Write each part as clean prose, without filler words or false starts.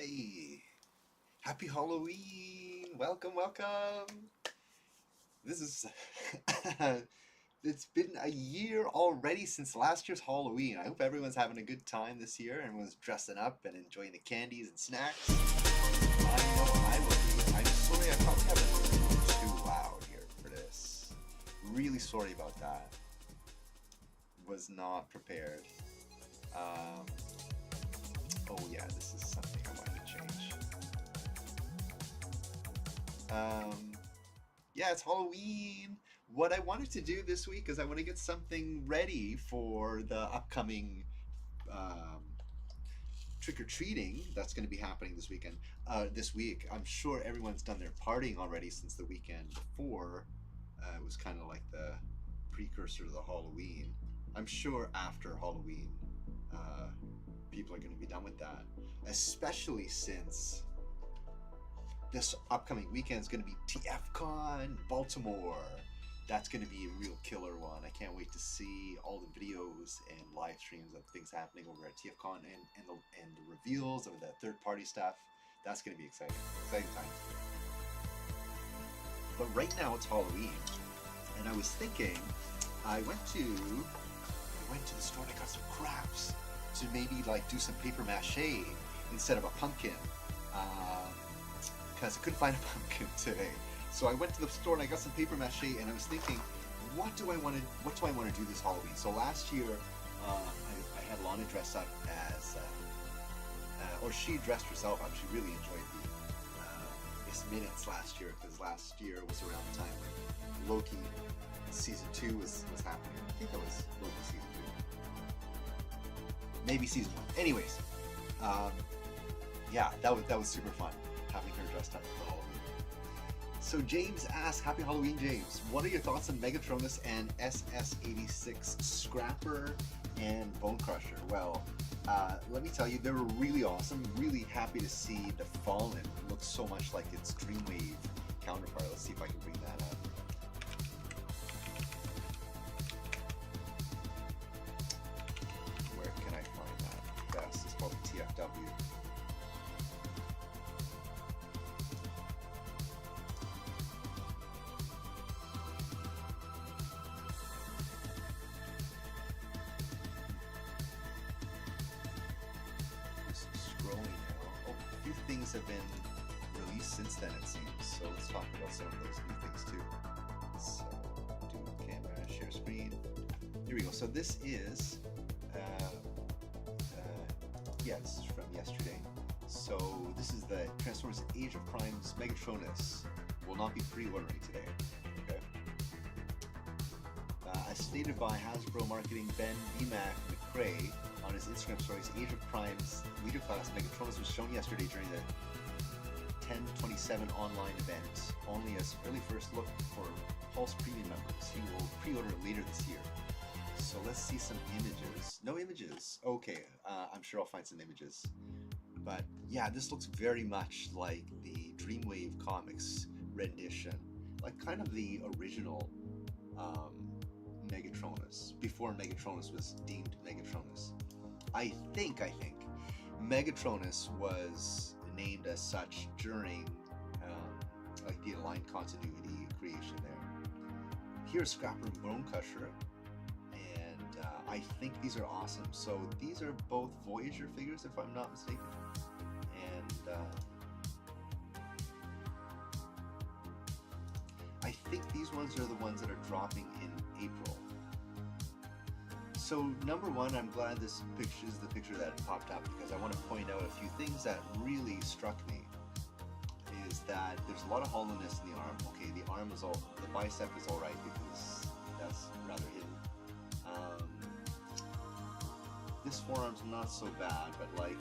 Hey, happy Halloween! Welcome, welcome! This is. It's been a year already since last year's Halloween. I hope everyone's having a good time this year. Everyone's dressing up and enjoying the candies and snacks. I know I will be. I'm sorry, I probably haven't been too loud here for this. Really sorry about that. Was not prepared. Um, oh yeah, this is something I wanted to change. Um, yeah, it's Halloween. What I wanted to do this week is I want to get something ready for the upcoming um, trick-or-treating that's going to be happening this weekend. This week, I'm sure everyone's done their partying already since the weekend before. It was kind of like the precursor to the Halloween. I'm sure after Halloween, people are going to be done with that, especially since this upcoming weekend is going to be TFCon Baltimore. That's going to be a real killer one. I can't wait to see all the videos and live streams of things happening over at TFCon and the reveals of the third-party stuff. That's going to be exciting. Exciting times. But right now it's Halloween, and I was thinking, I went to the store and I got some crafts to maybe like do some paper mache instead of a pumpkin. Because I couldn't find a pumpkin today. So I went to the store and I got some paper mache, and I was thinking, what do I want to do this Halloween? So last year, I had Laana dress up as, or she dressed herself up. She really enjoyed the Miss Minutes last year, because last year was around the time when Loki season 2 was happening. I think that was Loki season 2, maybe season 1. Anyways, yeah, that was super fun having her dressed up for Halloween. So James asks, happy Halloween, James. What are your thoughts on Megatronus and SS86 Scrapper and Bone Crusher? Well, let me tell you, they were really awesome. Really happy to see the Fallen. It looks so much like its Dreamwave counterpart. Let's see if I can bring that up. Where can I find that? Yes, it's called TFW. Things have been released since then, it seems. So let's talk about some of those new things too. So do camera, share screen. Here we go. So this is, yeah, this is from yesterday. So this is the Transformers Age of Prime's Megatronus. Will not be pre-ordering today. Okay. As stated by Hasbro marketing Ben BMAC McCrae on his Instagram stories, Age of Prime's Leader Class Megatronus was shown yesterday during the 10/27 online event, only as early first look for Pulse Premium members. He will pre-order it later this year. So let's see some images. No images. Okay, I'm sure I'll find some images. But yeah, this looks very much like the Dreamwave Comics rendition, like kind of the original Megatronus, before Megatronus was deemed Megatronus. I think Megatronus was named as such during like the Aligned Continuity creation there. Here's Scrapper and Bone Crusher, and I think these are awesome. So these are both Voyager figures, if I'm not mistaken, and I think these ones are the ones that are dropping in April. So number one, I'm glad this picture is the picture that popped up, because I want to point out a few things that really struck me. Is that there's a lot of hollowness in the arm. Okay, the arm is the bicep is all right because that's rather hidden. This forearm's not so bad, but like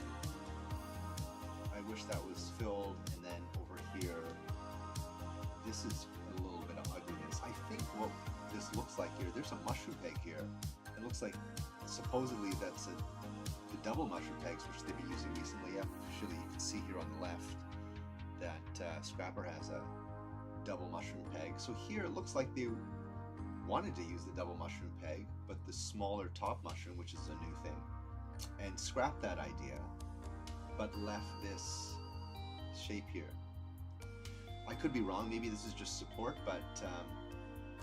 I wish that was filled. And then over here, this is a little bit of ugliness. I think what this looks like here, there's a mushroom peg here. It looks like supposedly that's the double mushroom pegs, which they've been using recently. Actually, you can see here on the left that Scrapper has a double mushroom peg. So here it looks like they wanted to use the double mushroom peg, but the smaller top mushroom, which is a new thing, and scrap that idea. but left this shape here. I could be wrong. Maybe this is just support, but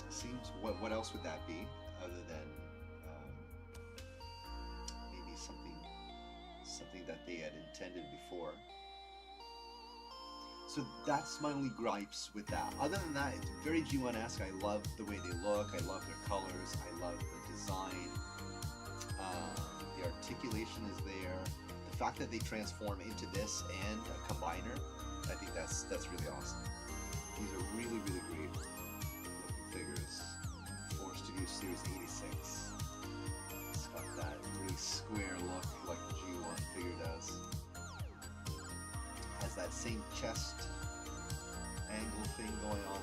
seems what else would that be other than maybe something that they had intended before. So that's my only gripes with that. Other than that, it's very G1-esque. I love the way they look. I love their colors. I love the design. The articulation is there. The fact that they transform into this and a combiner, I think that's really awesome. These are really, really great looking figures. Force Studio Series 86. It's got that really square look like the G1 figure does. Has that same chest angle thing going on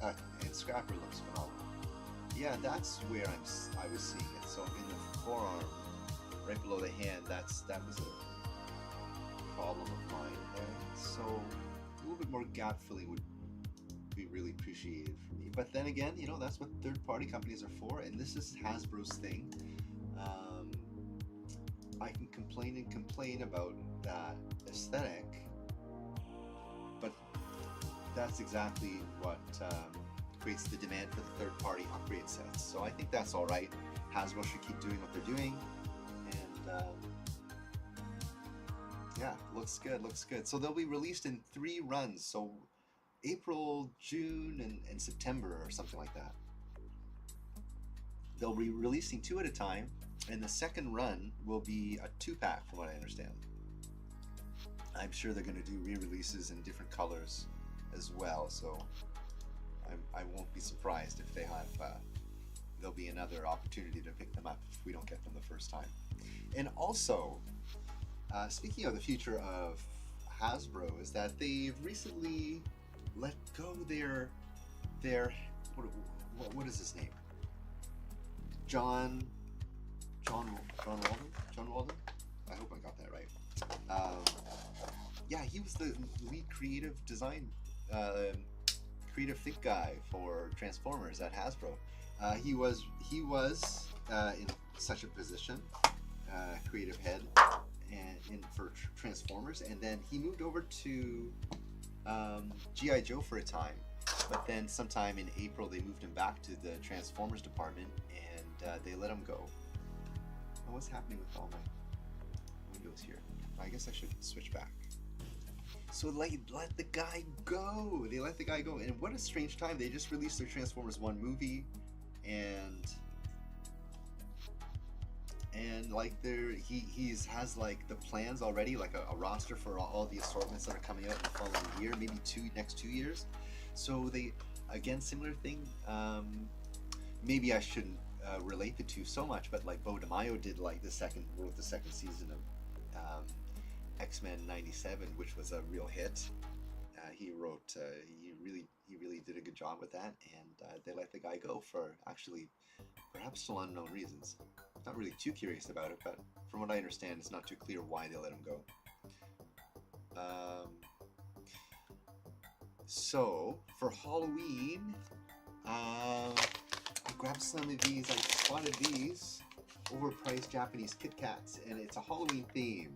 there. And Scrapper looks phenomenal. Yeah, that's where I was seeing it. So in the forearm, right below the hand, that was a problem of mine there. So a little bit more gap filling would be really appreciated for me. But then again, you know, that's what third-party companies are for, and this is Hasbro's thing. I can complain about that aesthetic, but that's exactly what creates the demand for the third-party upgrade sets. So I think that's all right. Hasbro should keep doing what they're doing, and yeah, looks good. So they'll be released in 3 runs. So April, June, and September, or something like that. They'll be releasing 2 at a time. And the second run will be a 2-pack, from what I understand. I'm sure they're going to do re-releases in different colors as well, so I won't be surprised if they have. There'll be another opportunity to pick them up if we don't get them the first time. And also, speaking of the future of Hasbro, is that they've recently let go their what is his name? John Walden? I hope I got that right. Yeah, he was the lead creative design, creative think guy for Transformers at Hasbro. He was in such a position, creative head, and for Transformers, and then he moved over to G.I. Joe for a time. But then sometime in April, they moved him back to the Transformers department, and they let him go. What's happening with all my windows here? I guess I should switch back. So let the guy go. They let the guy go, and what a strange time. They just released their Transformers 1 movie, and like he has like the plans already, like a roster for all the assortments that are coming out in the following year, maybe next 2 years. So they, again, similar thing. Maybe I shouldn't relate the two so much, but like Bo DeMaio did wrote the second season of X-Men '97, which was a real hit. He really did a good job with that, and they let the guy go for actually perhaps still unknown reasons. Not really too curious about it, but from what I understand, it's not too clear why they let him go. So for Halloween, I grabbed some of these. I spotted these overpriced Japanese Kit Kats, and it's a Halloween theme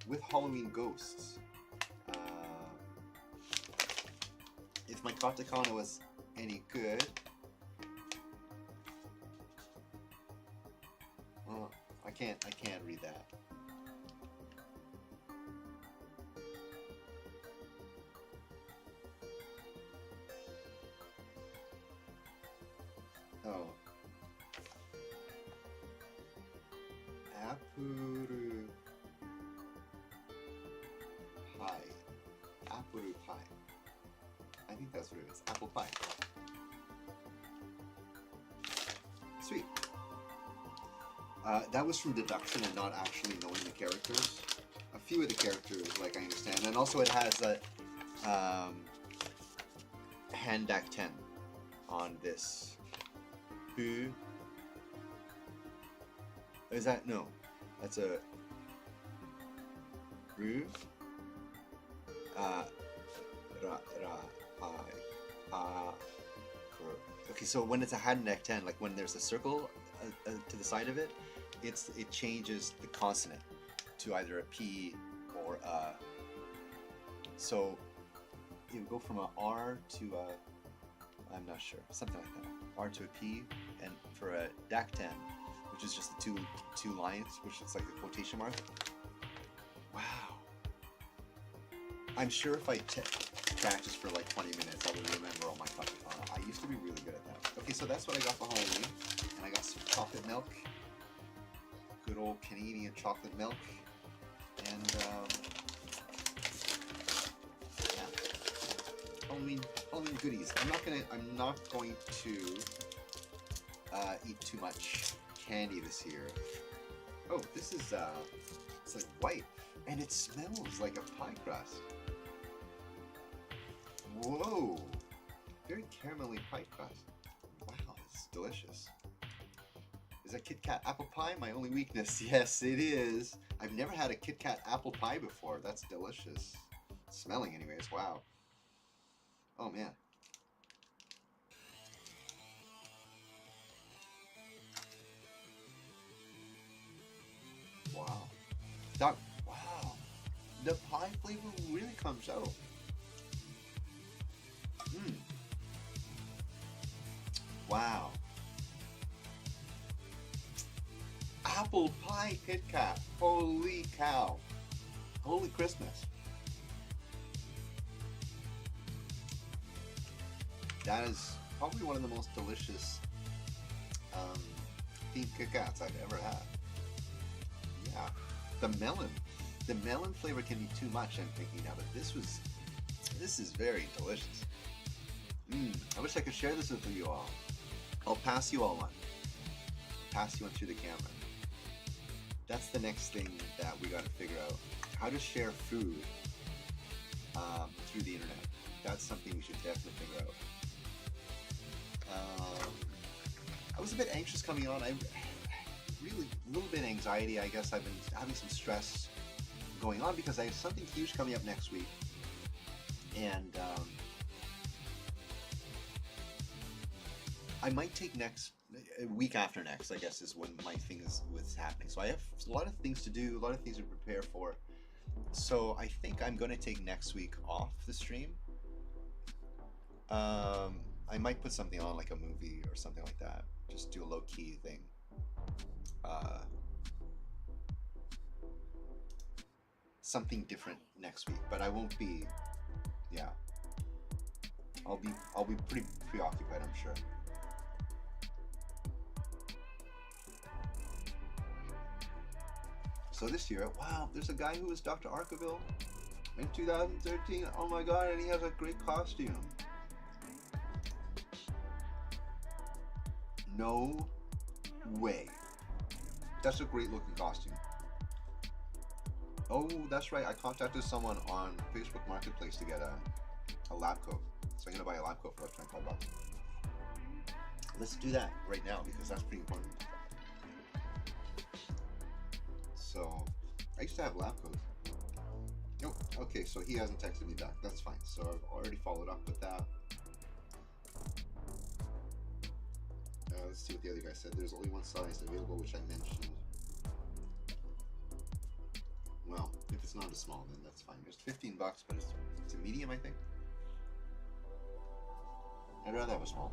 with Halloween ghosts. If my katakana was any good, well, I can't read that. Oh. Apple pie. Apple pie. I think that's what it is. Apple pie. Sweet. That was from deduction and not actually knowing the characters. A few of the characters, like, I understand. And also it has a hand deck 10 on this. Who is that? No, that's a Ru. Okay, so when it's a hand deck 10, like when there's a circle to the side of it, it changes the consonant. to either a P or a. So it would go from a R to a, I'm not sure, something like that. R to a P, and for a dactyl, which is just the two lines, which looks like a quotation mark. Wow. I'm sure if I practice for like 20 minutes, I would remember all my katakana. I used to be really good at that. Okay, so that's what I got for Halloween, and I got some chocolate milk. Good old Canadian chocolate milk, and yeah, Halloween goodies. I'm not going to eat too much candy this year. Oh, this is it's like white, and it smells like a pie crust. Whoa, very caramelly pie crust. Wow, it's delicious. Is that Kit Kat apple pie my only weakness? Yes, it is. I've never had a Kit Kat apple pie before. That's delicious. Smelling anyways, wow. Oh man. Wow. Wow. The pie flavor really comes out. Mmm. Wow. Apple pie Kit Kat. Holy cow. Holy Christmas. That is probably one of the most delicious themed Kit Kats I've ever had. Yeah. The melon flavor can be too much, I'm thinking now, but this is very delicious. I wish I could share this with you all. I'll pass you all one. Pass you one through the camera. That's the next thing that we got to figure out. How to share food through the internet. That's something we should definitely figure out. I was a bit anxious coming on. I really, a little bit of anxiety. I guess I've been having some stress going on because I have something huge coming up next week. And I might take week after next, I guess, is when my thing is what's happening. So I have a lot of things to do, a lot of things to prepare for. So I think I'm going to take next week off the stream. I might put something on, like a movie or something like that. Just do a low-key thing. Something different next week, but I won't be. Yeah, I'll be pretty preoccupied, I'm sure. So this year, wow, there's a guy who was Dr. Arkeville in 2013. Oh my god, and he has a great costume. No way. That's a great looking costume. Oh, that's right. I contacted someone on Facebook Marketplace to get a lab coat. So I'm going to buy a lab coat for like 25 bucks. Let's do that right now because that's pretty important. So, I used to have lab coats. Nope. Okay, so he hasn't texted me back. That's fine. So I've already followed up with that. Let's see what the other guy said. There's only one size available, which I mentioned. Well, if it's not a small, then that's fine. It's 15 bucks, but it's a medium, I think. I'd rather have a small.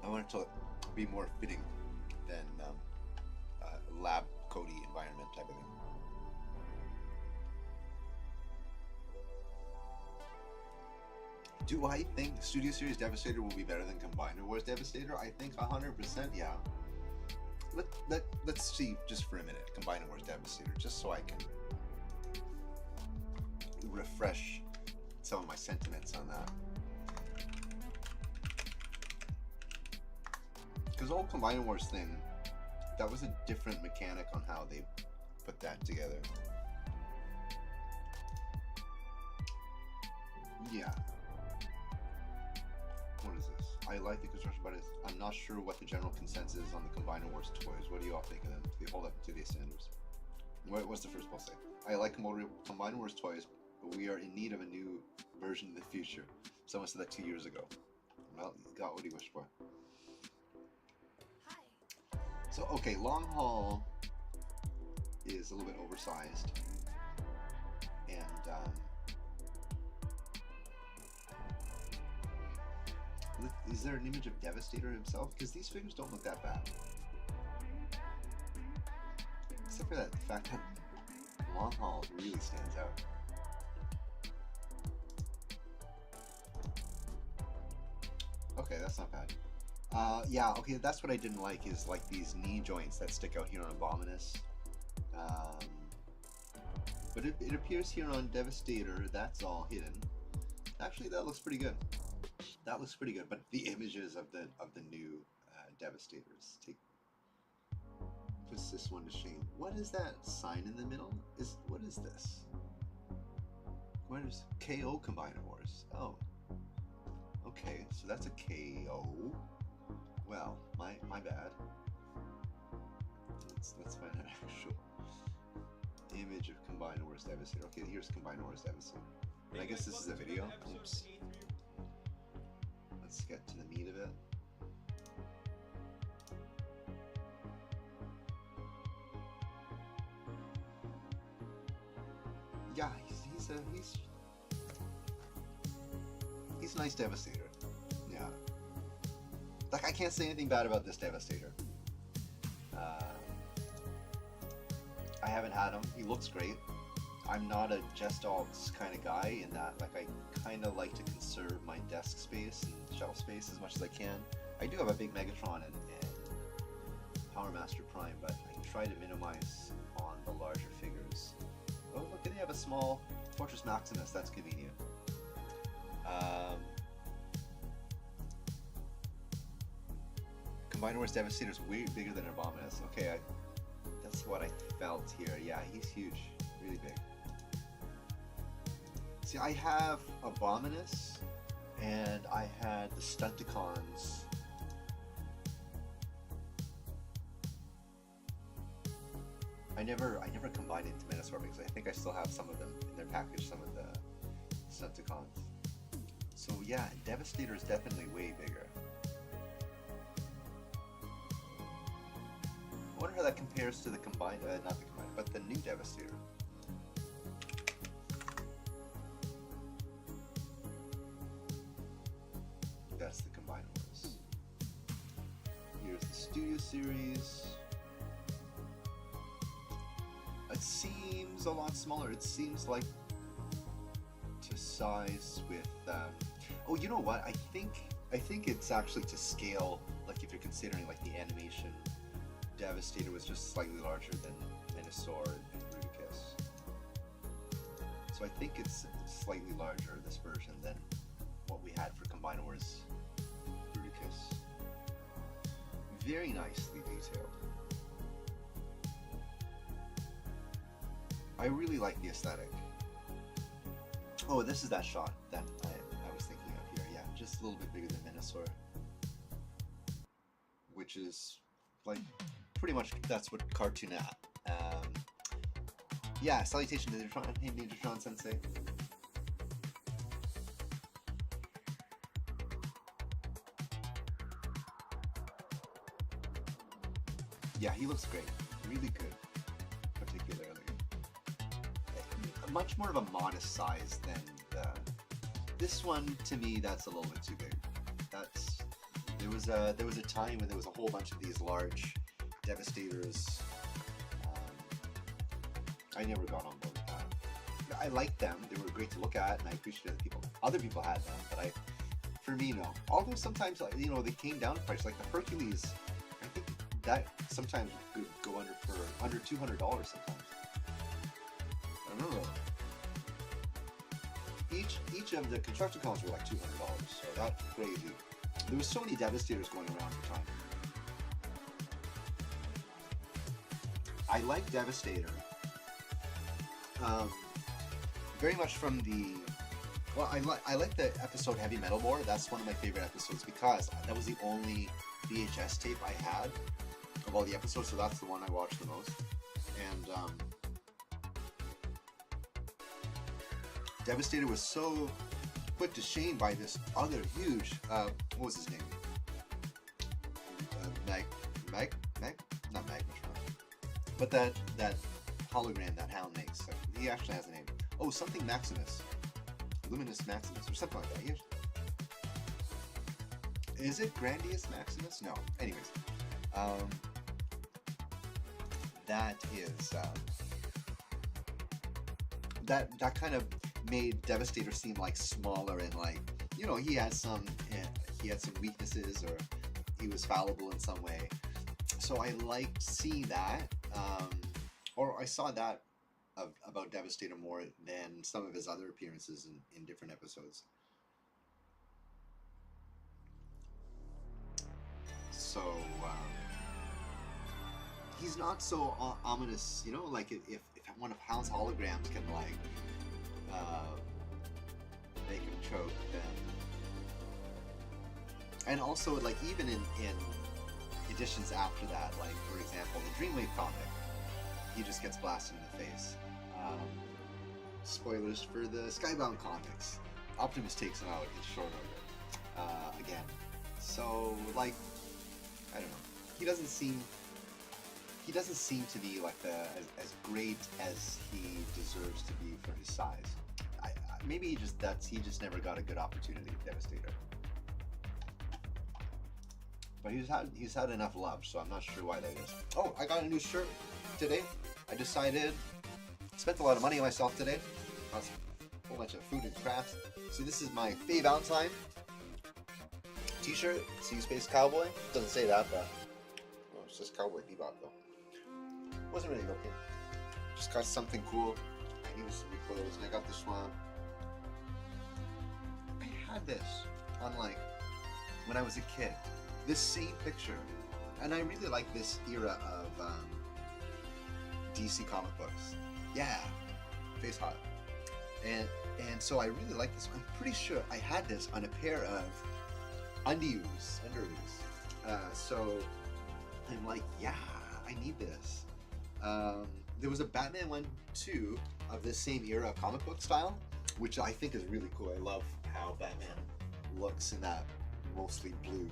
I want it to be more fitting than lab coaty environment type of thing. Do I think Studio Series Devastator will be better than Combiner Wars Devastator? I think 100%, yeah. Let's see just for a minute, Combiner Wars Devastator, just so I can refresh some of my sentiments on that. Because the whole Combiner Wars thing, that was a different mechanic on how they put that together. Yeah. What is this? I like the construction, but I'm not sure what the general consensus is on the Combiner Wars toys. What do you all think of them? Do they hold up to the standards? What's the first post say? I like Combiner Wars toys, but we are in need of a new version in the future. Someone said that 2 years ago. Well, you got what he wished for. Hi. So, okay, long haul is a little bit oversized. And, is there an image of Devastator himself? Because these figures don't look that bad. Except for that fact that long haul really stands out. Okay, that's not bad. Yeah, okay, that's what I didn't like, is like these knee joints that stick out here on Abominus. But it appears here on Devastator, that's all hidden. Actually, that looks pretty good. That looks pretty good, but the images of the new Devastators puts this one to shame. What is that sign in the middle? What is this? What is KO Combinivores? Oh. Okay, so that's a KO. Well, my bad. Let's find an actual image of Combinivores Devastator. Okay, here's Combinivores Devastator. And I guess this is a video. Oops. Let's get to the meat of it. Yeah, he's a nice Devastator. Yeah. Like, I can't say anything bad about this Devastator. I haven't had him. He looks great. I'm not a Gestogs kind of guy in that, like, I kind of like to conserve my desk space and shelf space as much as I can. I do have a big Megatron and Power Master Prime, but I try to minimize on the larger figures. Oh, look, they have a small Fortress Maximus. That's convenient. Combinivores Devastator is way bigger than Abominus. Okay, that's what I felt here. Yeah, he's huge. Really big. See, I have Abominus, and I had the Stunticons. I never combined it into Minosaur because I think I still have some of them in their package, some of the Stunticons. So yeah, Devastator is definitely way bigger. I wonder how that compares to the combined, not the combined, but the new Devastator. That's the Combinivores. Here's the Studio Series. It seems a lot smaller. It seems like to size with. Oh, you know what? I think it's actually to scale. Like if you're considering like the animation, Devastator was just slightly larger than Minosaur and Bruticus. So I think it's slightly larger this version than what we had for Combinivores Bruticus. Very nicely detailed. I really like the aesthetic. Oh, this is that shot that I was thinking of here. Yeah, just a little bit bigger than Minosaur. Which is, like, pretty much that's what cartoon at. Yeah, salutation to Ninjatron. Hey, Ninjatron Sensei. Yeah, he looks great. Really good, particularly. Much more of a modest size than this one. To me, that's a little bit too big. There was a time when there was a whole bunch of these large Devastators. I never got on board with that. I liked them; they were great to look at, and I appreciated other people had them. But for me, no. Although sometimes, you know, they came down in price. Like the Hercules, I think that sometimes could go under $200 sometimes. I don't know. Each of the Constructicons were like $200, so that's crazy. There was so many Devastators going around at the time. I like Devastator. Very much from the... Well, I like the episode Heavy Metal War. That's one of my favorite episodes because that was the only VHS tape I had of all the episodes, so that's the one I watched the most. And Devastator was so put to shame by this other huge, what was his name? But that hologram that Hound makes, so he actually has a name. Oh, something Maximus. Luminous Maximus, or something like that. Is it Grandius Maximus? No. Anyways, that is that kind of made Devastator seem like smaller and like, you know, he had some weaknesses, or he was fallible in some way. So I liked seeing that, or I saw that about Devastator more than some of his other appearances in different episodes. So he's not so ominous, you know. Like if one of Hound's holograms can like make him choke, then. And also, like, even in editions after that, like for example, the Dreamwave comic, he just gets blasted in the face. Spoilers for the Skybound comics. Optimus takes him out in short order again. So, like, I don't know. He doesn't seem to be like as great as he deserves to be for his size. Maybe he just never got a good opportunity with Devastator. But he's had enough love, so I'm not sure why that is. Oh, I got a new shirt today. I decided, spent a lot of money on myself today. A whole bunch of food and crafts. So this is my Faye Valentine t-shirt. Sea Space Cowboy. Doesn't say that, but well, it's just Cowboy Bebop though. Wasn't really looking. Just got something cool. I needed some new clothes, and I got this one. I had this on like when I was a kid. This same picture, and I really like this era of DC comic books. Yeah, face hot, and so I really like this one. I'm pretty sure I had this on a pair of underoos. So I'm like, yeah, I need this. There was a Batman 1 too of this same era comic book style, which I think is really cool. I love how Batman looks in that mostly blue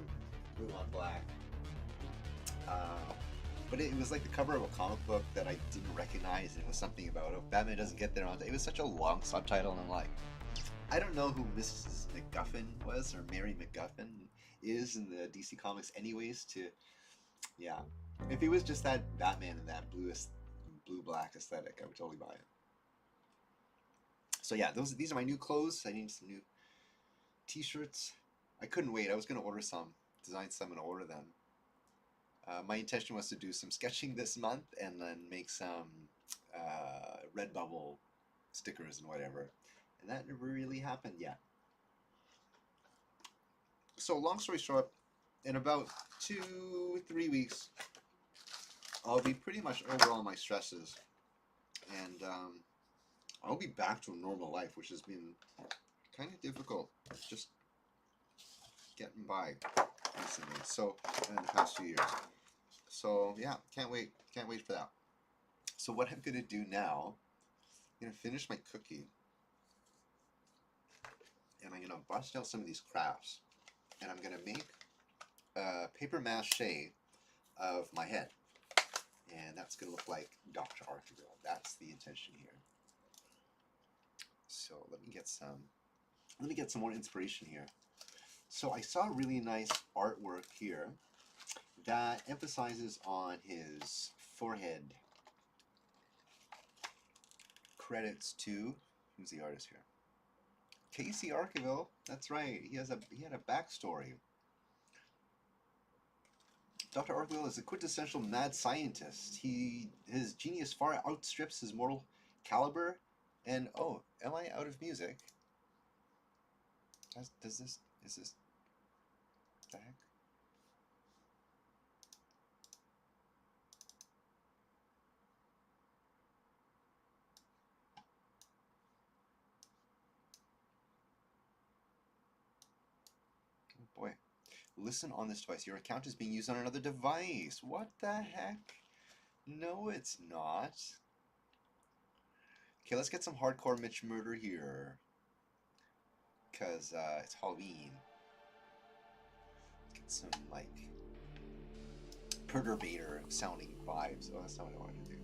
on black. But it was like the cover of a comic book that I didn't recognize, and it was something about, oh, Batman doesn't get there on time. It was such a long subtitle, and I'm like, I don't know who Mrs. McGuffin was, or Mary McGuffin is in the DC Comics anyways, yeah. If it was just that Batman in that blue-black aesthetic, I would totally buy it. So yeah, these are my new clothes. I need some new t-shirts. I couldn't wait. I was going to order some, design some, and order them. My intention was to do some sketching this month and then make some Redbubble stickers and whatever. And that never really happened yet. So long story short, in about 2-3 weeks, I'll be pretty much over all my stresses. And I'll be back to a normal life, which has been kind of difficult. Just getting by recently, so in the past few years. So yeah, can't wait for that. So what I'm gonna do now, I'm gonna finish my cookie, and I'm gonna bust out some of these crafts, and I'm gonna make a paper mache of my head, and that's gonna look like Dr. Arkeville. That's the intention here. So let me get some more inspiration here. So I saw really nice artwork here that emphasizes on his forehead. Credits to, who's the artist here? Casey Arkeville. That's right. He had a backstory. Dr. Arkeville is a quintessential mad scientist. His genius far outstrips his mortal caliber. And oh, am I out of music? Is this what the heck? Oh boy. Listen on this device. Your account is being used on another device. What the heck? No, it's not. Okay, let's get some hardcore Mitch murder here. Because it's Halloween. Get some, like, perturbator sounding vibes. Oh, that's not what I wanted to do.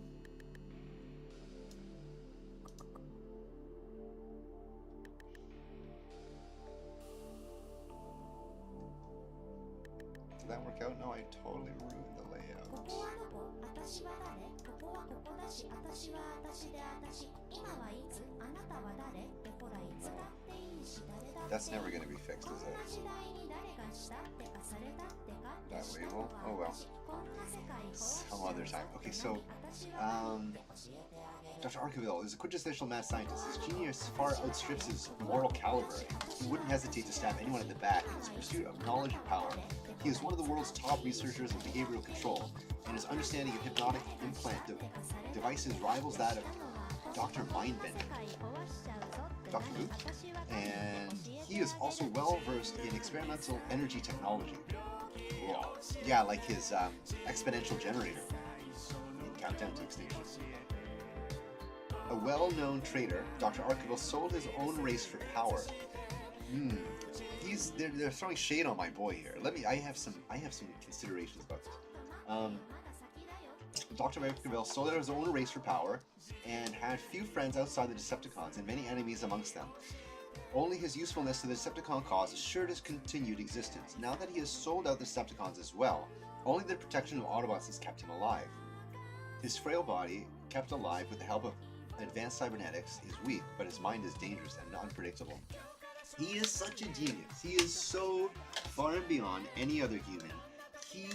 Did that work out? No, I totally ruined the layout. That's never going to be fixed, is it? That label? Oh well. Some other time. Okay, so Dr. Arkeville is a quintessential mad scientist. His genius far outstrips his moral caliber. He wouldn't hesitate to stab anyone in the back in his pursuit of knowledge and power. He is one of the world's top researchers in behavioral control, and his understanding of hypnotic implant devices rivals that of Dr. Mindbender. Dr. Who? And he is also well versed in experimental energy technology. Yeah, like his exponential generator in Countdown to Extinction. A well-known trader, Dr. Arkeville sold his own race for power. They're throwing shade on my boy here. I have some considerations about this. Dr. Arkeville sold his own race for power and had few friends outside the Decepticons and many enemies amongst them. Only his usefulness to the Decepticon cause assured his continued existence. Now that he has sold out the Decepticons as well, only the protection of Autobots has kept him alive. His frail body, kept alive with the help of advanced cybernetics, is weak, but his mind is dangerous and unpredictable. He is such a genius. He is so far and beyond any other human. He,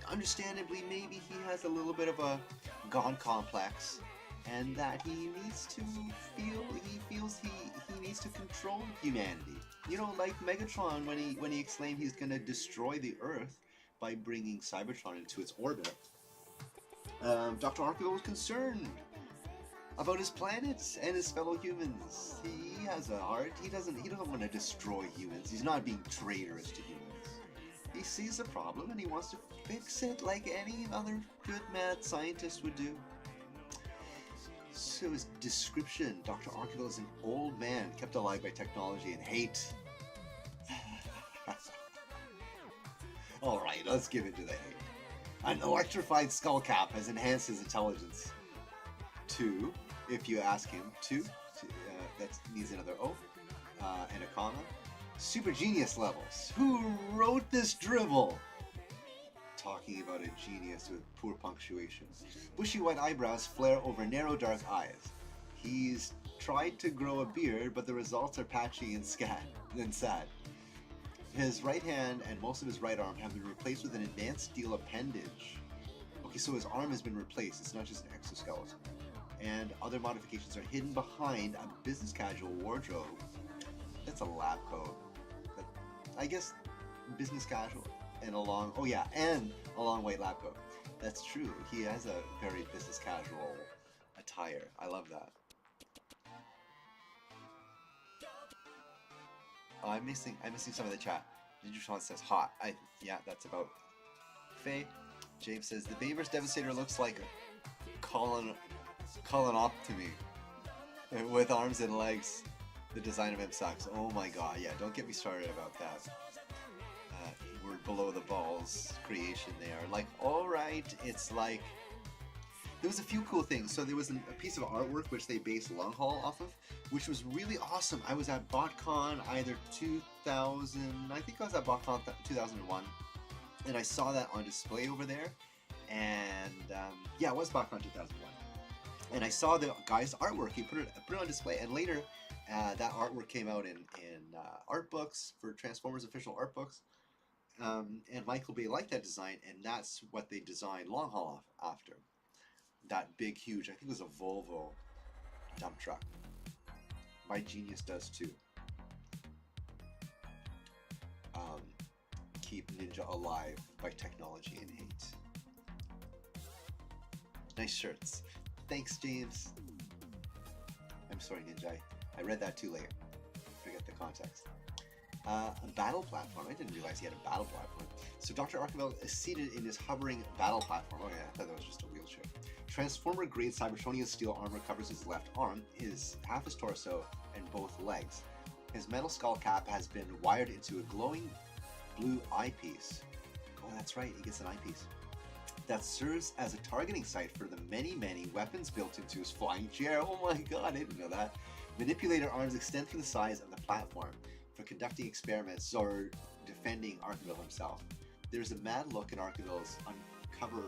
understandably, maybe he has a little bit of a God complex, and that he needs to feels he needs to control humanity. You know, like Megatron when he exclaimed he's gonna destroy the Earth by bringing Cybertron into its orbit. Dr. Arkeville was concerned about his planet and his fellow humans. He has a heart. He doesn't want to destroy humans. He's not being traitorous to humans. He sees a problem and he wants to fix it like any other good mad scientist would do. So his description, Dr. Arkeville is an old man kept alive by technology and hate. Alright, let's give it to the hate. An electrified skullcap has enhanced his intelligence. 2, if you ask him, 2, that needs another O, and a comma. Super genius levels. Who wrote this dribble? Talking about a genius with poor punctuation. Bushy white eyebrows flare over narrow dark eyes. He's tried to grow a beard, but the results are patchy and sad. His right hand and most of his right arm have been replaced with an advanced steel appendage. Okay, so his arm has been replaced. It's not just an exoskeleton. And other modifications are hidden behind a business casual wardrobe. That's a lab coat. But I guess business casual and a long white lab coat. That's true. He has a very business casual attire. I love that. Oh, I'm missing some of the chat. Ninja Sean says hot. Yeah, that's about. Faye. James says the Beaver's Devastator looks like colonoscopy with arms and legs. The design of him sucks. Oh my god, yeah, don't get me started about that. We're below the balls creation there. Like, alright, it's like there was a few cool things. So there was a piece of artwork which they based Long Haul off of, which was really awesome. I was at BotCon either 2000, I think I was at BotCon 2001, and I saw that on display over there. And yeah, it was BotCon 2001. And I saw the guy's artwork. He put it on display, and later that artwork came out in art books for Transformers official art books. And Michael Bay liked that design, and that's what they designed Long Haul after. That big, huge, I think it was a Volvo dump truck. My genius does too. Keep Ninja alive by technology and hate. Nice shirts. Thanks, James. I'm sorry, Ninja. I read that too late. Forget the context. A battle platform. I didn't realize he had a battle platform. So Dr. Arkeville is seated in his hovering battle platform. Oh yeah, I thought that was just a wheelchair. Transformer-grade Cybertronian steel armor covers his left arm, half his torso, and both legs. His metal skull cap has been wired into a glowing blue eyepiece. Oh, that's right, he gets an eyepiece. That serves as a targeting site for the many weapons built into his flying chair. Oh my god, I didn't know that. Manipulator arms extend from the size of the platform for conducting experiments or defending Arkeville himself. There's a mad look in Arkeville's uncover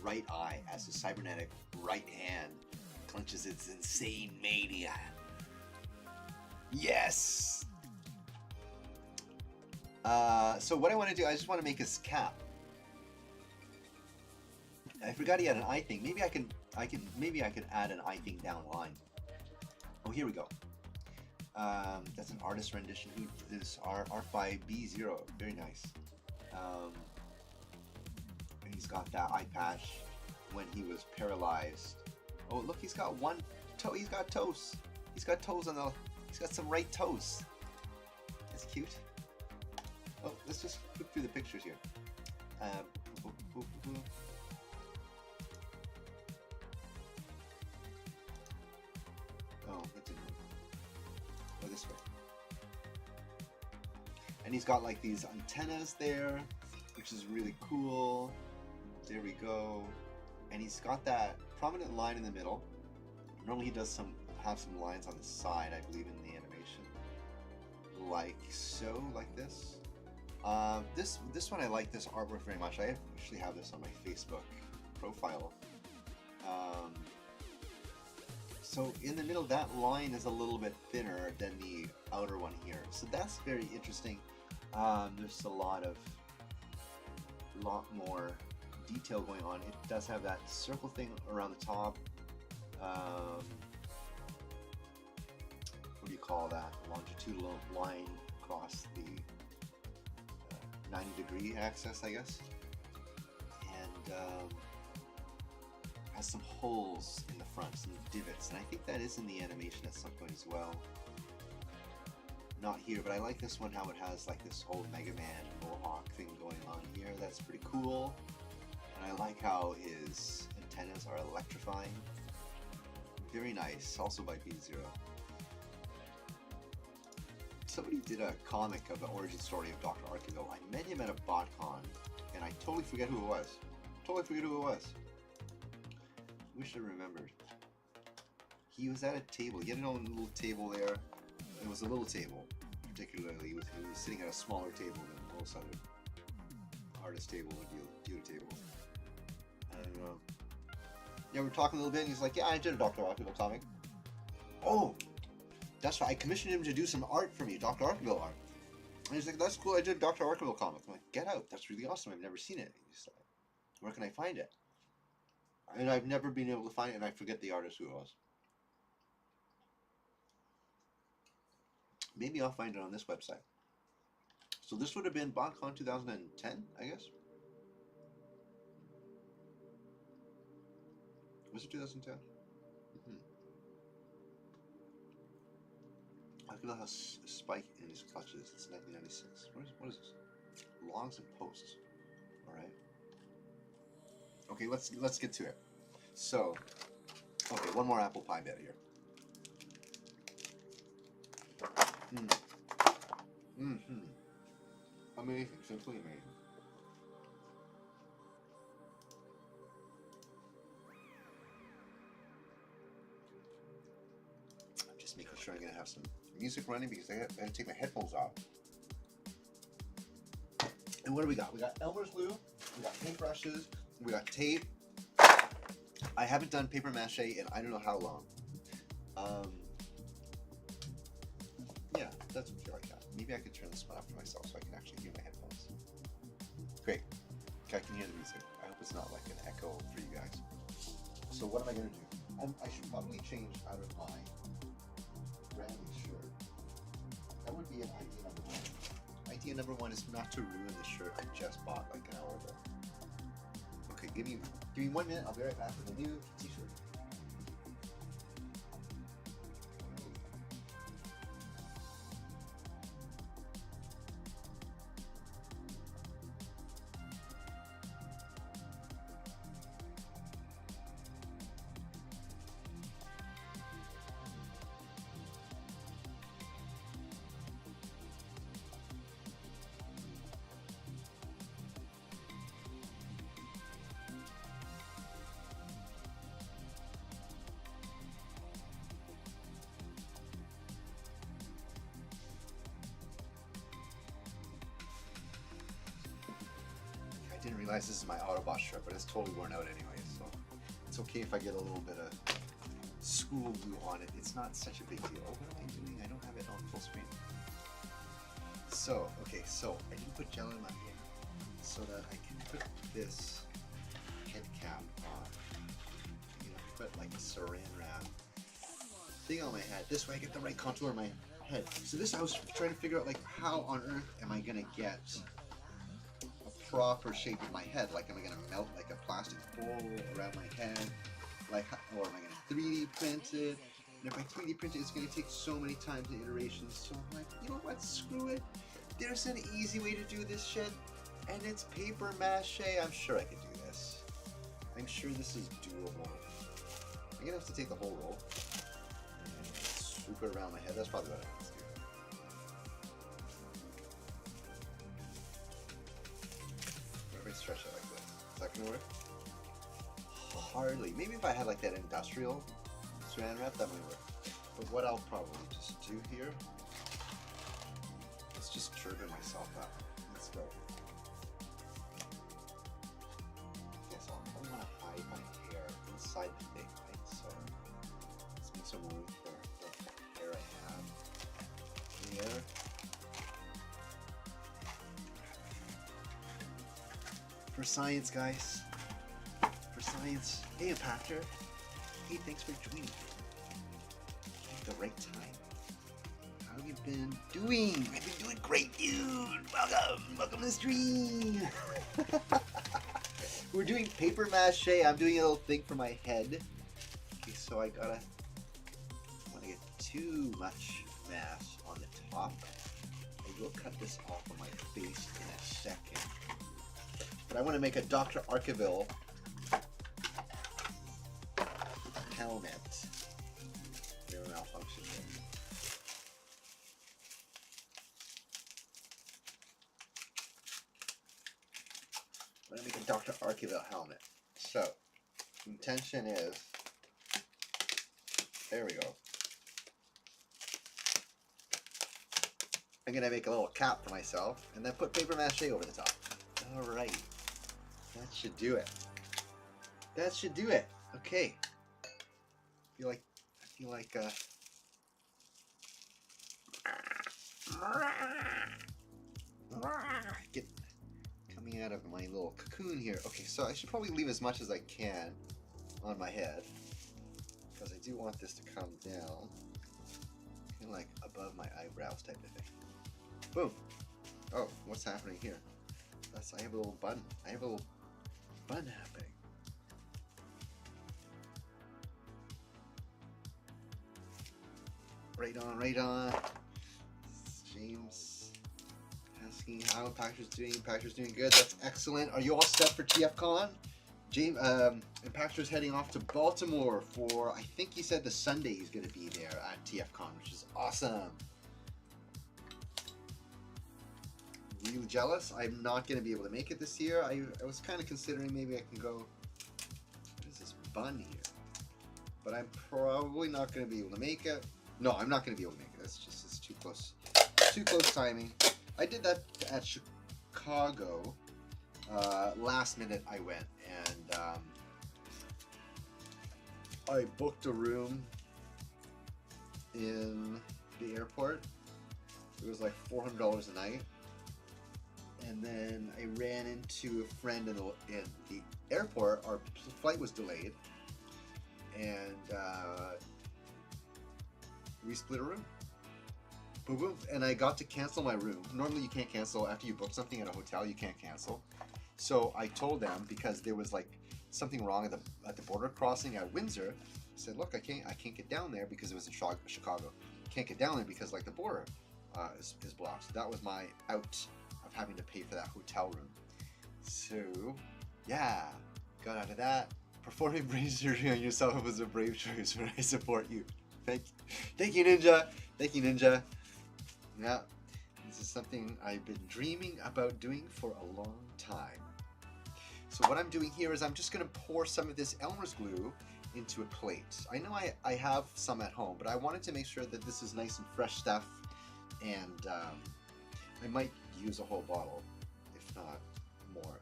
right eye as his cybernetic right hand clenches its insane mania. Yes! So what I want to do, I just want to make his cap. I forgot he had an eye thing. Maybe I can add an eye thing down the line. Oh, here we go. That's an artist rendition. Who is art by B0. Very nice. And he's got that eye patch when he was paralyzed. Oh, look, he's got one toe. He's got toes. He's got toes on the. He's got some right toes. That's cute. Oh, let's just flip through the pictures here. Oh, that didn't work. Go this way. And he's got like these antennas there, which is really cool. There we go. And he's got that prominent line in the middle. Normally he does have some lines on the side, I believe, in the animation. Like so, like this. This one, I like this artwork very much. I actually have this on my Facebook profile. So in the middle, that line is a little bit thinner than the outer one here. So that's very interesting. There's a lot more detail going on. It does have that circle thing around the top. What do you call that? Longitudinal line across the 90-degree axis, I guess. And has some holes in the front, some divots, and I think that is in the animation at some point as well. Not here, but I like this one, how it has like this whole Mega Man mohawk thing going on here. That's pretty cool. And I like how his antennas are electrifying. Very nice, also by B0. Somebody did a comic of the origin story of Dr. Arkeville. I met him at a BotCon, and I totally forget who it was. Wish I remembered. He was at a table. He had a little table there. It was a little table, particularly. He was sitting at a smaller table than most other artist table or dealer tables. And yeah, we were talking a little bit, and he's like, "Yeah, I did a Dr. Arkeville comic." Oh, that's right. I commissioned him to do some art for me, Dr. Arkeville art. And he's like, "That's cool. I did a Dr. Arkeville comic." I'm like, "Get out! That's really awesome. I've never seen it." He's like, "Where can I find it?" And I've never been able to find it, and I forget the artist who it was. Maybe I'll find it on this website. So this would have been BotCon 2010, I guess. Was it 2010? Arkeville has a spike in his clutches. It's 1996. What is this? Longs and posts. All right. Okay, let's get to it. So, okay, one more apple pie bit here. Amazing, simply amazing. I'm just making sure I'm gonna have some music running because I had to take my headphones off. And what do we got? We got Elmer's glue, we got paintbrushes, we got tape. I haven't done paper mache in I don't know how long. Yeah, that's what I feel like that. Maybe I could turn this one off for myself so I can actually hear my headphones. Great. Okay, I can hear the music. I hope it's not like an echo for you guys. So what am I going to do? I should probably change out of my branding shirt. That would be an idea number one. Idea number one is not to ruin the shirt I just bought like an hour ago. Okay, give me 1 minute. I'll be right back with a new t-shirt. realize this is my Autobot shirt, but it's totally worn out anyway, so it's okay if I get a little bit of school glue on it. It's not such a big deal. Oh, what am I doing? I don't have it on full screen. So, okay, so I need to put gel in my hair so that I can put this head cap on. You know, put like a saran wrap thing on my head. This way I get the right contour in my head. So this I was trying to figure out, like, how on earth am I gonna get a proper shape in my head? Like, am I gonna melt like a plastic bowl around my head? Like, or am I gonna 3D print it? And if I 3D print it, it's gonna take so many times and iterations. So I'm like, you know what? Screw it. There's an easy way to do this shit, and it's paper mache. I'm sure I could do this. I'm sure this is doable. I'm gonna have to take the whole roll and swoop it around my head. That's probably what I want to do. What if I stretch it like this? Is that gonna work? Hardly. Maybe if I had like that industrial saran wrap, that might work. But what I'll probably just do here, let's just turban myself up. Let's go. Yes, I'll probably want to hide my hair inside the thing, right? So let's make some room for the hair I have here. For science, guys. For science. Hey, Impactor. Hey, thanks for joining. At the right time. How have you been doing? I've been doing great, dude. Welcome to the stream. We're doing paper mache. I'm doing a little thing for my head. Okay, so I don't want to get too much mass on the top. I will cut this off of my face in a second. But I want to make a Dr. Arkeville helmet. They were malfunction here. I'm going to make a Dr. Arkeville helmet. So, intention is, there we go. I'm going to make a little cap for myself and then put paper mache over the top. Alright. That should do it. That should do it. Okay. I feel like get coming out of my little cocoon here. Okay, so I should probably leave as much as I can on my head because I do want this to come down kind of like above my eyebrows type of thing. Boom. Oh, what's happening here? I have a little bun. I have a little bun happening. Right on, right on. James asking how Impactor's doing. Impactor's doing good. That's excellent. Are you all set for TFCon? James, Impactor's heading off to Baltimore for, I think he said the Sunday he's going to be there at TFCon, which is awesome. Really jealous. I'm not going to be able to make it this year. I was kind of considering maybe I can go. What is this bun here? But I'm probably not going to be able to make it. No, I'm not going to be able to make it. It's too close. Too close timing. I did that at Chicago. Last minute I went and I booked a room in the airport. It was like $400 a night. And then I ran into a friend in the airport. Our flight was delayed, and we split a room. Boom, boom. And I got to cancel my room. Normally you can't cancel after you book something at a hotel. You can't cancel. So I told them, because there was like something wrong at the border crossing at Windsor. I said, look, I can't get down there because it was in Chicago. Can't get down there because like the border is blocked. So that was my out of having to pay for that hotel room. So yeah, got out of that. Performing brain surgery on yourself was a brave choice, but I support you. Thank you, Ninja. Thank you, Ninja. Yeah, this is something I've been dreaming about doing for a long time. So what I'm doing here is I'm just going to pour some of this Elmer's glue into a plate. I know I have some at home, but I wanted to make sure that this is nice and fresh stuff, and I might use a whole bottle, if not more.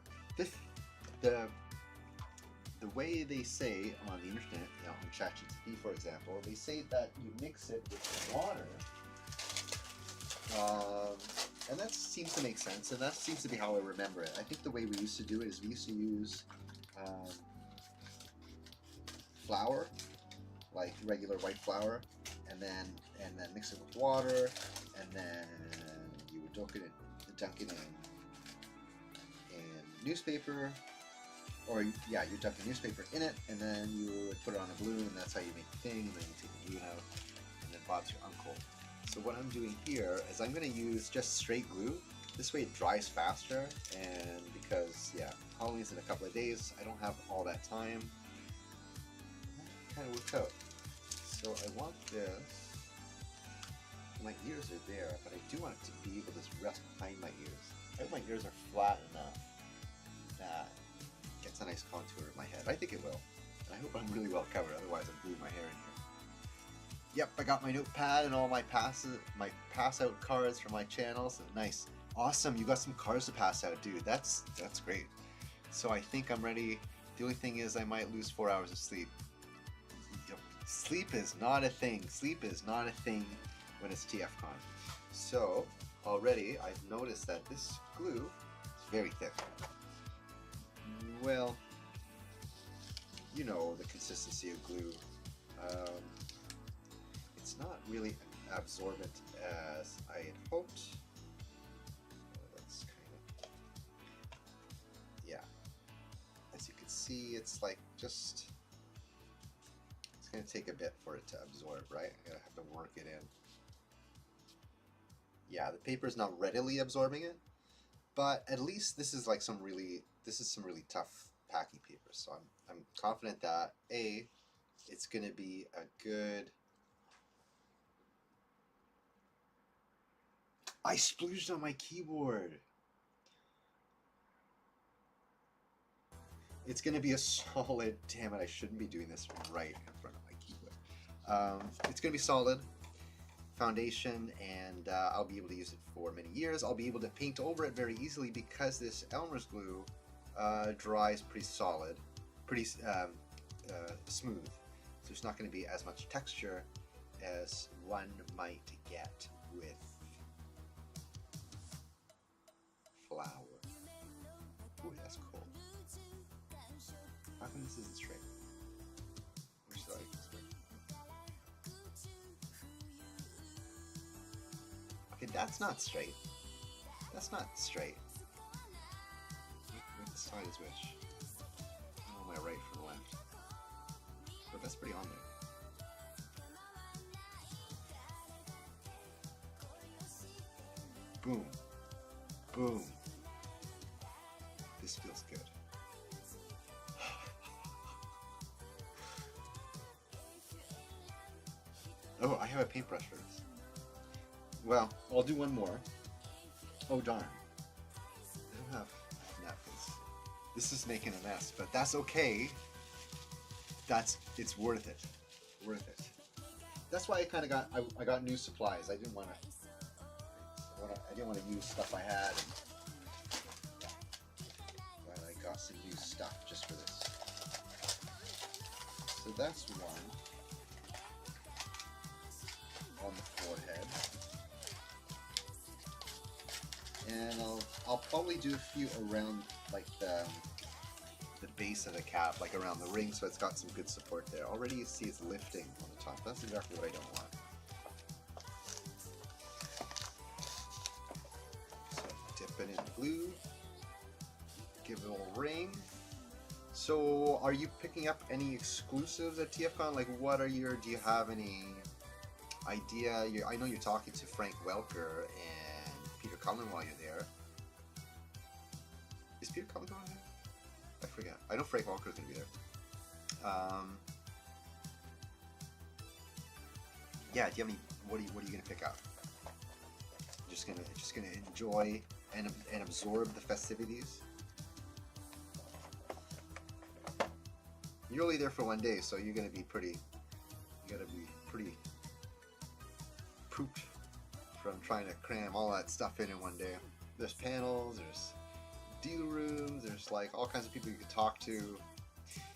the way they say on the internet, you know, on ChatGPT for example, they say that you mix it with water, and that seems to make sense, and that seems to be how I remember it. I think the way we used to do it is we used to use flour, like regular white flour, and then mix it with water, and then you would dunk it in newspaper, or yeah, you dunk the newspaper in it, and then you would put it on a balloon, and that's how you make the thing, and then you take the balloon out, and then Bob's your uncle. So what I'm doing here is I'm going to use just straight glue. This way it dries faster, and because, yeah, Halloween's in a couple of days, I don't have all that time. That kind of worked out. So I want this, my ears are there, but I do want it to be able to rest behind my ears. I hope my ears are flat enough that it gets a nice contour in my head. I think it will. And I hope I'm really well covered, otherwise I'm gluing my hair in here. Yep, I got my notepad and all my pass out cards for my channel. So nice. Awesome, you got some cards to pass out, dude. That's great. So I think I'm ready. The only thing is I might lose 4 hours of sleep. Sleep is not a thing. Sleep is not a thing when it's TFCon. So already I've noticed that this glue is very thick. Well, you know the consistency of glue. It's not really absorbent as I had hoped. That's kind of, yeah. As you can see, it's like just, it's going to take a bit for it to absorb, right? I'm going to have to work it in. Yeah, the paper is not readily absorbing it, but at least this is like some really tough packing paper. So I'm confident that A, it's going to be a good. I splooged on my keyboard. It's going to be a solid. Damn it! I shouldn't be doing this right in front of my keyboard. It's going to be solid foundation, and I'll be able to use it for many years. I'll be able to paint over it very easily because this Elmer's glue dries pretty solid, pretty smooth. So there's not going to be as much texture as one might get with flour. Ooh, that's cool. How come this isn't straight? Or should I make this straight? Okay, that's not straight. That's not straight. What side is which? I don't know my right from left. But that's pretty on there. Boom. Boom. This feels good. Oh, I have a paintbrush for this. Well, I'll do one more. Oh darn. I don't have napkins. This is making a mess, but that's okay. It's worth it. Worth it. That's why I kind of got new supplies. I didn't want to use stuff I had. But I got some new stuff just for this. So that's one on the forehead. And I'll probably do a few around like the base of the cap, like around the ring, so it's got some good support there. Already you see it's lifting on the top. That's exactly what I don't want. So dip it in glue, give it a little ring. So are you picking up any exclusives at TFCon? Like do you have any idea? I know you're talking to Frank Welker and Peter Cullen while you're there. Is Peter Cullen going there? I forget. I know Frank Welker is going to be there. Yeah. Do you have any? What are you going to pick up? Just gonna enjoy and absorb the festivities. You're only there for one day, so you're going to be pretty. You got to be pretty pooped from trying to cram all that stuff in one day. There's panels. There's deal rooms. There's like all kinds of people you could talk to.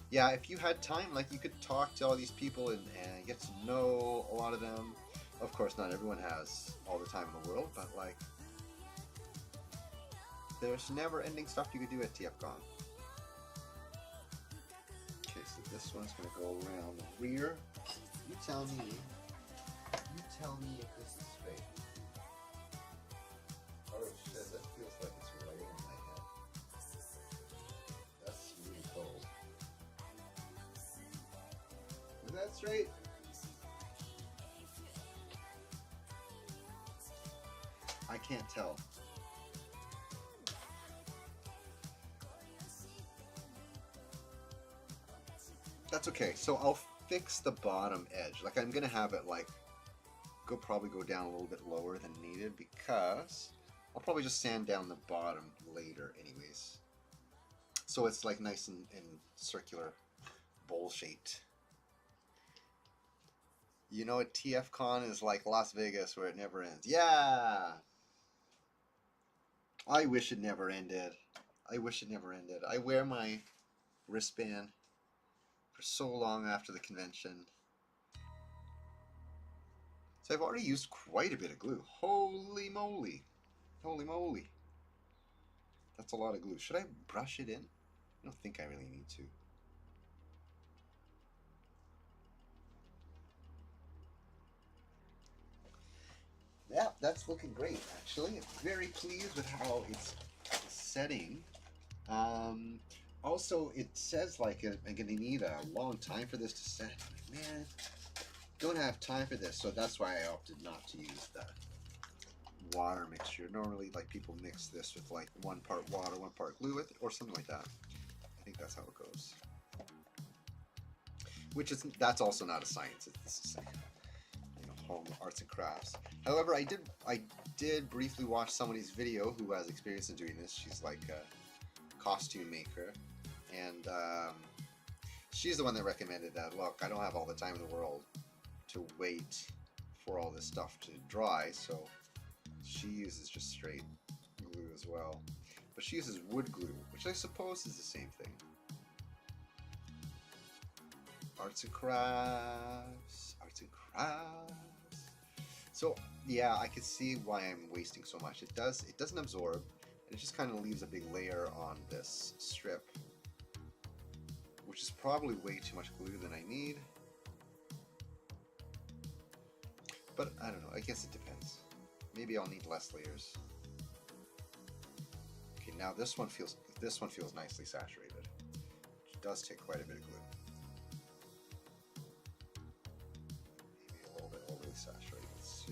Yeah, if you had time, like you could talk to all these people and get to know a lot of them. Of course, not everyone has all the time in the world, but like there's never-ending stuff you could do at TFCon. Okay, so this one's gonna go around the rear. You tell me if this is straight. Oh shit, that feels like it's right on my head. That's really cold. Is that straight? I can't tell. That's okay. So I'll fix the bottom edge. Like I'm gonna have it like probably go down a little bit lower than needed because I'll probably just sand down the bottom later anyways. So it's like nice and circular, bowl shaped. You know what, TFCon is like Las Vegas where it never ends. Yeah! I wish it never ended. I wish it never ended. I wear my wristband for so long after the convention. So I've already used quite a bit of glue. Holy moly. Holy moly. That's a lot of glue. Should I brush it in? I don't think I really need to. Yeah, that's looking great, actually. I'm very pleased with how it's setting. Also, it says like I'm going to need a long time for this to set. Man, don't have time for this, so that's why I opted not to use the water mixture. Normally, like people mix this with like 1 part water, 1 part glue with it, or something like that. I think that's how it goes. That's also not a science. It's home arts and crafts. However, I did briefly watch somebody's video who has experience in doing this. She's like a costume maker, and she's the one that recommended that. Look, I don't have all the time in the world to wait for all this stuff to dry, so she uses just straight glue as well. But she uses wood glue, which I suppose is the same thing. Arts and crafts, arts and crafts. So yeah, I can see why I'm wasting so much. It doesn't absorb, and it just kind of leaves a big layer on this strip, which is probably way too much glue than I need. But I don't know, I guess it depends. Maybe I'll need less layers. Okay, now this one feels nicely saturated. It does take quite a bit of glue. Maybe a little bit overly saturated. So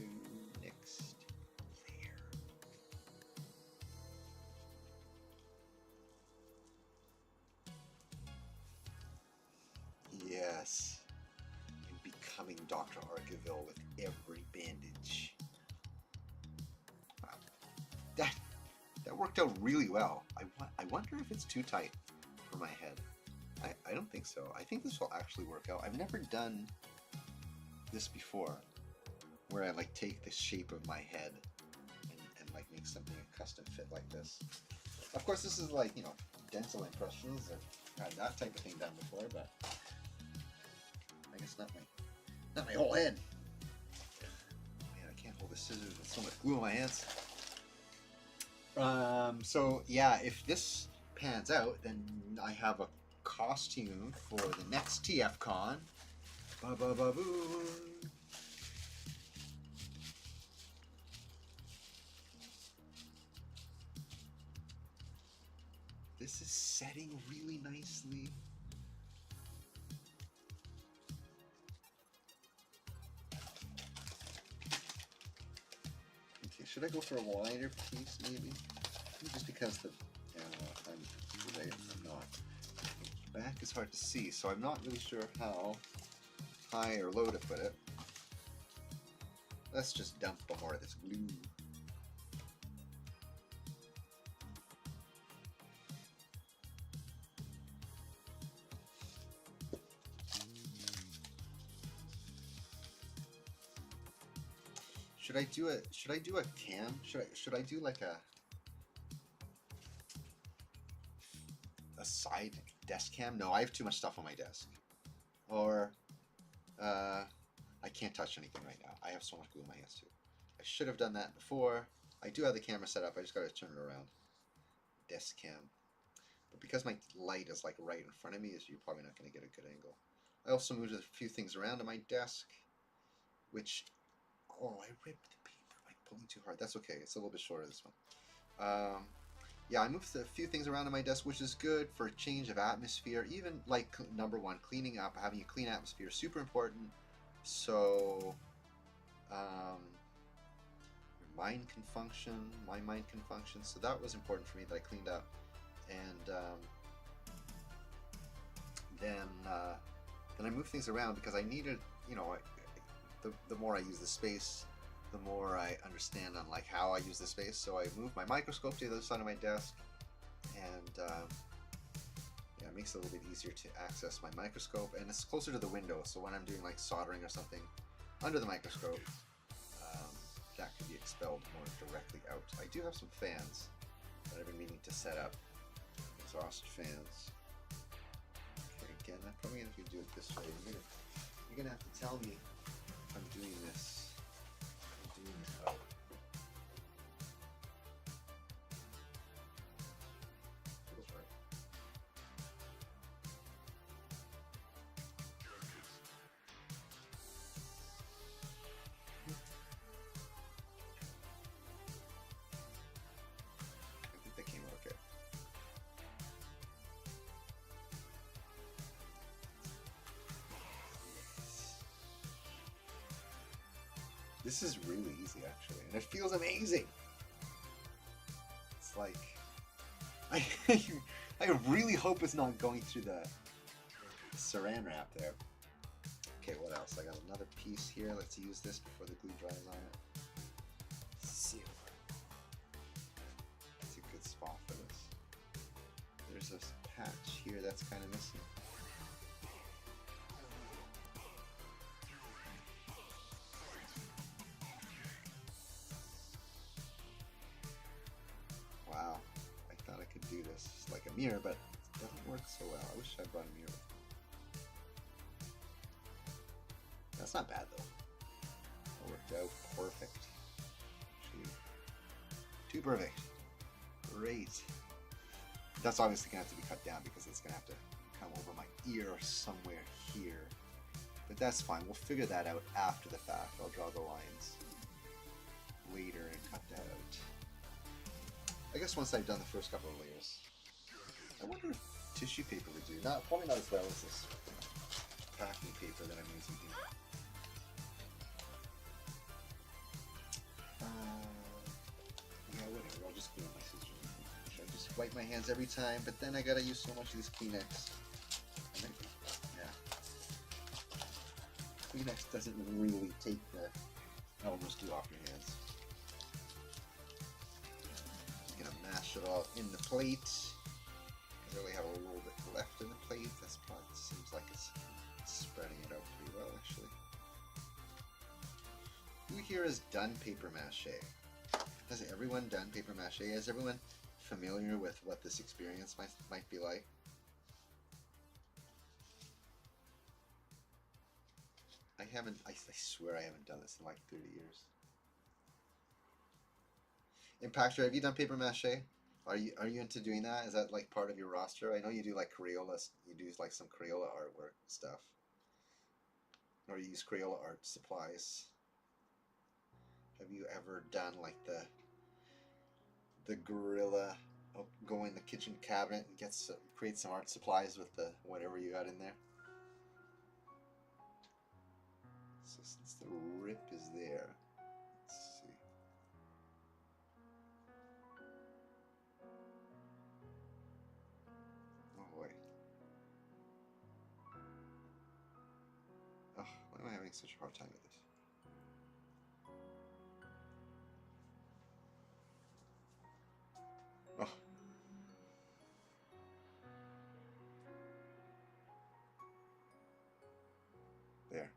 next layer. Yes. I'm becoming Dr. Arkeville with every bandage. Wow. That worked out really well. I wonder if it's too tight for my head. I don't think so. I think this will actually work out. I've never done this before, where I like take the shape of my head and like make something a custom fit like this. Of course, this is like, dental impressions. I've had that type of thing done before, but I guess not my whole head. Man, I can't hold the scissors with so much glue in my hands. So yeah, if this pans out, then I have a costume for the next TFCon. Ba-ba-ba-boo. This is setting really nicely. Okay, should I go for a wider piece maybe? Just because I'm not. Back is hard to see, so I'm not really sure how high or low to put it. Let's just dump more of this glue. Should I do a cam? Should I do like a a side desk cam. No, I have too much stuff on my desk. Or I can't touch anything right now. I have so much glue in my hands too. I should have done that before. I do have the camera set up. I just got to turn it around. Desk cam. But because my light is like right in front of me, you're probably not going to get a good angle. I also moved a few things around on my desk, which, oh, I ripped the paper by pulling too hard. That's okay. It's a little bit shorter, this one. Yeah, I moved a few things around on my desk, which is good for a change of atmosphere. Even like number one, cleaning up, having a clean atmosphere is super important. So, your mind can function. My mind can function. So that was important for me that I cleaned up, and then I moved things around because I needed, you know, the more I use the space, the more I understand on like how I use the space. So I moved my microscope to the other side of my desk, and yeah, it makes it a little bit easier to access my microscope, and it's closer to the window. So when I'm doing like soldering or something under the microscope, that could be expelled more directly out. I do have some fans that I've been meaning to set up, exhaust fans. Okay, again, I'm probably gonna have to do it this way. You're gonna have to tell me if I'm doing this. Up. Feels right. I think that came out okay. This is really easy, actually, and it feels amazing. It's like I really hope it's not going through the saran wrap there. Okay, what else? I got another piece here. Let's use this before the glue dries on it. Silver. That's a good spot for this. There's this patch here that's kind of missing. Wow, I thought I could do this. It's like a mirror, but it doesn't work so well. I wish I brought a mirror. That's not bad though. It worked out perfect. Actually, too perfect. Great. That's obviously gonna have to be cut down because it's gonna have to come over my ear or somewhere here. But that's fine. We'll figure that out after the fact. I'll draw the lines later and cut that out. I guess once I've done the first couple of layers. I wonder if tissue paper would do. Probably not as well as this packing paper that I'm using here. Yeah, whatever. I'll just clean my scissors. I just wipe my hands every time, but then I gotta use so much of these Kleenex. Yeah. Kleenex doesn't really take the elbows glue off your hands. Mash it all in the plate. I really have a little bit left in the plate. This part seems like it's spreading it out pretty well, actually. Who here has done paper mache? Has everyone done paper mache? Is everyone familiar with what this experience might be like? I haven't. I swear I haven't done this in like 30 years. Impactor, have you done paper mache? Are you into doing that? Is that like part of your roster? I know you do like Crayola. You do like some Crayola artwork stuff, or you use Crayola art supplies. Have you ever done like the gorilla? Go in the kitchen cabinet and create some art supplies with the whatever you got in there. So since the rip is there. Oh, why am I having such a hard time with this? Oh. There.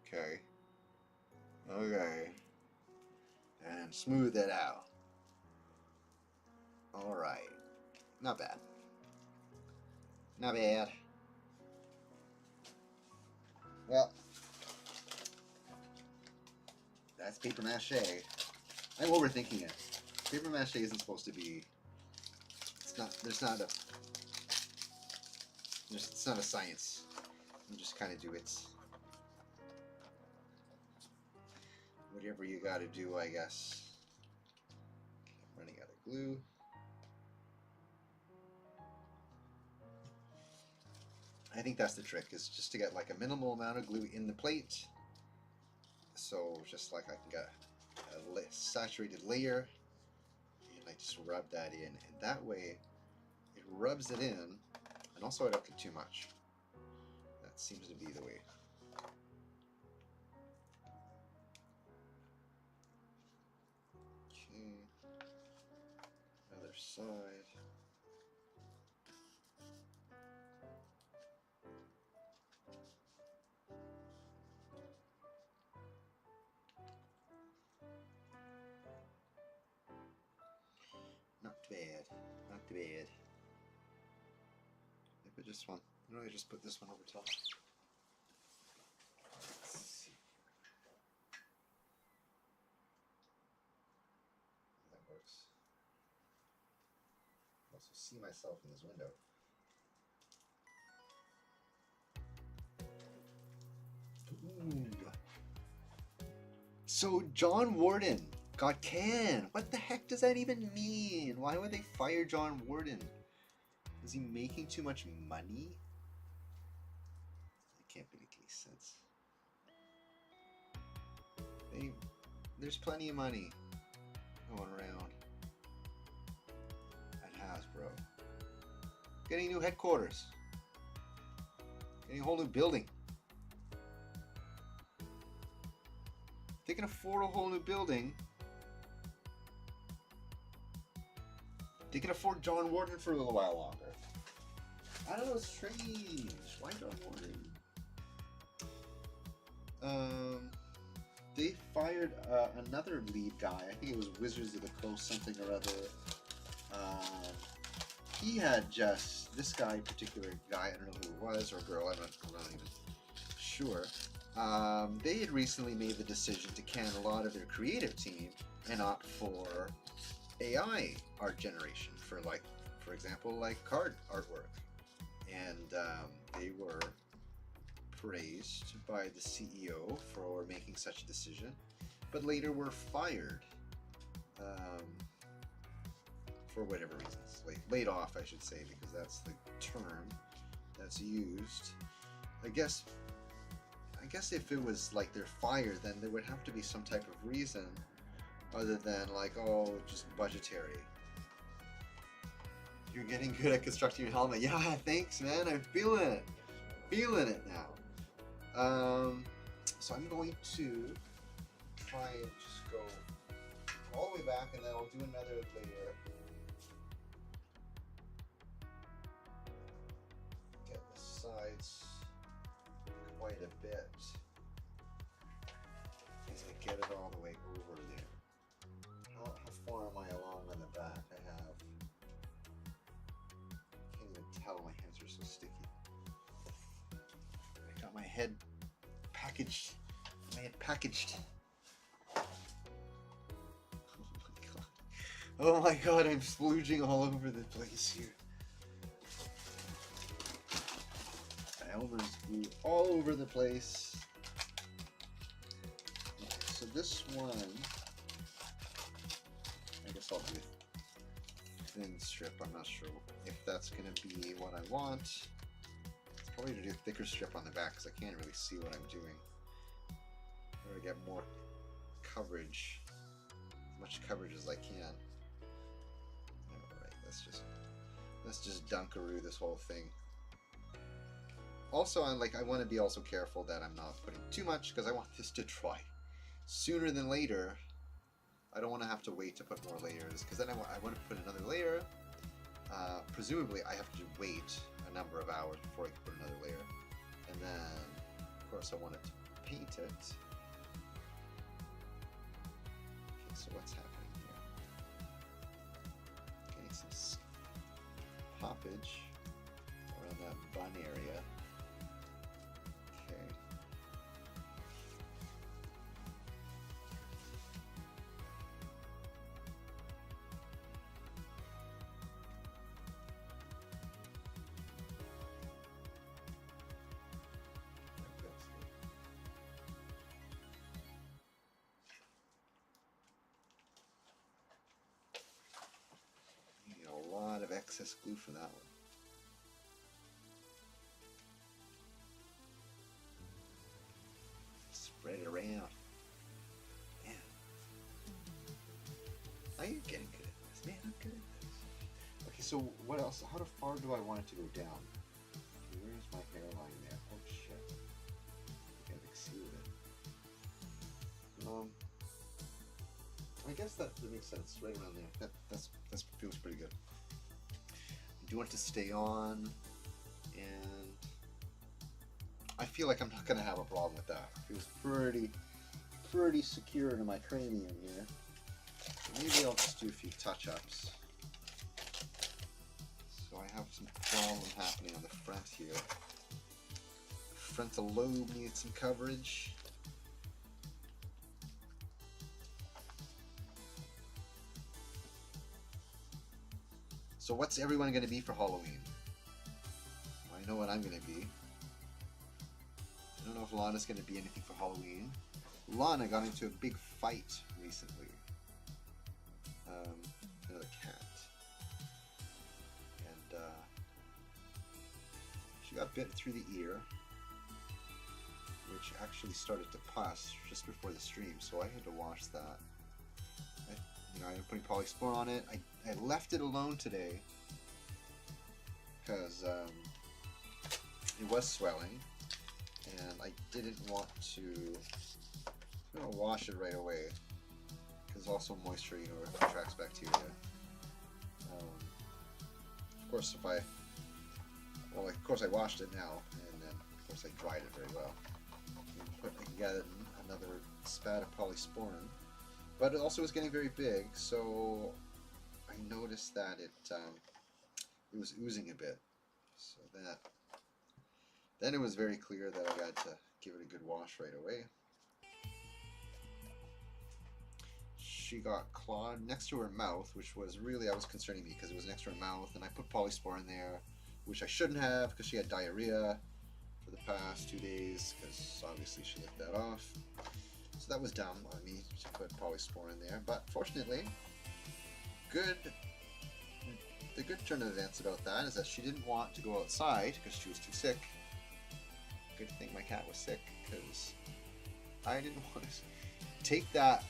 Okay. Okay. And smooth it out. Alright. Not bad. Not bad. Well, that's paper mache. I'm overthinking it. Paper mache isn't supposed to be. It's not. It's not a science. You just kind of do it. Whatever you got to do, I guess. Okay, I'm running out of glue. I think that's the trick, is just to get like a minimal amount of glue in the plate. So just like I can get a saturated layer, and I just rub that in, and that way it rubs it in, and also I don't get too much. That seems to be the way. Okay, other side. Not bad, not bad. I put just one. You know, I just put this one over top. Let's see. That works. I also see myself in this window. Ooh. So John Warden got canned. What the heck does that even mean? Why would they fire John Warden? Is he making too much money? That can't make any sense. There's plenty of money going around at Hasbro. Getting new headquarters. Getting a whole new building. They can afford a whole new building. They can afford John Warden for a little while longer. I don't know, it's strange. Why John Warden? They fired another lead guy. I think it was Wizards of the Coast something or other. He had just, this guy, particular guy, I don't know who it was, or girl, I'm not even sure. They had recently made the decision to can a lot of their creative team and opt for AI art generation for, like, for example, like card artwork. And they were praised by the CEO for making such a decision, but later were fired for whatever reasons. Laid off, I should say, because that's the term that's used. I guess if it was like they're fired, then there would have to be some type of reason other than like, oh, just budgetary. You're getting good at constructing your helmet. Yeah, thanks, man. I'm feeling it. Feeling it now. So I'm going to try and just go all the way back, and then I'll do another layer. Get the sides quite a bit. As I get it all the way over there. How far am I along on the back? Can't even tell, my hands are so sticky. I got my head packaged. Oh my god, I'm splooging all over the place here. Elmer's glue all over the place. Okay, so this one, I guess I'll do a thin strip. I'm not sure if that's going to be what I want. It's probably to do a thicker strip on the back because I can't really see what I'm doing. I'm going to get more coverage, as much coverage as I can. Alright, let's just dunkaroo this whole thing. Also, I want to be also careful that I'm not putting too much, because I want this to dry sooner than later. I don't want to have to wait to put more layers, because then I want to put another layer. Presumably, I have to wait a number of hours before I can put another layer. And then, of course, I want it to paint it. Okay, so what's happening here? Getting some slippage around that bun area. Okay. A lot of excess glue for that one. Spread it around. Yeah. I am getting good at this, man. I'm good at this. Okay, so what else? How far do I want it to go down? Okay, where's my hairline there? Oh shit. I think I've exceeded it. I guess that makes sense. Right around there. That feels pretty good. I do want it to stay on, and I feel like I'm not going to have a problem with that. It feels pretty secure to my cranium here. So maybe I'll just do a few touch-ups. So I have some problem happening on the front here. Frontal lobe needs some coverage. So what's everyone going to be for Halloween? Well, I know what I'm going to be. I don't know if Laana's going to be anything for Halloween. Laana got into a big fight recently. Another cat. And she got bit through the ear, which actually started to pus just before the stream, so I had to wash that. I'm putting polysporin on it. I left it alone today because it was swelling, and I didn't want to wash it right away because also moisture, attracts bacteria. Of course, of course I washed it now, and then of course I dried it very well. I can get another spat of polysporin. But it also was getting very big, so I noticed that it was oozing a bit. So then it was very clear that I had to give it a good wash right away. She got clawed next to her mouth, which was really, I was concerning me because it was next to her mouth, and I put polysporin there, which I shouldn't have because she had diarrhea for the past 2 days, because obviously she licked that off. So that was dumb on me to put polysporin there, but fortunately, the good turn of events about that is that she didn't want to go outside because she was too sick. Good thing my cat was sick, because I didn't want to take that.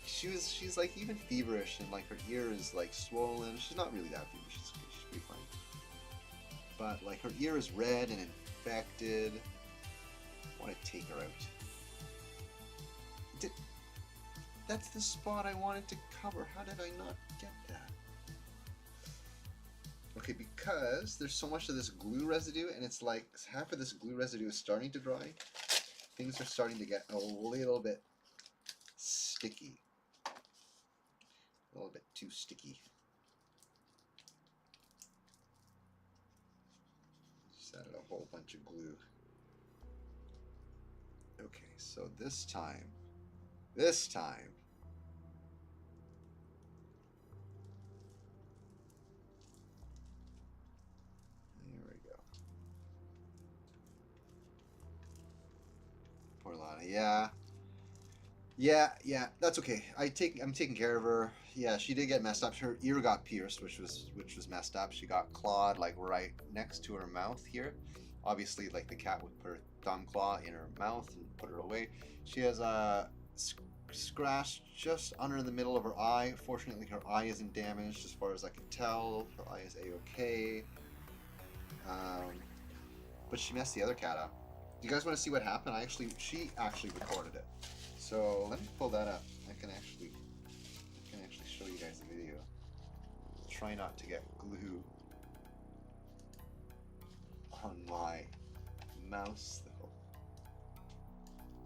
She's like even feverish, and like her ear is like swollen. She's not really that feverish. She's pretty fine. But like her ear is red and infected. I want to take her out. That's the spot I wanted to cover. How did I not get that? Okay, because there's so much of this glue residue, and it's like half of this glue residue is starting to dry. Things are starting to get a little bit sticky. A little bit too sticky. Just added a whole bunch of glue. Okay, so this time, there we go. Poor Laana. Yeah, that's okay. I'm taking care of her. Yeah, she did get messed up. Her ear got pierced, which was messed up. She got clawed like right next to her mouth here. Obviously, like the cat would put her thumb claw in her mouth and put her away. She has a scratch just under the middle of her eye. Fortunately, her eye isn't damaged as far as I can tell. Her eye is a-okay. But she messed the other cat up. Do you guys want to see what happened? She actually recorded it. So let me pull that up. I can actually show you guys the video. Try not to get glue on my mouse though.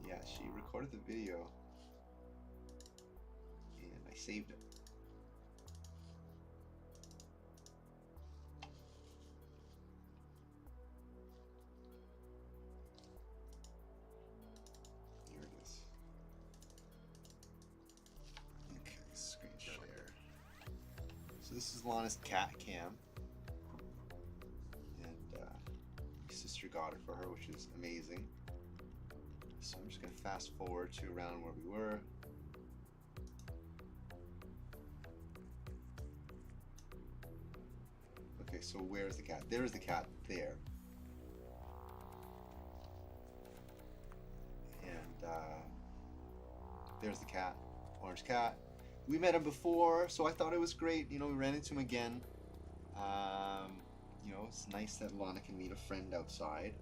Yeah, she recorded the video and I saved it. So this is Laana's cat cam, and my sister got it for her, which is amazing. So I'm just going to fast forward to around where we were. Okay, so where's the cat? There's the cat there. And there's the cat, orange cat. We met him before, so I thought it was great. You know, we ran into him again. You know, it's nice that Laana can meet a friend outside.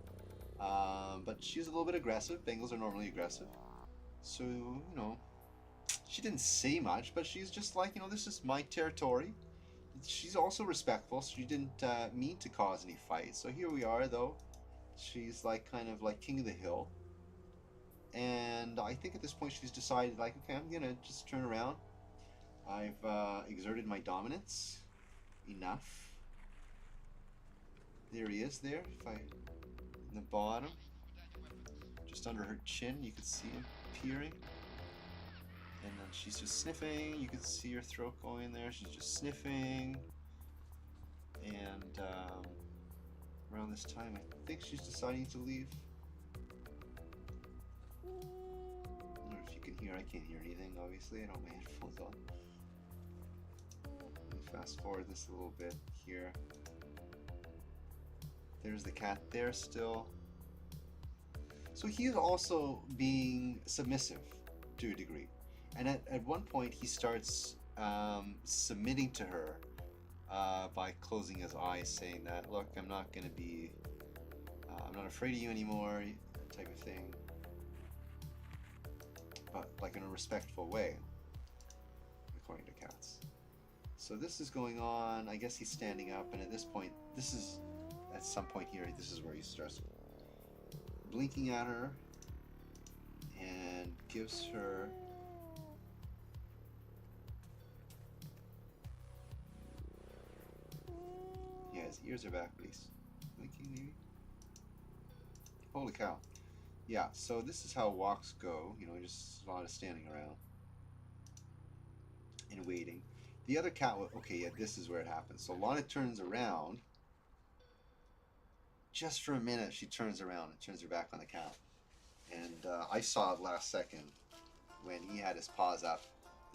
But she's a little bit aggressive. Bengals are normally aggressive. So, you know, she didn't say much, but she's just like, you know, this is my territory. She's also respectful, so she didn't mean to cause any fights. So here we are, though. She's like kind of like king of the hill. And I think at this point she's decided, like, okay, I'm going to just turn around. I've exerted my dominance enough. There he is there. If I, in the bottom, just under her chin, you can see him peering. And then she's just sniffing. You can see her throat going there. She's just sniffing. And around this time, I think she's deciding to leave. I don't know if you can hear. I can't hear anything, obviously. I don't have my headphones on. Let me fast forward this a little bit here. There's the cat there still. So he's also being submissive to a degree. And at one point he starts submitting to her by closing his eyes, saying that, look, I'm not going to be, I'm not afraid of you anymore, type of thing. But like in a respectful way, according to cats. So this is going on. I guess he's standing up, and at this point, this is, at some point here, this is where he starts blinking at her and gives her his ears are back, but he's blinking maybe. Holy cow. Yeah, so this is how walks go, you know, just a lot of standing around and waiting. The other cat, okay, yeah, this is where it happens. So Laana turns around. Just for a minute, she turns around and turns her back on the cat. And I saw it last second when he had his paws up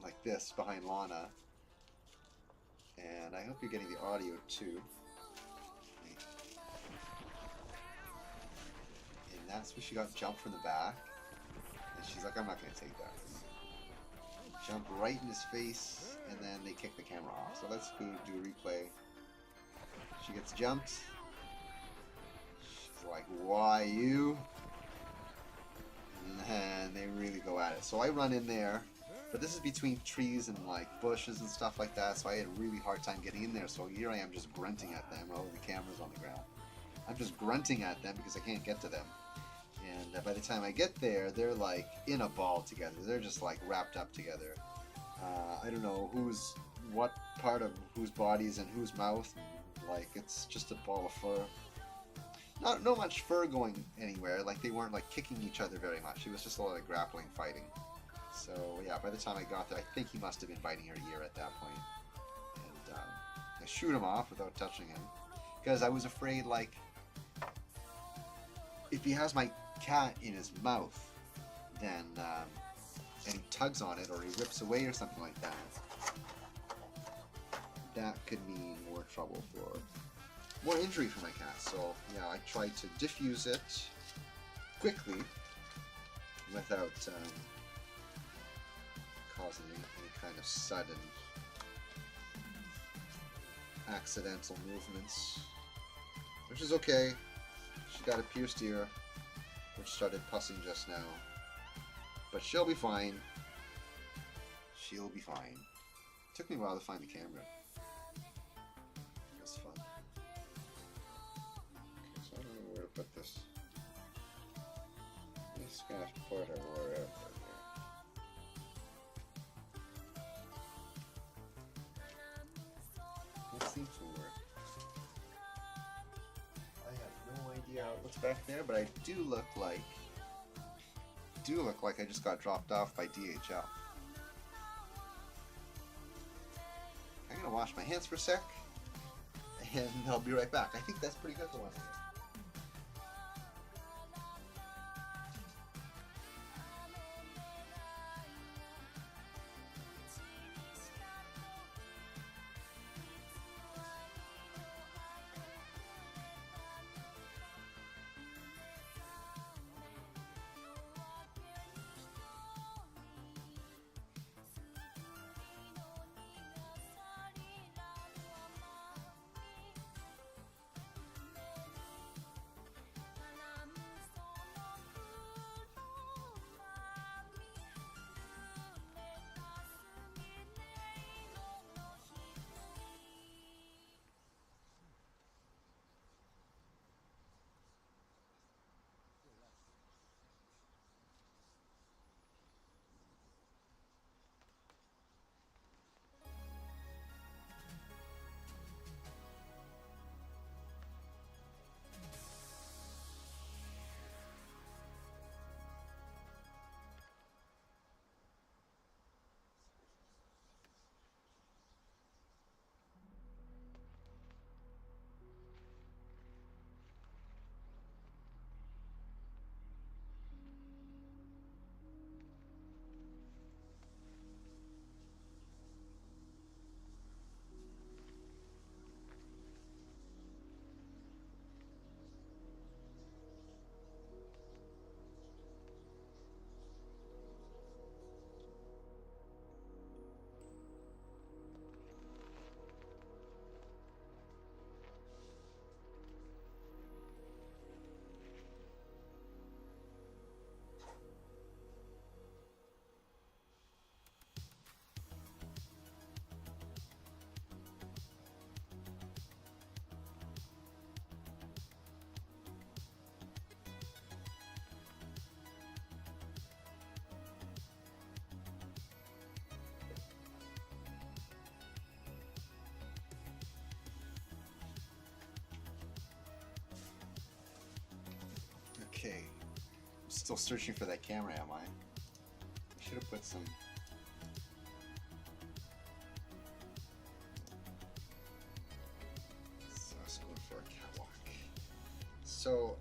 like this behind Laana. And I hope you're getting the audio too. And that's when she got jumped from the back. And she's like, I'm not going to take that. Jump right in his face, and then they kick the camera off. So let's go do a replay. She gets jumped. She's like, why you? And they really go at it. So I run in there, but this is between trees and like bushes and stuff like that, so I had a really hard time getting in there. So here I am just grunting at them. Oh, the camera's on the ground. I'm just grunting at them because I can't get to them. And by the time I get there, they're like in a ball together. They're just like wrapped up together. I don't know what part of whose bodies and whose mouth. Like, it's just a ball of fur. Not much fur going anywhere. Like, they weren't like kicking each other very much. It was just a lot of grappling, fighting. So yeah, by the time I got there, I think he must have been biting her ear at that point. And I shoot him off without touching him because I was afraid, like, if he has my cat in his mouth, then and he tugs on it or he rips away or something like that, that could mean more trouble for more injury for my cat. So yeah, I tried to diffuse it quickly without causing any kind of sudden accidental movements, which is okay. She got a pierced ear, which started pussing just now. But she'll be fine. She'll be fine. It took me a while to find the camera. It was fun. Okay, so I don't know where to put this. I'm just gonna have to put her wherever. That seems to work. I have no idea what's back there, but I do look like I just got dropped off by DHL. I'm gonna wash my hands for a sec, and I'll be right back. I think that's pretty good for one. Okay, I'm still searching for that camera, am I? I should have put some... So I was going for a catwalk. So,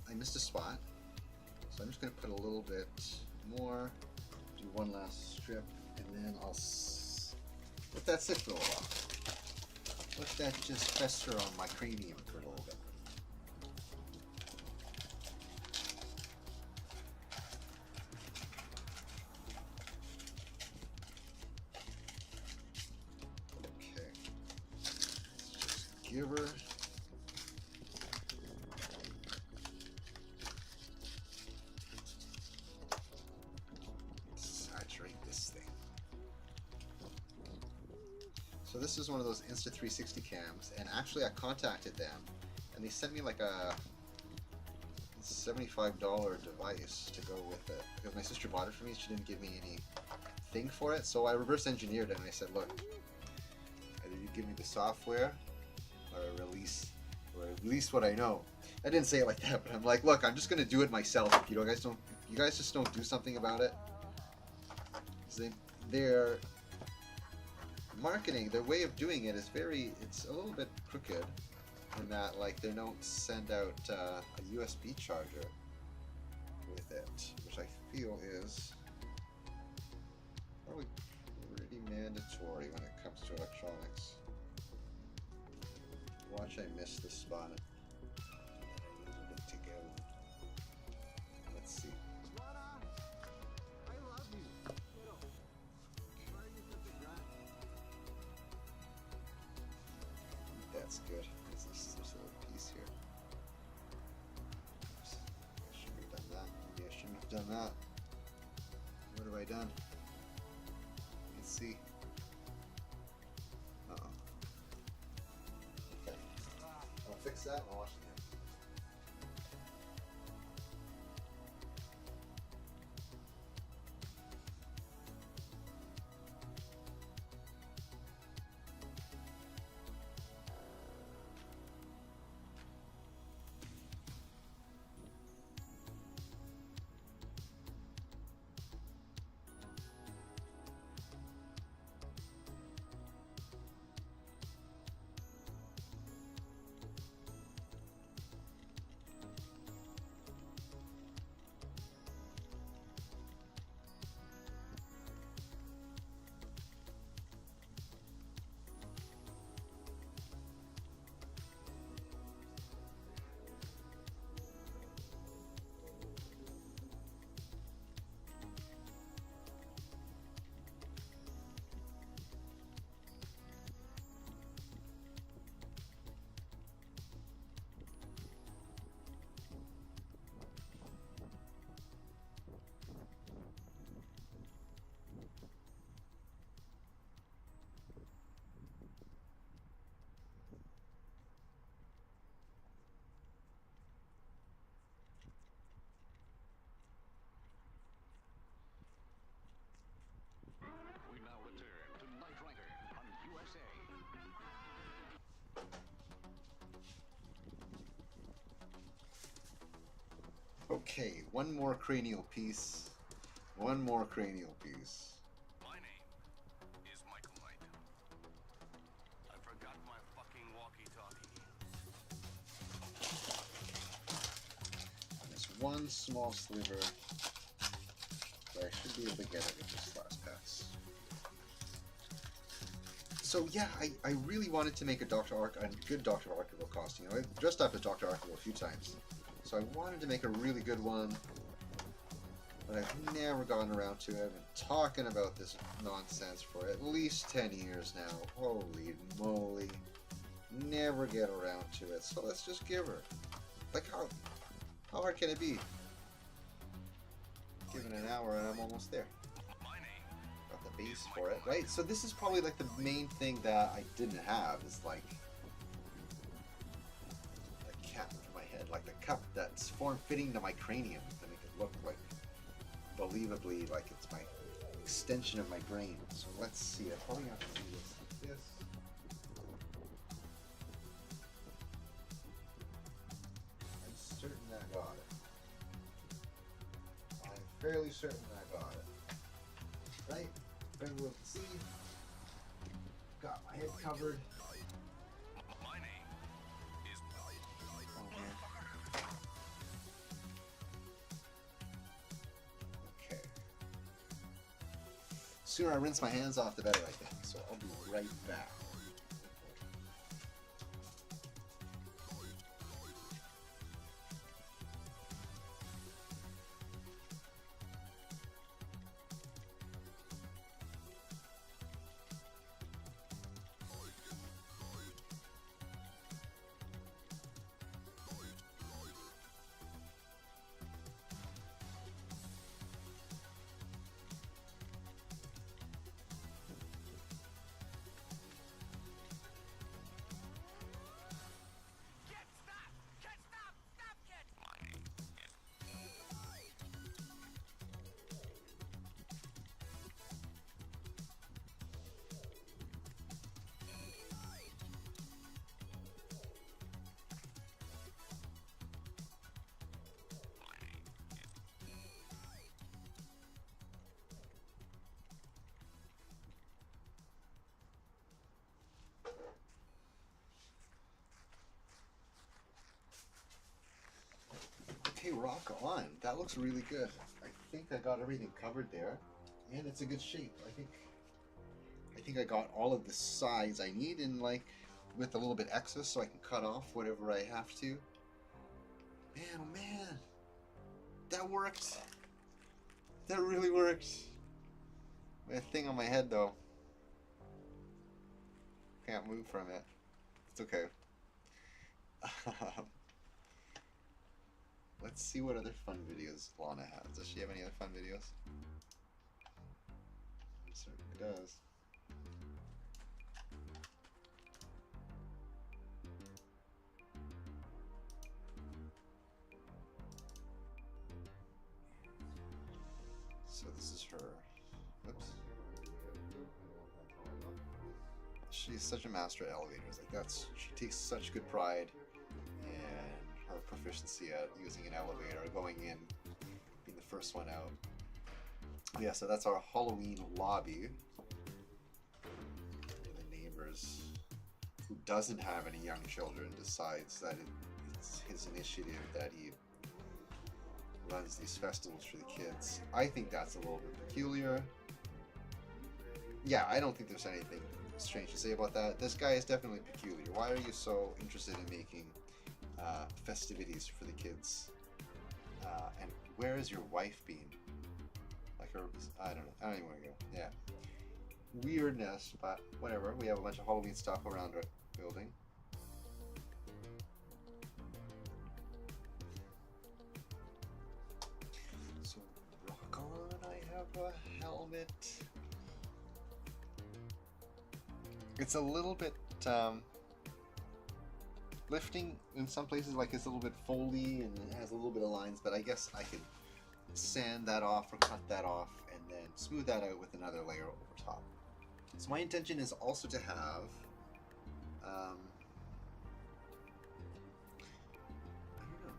I missed a spot. So I'm just going to put a little bit more, do one last strip, and then I'll let that sit for a little while. Let that just fester on my cranium for a little bit. Give her saturate this thing. So this is one of those Insta360 cams, and actually I contacted them and they sent me like a $75 device to go with it because my sister bought it for me. She didn't give me any thing for it, so I reverse engineered it and I said, look, either you give me the software or release what I know. I didn't say it like that, but I'm like, look, I'm just gonna do it myself. If you guys just don't do something about it. Their marketing, their way of doing it is it's a little bit crooked in that, like, they don't send out a USB charger with it, which I feel is probably pretty mandatory when it comes to electronics. Watch, I missed the spot. Let's see. That's good. There's a little piece here. Oops. I shouldn't have done that. Maybe I shouldn't have done that. What have I done? Let's see. Fix that and I'll watch it. Okay, one more cranial piece. One more cranial piece. My name is Michael Knight. I forgot my fucking walkie-talkie. There's one small sliver that I should be able to get it with this last pass. So yeah, I really wanted to make a good Dr. Arkeville costume. You know, I've dressed up as Dr. Arkeville a few times. So I wanted to make a really good one, but I've never gotten around to it. I've been talking about this nonsense for at least 10 years now. Holy moly. Never get around to it. So let's just give her. Like, how hard can it be? Give it an hour and I'm almost there. Got the base for it, right? So this is probably like the main thing that I didn't have, is like the cap for my head, like the cup that's form-fitting to my cranium to make it look like believably like it's my extension of my brain. So let's see. I probably have to do this like this. I'm certain I got it. I'm fairly certain I got it. Right? Everyone can see. Got my head covered. My name is... Oh man. Okay. Sooner I rinse my hands off, the better, I think. So I'll be right back. Okay, rock on. That looks really good. I think I got everything covered there, and it's a good shape. I think I got all of the size I need, and like with a little bit excess, so I can cut off whatever I have to. Man, oh man, that worked. That really worked. That thing on my head though, can't move from it. It's okay. Let's see what other fun videos Laana has. Does she have any other fun videos? It certainly does. So this is her. Oops. She's such a master at elevators. Like she takes such good pride in her proficiency at using an elevator, going in, being the first one out. Yeah, so that's our Halloween lobby. The neighbors, who doesn't have any young children, decides that it's his initiative that he runs these festivals for the kids. I think that's a little bit peculiar. Yeah, I don't think there's anything strange to say about that. This guy is definitely peculiar. Why are you so interested in making festivities for the kids? And where is your wife been? Like her, I don't know. I don't even want to go. Yeah. Weirdness, but whatever. We have a bunch of Halloween stuff around our building. So, rock on. I have a helmet. It's a little bit lifting in some places, like it's a little bit foldy and it has a little bit of lines, but I guess I could sand that off or cut that off and then smooth that out with another layer over top. So my intention is also to have I don't know.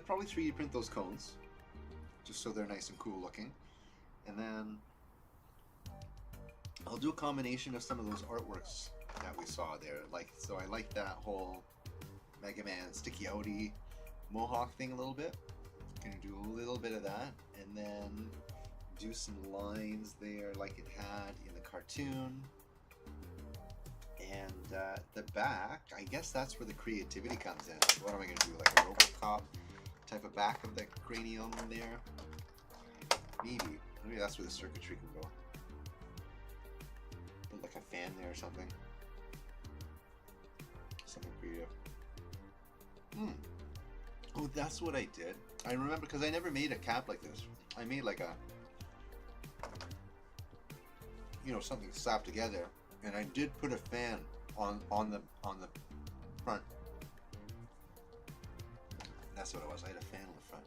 probably 3D print those cones, just so they're nice and cool looking. And then I'll do a combination of some of those artworks that we saw there. Like, so I like that whole Mega Man sticky outy mohawk thing a little bit. Gonna do a little bit of that, and then do some lines there like it had in the cartoon. And the back, I guess that's where the creativity comes in. What am I going to do, like a Robocop type of back of the cranium there? Maybe that's where the circuitry can go. Put like a fan there or something. Something creative. Oh, that's what I did. I remember, because I never made a cap like this. I made like a, you know, something slapped together. And I did put a fan on the front. That's what it was. I had a fan on the front.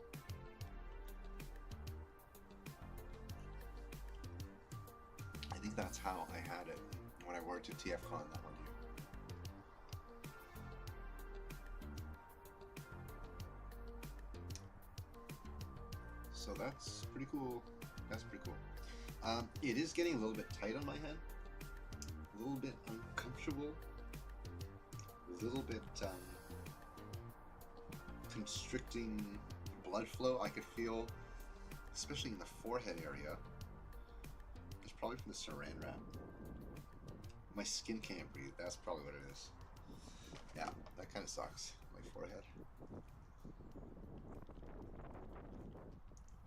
I think that's how I had it when I worked at TFCon that one year. So that's pretty cool. That's pretty cool. It is getting a little bit tight on my head. A little bit uncomfortable, a little bit constricting blood flow I could feel, especially in the forehead area. It's probably from the saran wrap. My skin can't breathe, that's probably what it is. Yeah, that kind of sucks, my forehead.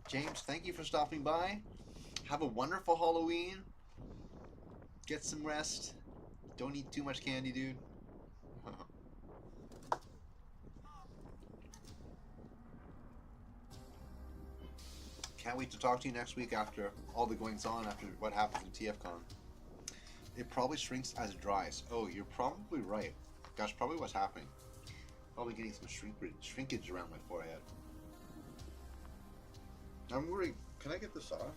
James, thank you for stopping by. Have a wonderful Halloween. Get some rest. Don't eat too much candy, dude. Can't wait to talk to you next week after all the goings on, after what happens in TFCon. It probably shrinks as it dries. Oh, you're probably right. That's probably what's happening. Probably getting some shrinkage around my forehead. I'm worried. Can I get this off?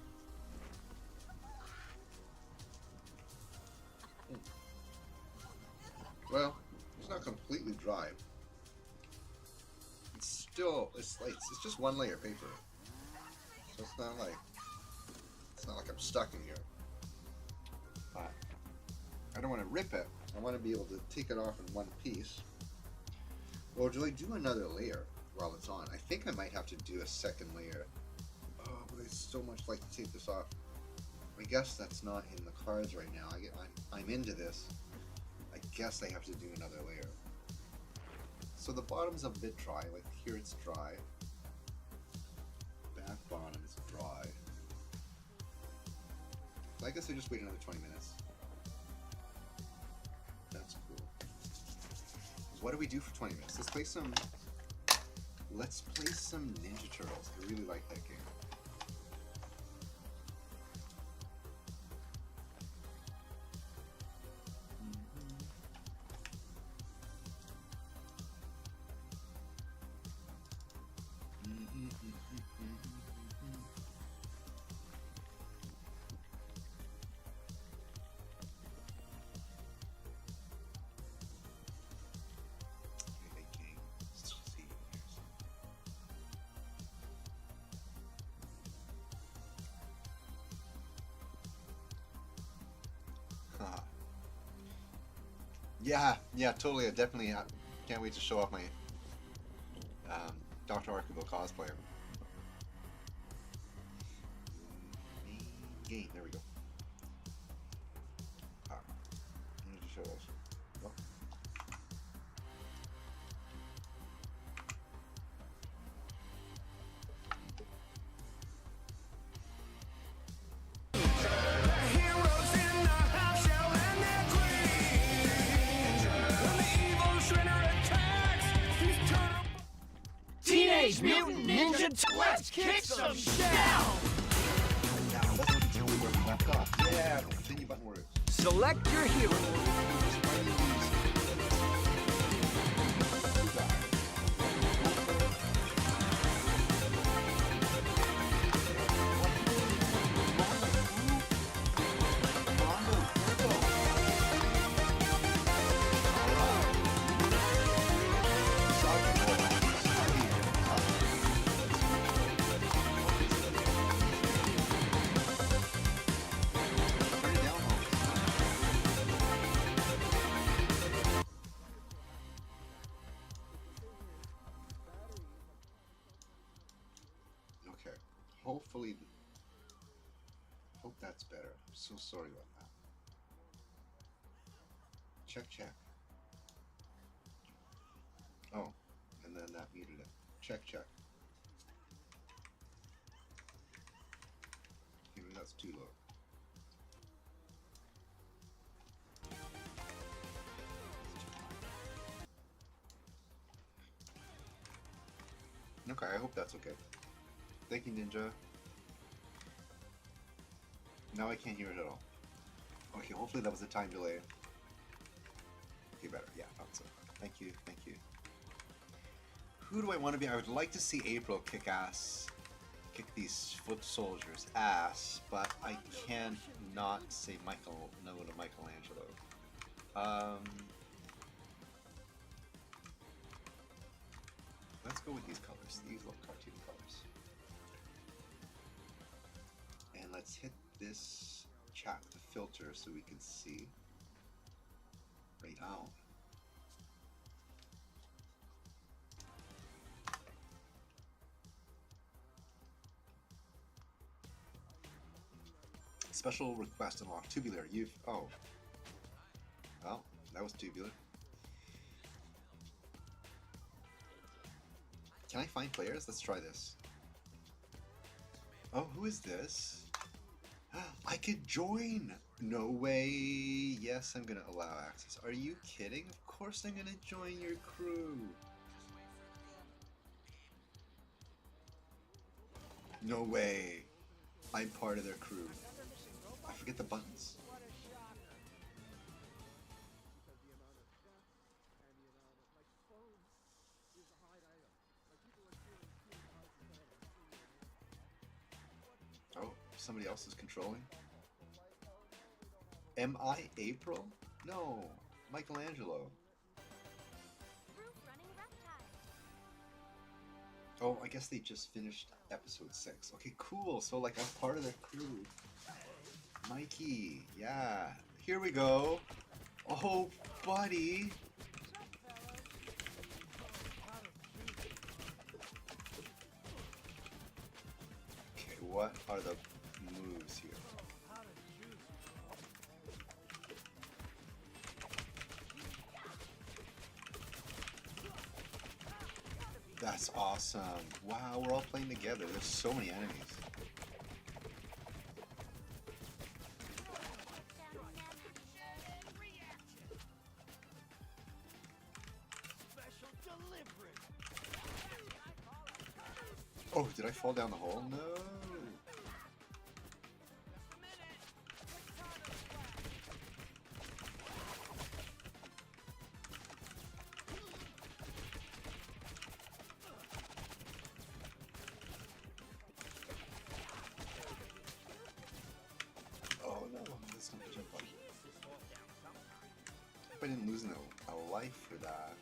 Well, it's not completely dry. It's still, it's just one layer of paper. So it's not like I'm stuck in here. But I don't want to rip it. I want to be able to take it off in one piece. Or do I do another layer while it's on? I think I might have to do a second layer. Oh, but I'd so much like to take this off. I guess that's not in the cards right now. I'm into this. I guess I have to do another layer. So the bottom's a bit dry, like here it's dry. Back bottom is dry. So I guess I just wait another 20 minutes. That's cool. What do we do for 20 minutes? Let's play some Ninja Turtles. I really like that game. Yeah, totally. I definitely can't wait to show off my Dr. Arkeville cosplayer. Game, there we go. I need to show us. Oh. Teenage Mutant Ninja Turtles! Let's kick some down! Now, let's continue where we left off. Yeah, continue button words. Select your hero. that's better. I'm so sorry about that. Check, check. Oh, and then that muted it. Check, check. Maybe that's too low. Okay, I hope that's okay. Thank you, Ninja. Now I can't hear it at all. Okay, hopefully that was a time delay. Okay, better. Yeah, thought so. Thank you, thank you. Who do I want to be? I would like to see April kick ass. Kick these foot soldiers' ass, but I can't not say Michael, no to Michelangelo. Let's go with these colors. These look cartoon colors. And let's hit this chat with the filter so we can see right now. Special request unlocked. Tubular. You've... Oh. Well, that was tubular. Can I find players? Let's try this. Oh, who is this? I could join! No way! Yes, I'm gonna allow access. Are you kidding? Of course I'm gonna join your crew! No way! I'm part of their crew. I forget the buttons. Oh, somebody else is controlling? Am I April? No, Michelangelo. Oh, I guess they just finished episode 6. Okay, cool. So, like, I'm part of their crew. Mikey, yeah. Here we go. Oh, buddy. Okay, what are the moves here? That's awesome. Wow, we're all playing together. There's so many enemies. Oh, did I fall down the hole? No. Oh no, that's not the jump button. I hope I didn't lose a life for that.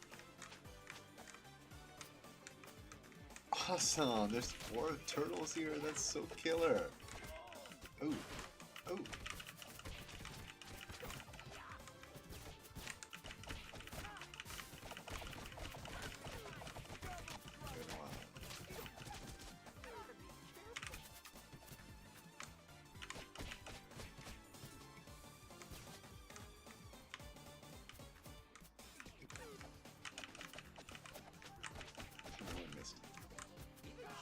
Awesome! There's 4 turtles here. That's so killer. Oh, oh.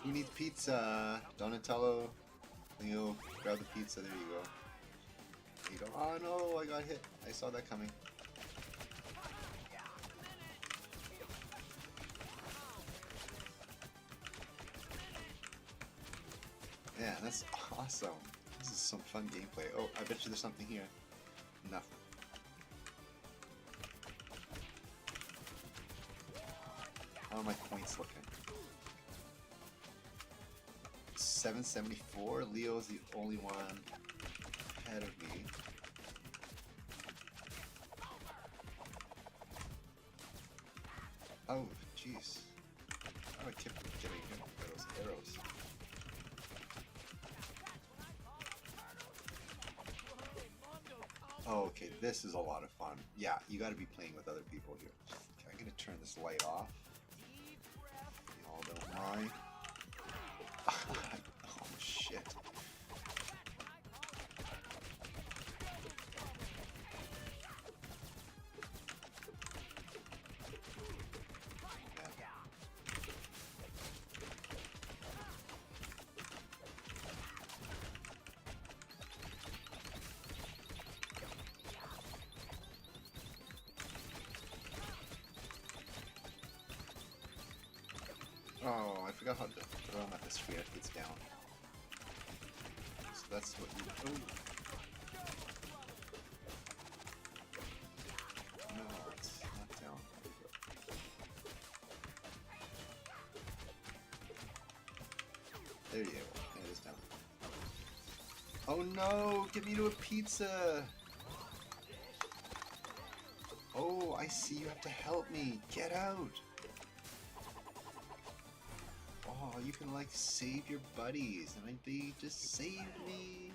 Who needs pizza? Donatello. Leo, grab the pizza. There you go. There you go. Oh no, I got hit. I saw that coming. Yeah, that's awesome. This is some fun gameplay. Oh, I bet you there's something here. Nothing. How are my points looking? 774. Leo's the only one ahead of me. Oh, jeez. How do I keep getting hit by those arrows? Oh, okay, this is a lot of fun. Yeah, you gotta be playing with other people here. Okay, I'm gonna turn this light off. Y'all don't mind. Oh shit. forgot how to throw him at the sphere if it's down. So that's what you... Oh! No, it's not down. There you go. It is down. Oh no! Get me to a pizza! Oh, I see you have to help me. Get out! Oh, you can like save your buddies, and they just saved me.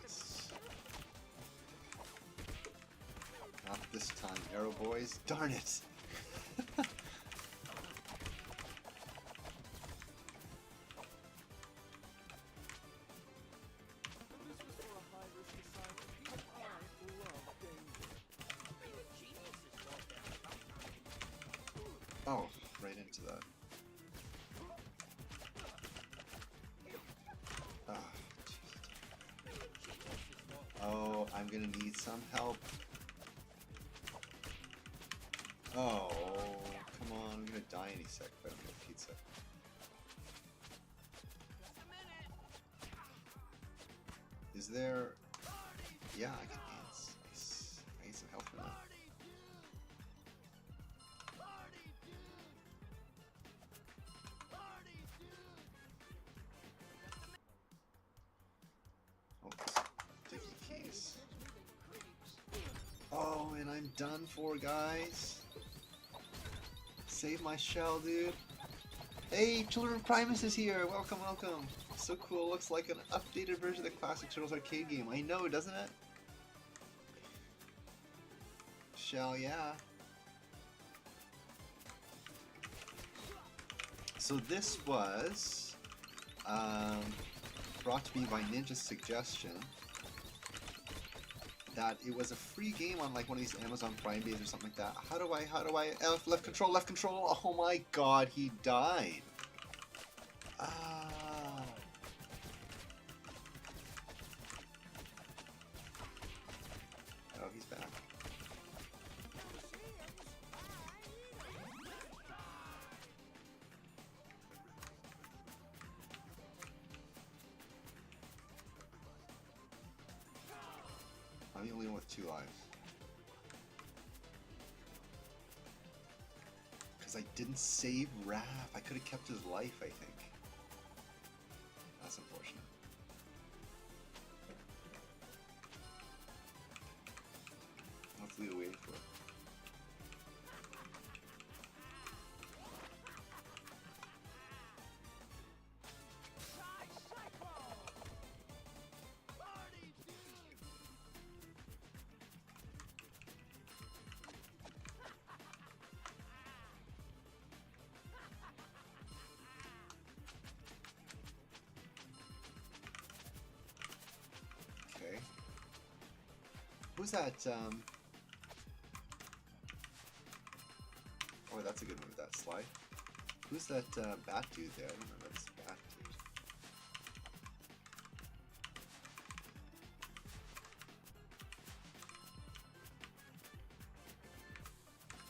Nice. Not this time, Arrow Boys. Darn it! Oh, right into that. Oh, I'm gonna need some help. Oh, come on, I'm gonna die any sec if I don't get pizza. Is there... Yeah, I can dance. Nice. I need some help for that. Oh, sticky keys. Oh, and I'm done for, guys. Save my shell, dude. Hey, ChildrenOfPrimus is here. Welcome, welcome. So cool. Looks like an updated version of the classic Turtles arcade game. I know, doesn't it? Shell, yeah. So this was brought to me by Ninja's suggestion. That it was a free game on like one of these Amazon Prime days or something like that. How do I, left control, left control. Oh my god, he died. Ah. Oh, he's back. I'm the only one with 2 lives. Because I didn't save Raph. I could have kept his life, I think. That's unfortunate. Hopefully we'll wait for it. Okay. Who's that, Oh, that's a good move, that slide. Who's that, bat dude there? I don't remember this bat dude.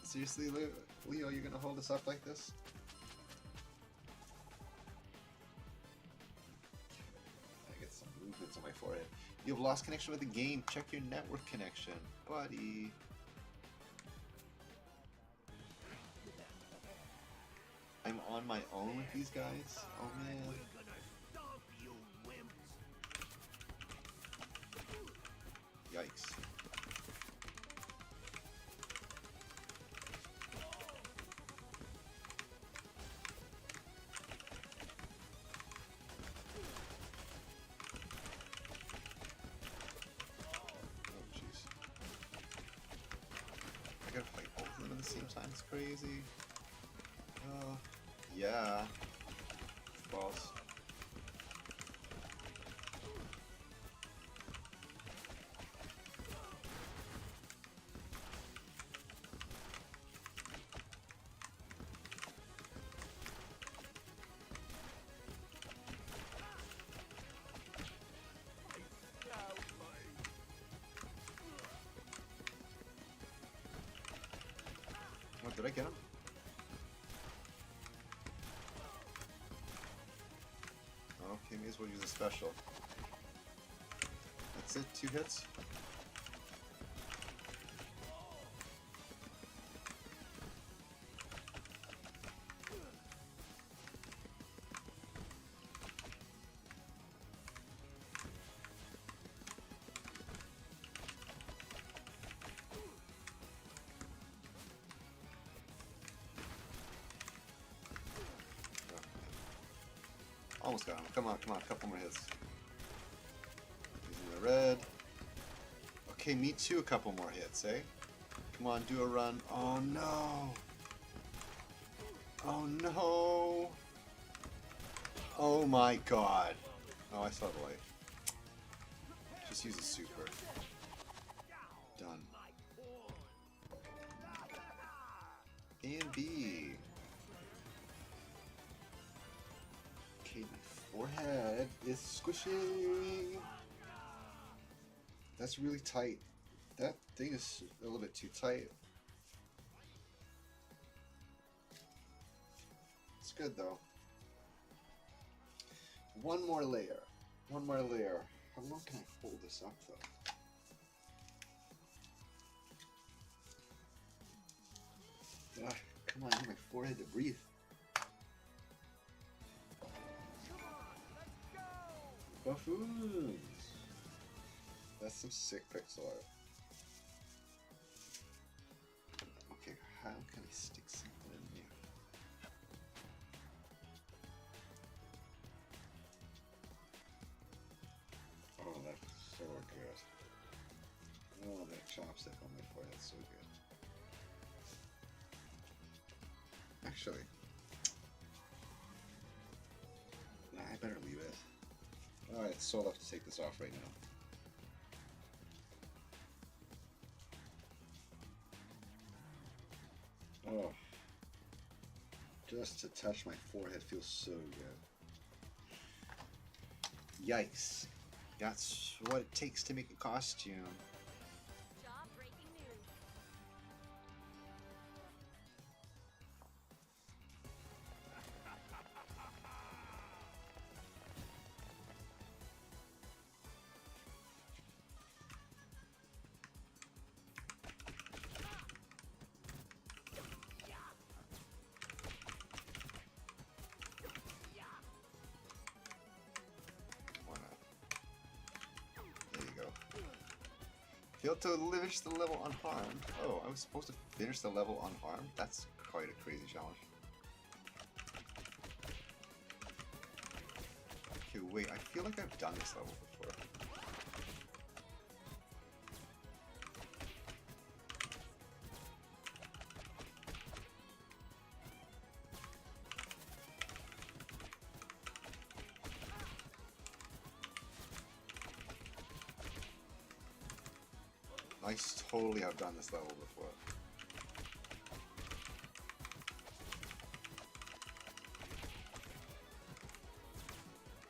Seriously, Leo, you're gonna hold us up like this? I get some movements on my forehead. You've lost connection with the game. Check your network connection, buddy. I'm on my own with these guys? Oh man. Yikes. Oh jeez. I gotta fight both of them at the same time, it's crazy. Yeah. Boss. Should I get him? Okay, may as well use a special. That's it, 2 hits. Almost got him. Come on, come on. A couple more hits. Using the red. Okay, me too. A couple more hits, eh? Come on, do a run. Oh no! Oh no! Oh my god! Oh, I saw the light. Just use a super. Done. A and B. Okay, my forehead is squishing. That's really tight. That thing is a little bit too tight. It's good though. One more layer. One more layer. How long can I hold this up though? Ah, come on, I need my forehead to breathe. Buffoons! That's some sick pixel art. Okay, how can I stick something in here? Oh, that's so good. Oh, that chopstick on my forehead's so good. Actually, I better leave it. Alright, so I'll have to take this off right now. Oh. Just to touch my forehead feels so good. Yikes. That's what it takes to make a costume. Jaw-breaking news. Why not? There you go. Failed to finish the level unharmed. Oh, I was supposed to finish the level unharmed? That's quite a crazy challenge. Okay, wait, I feel like I've done this level before. I totally have done this level before.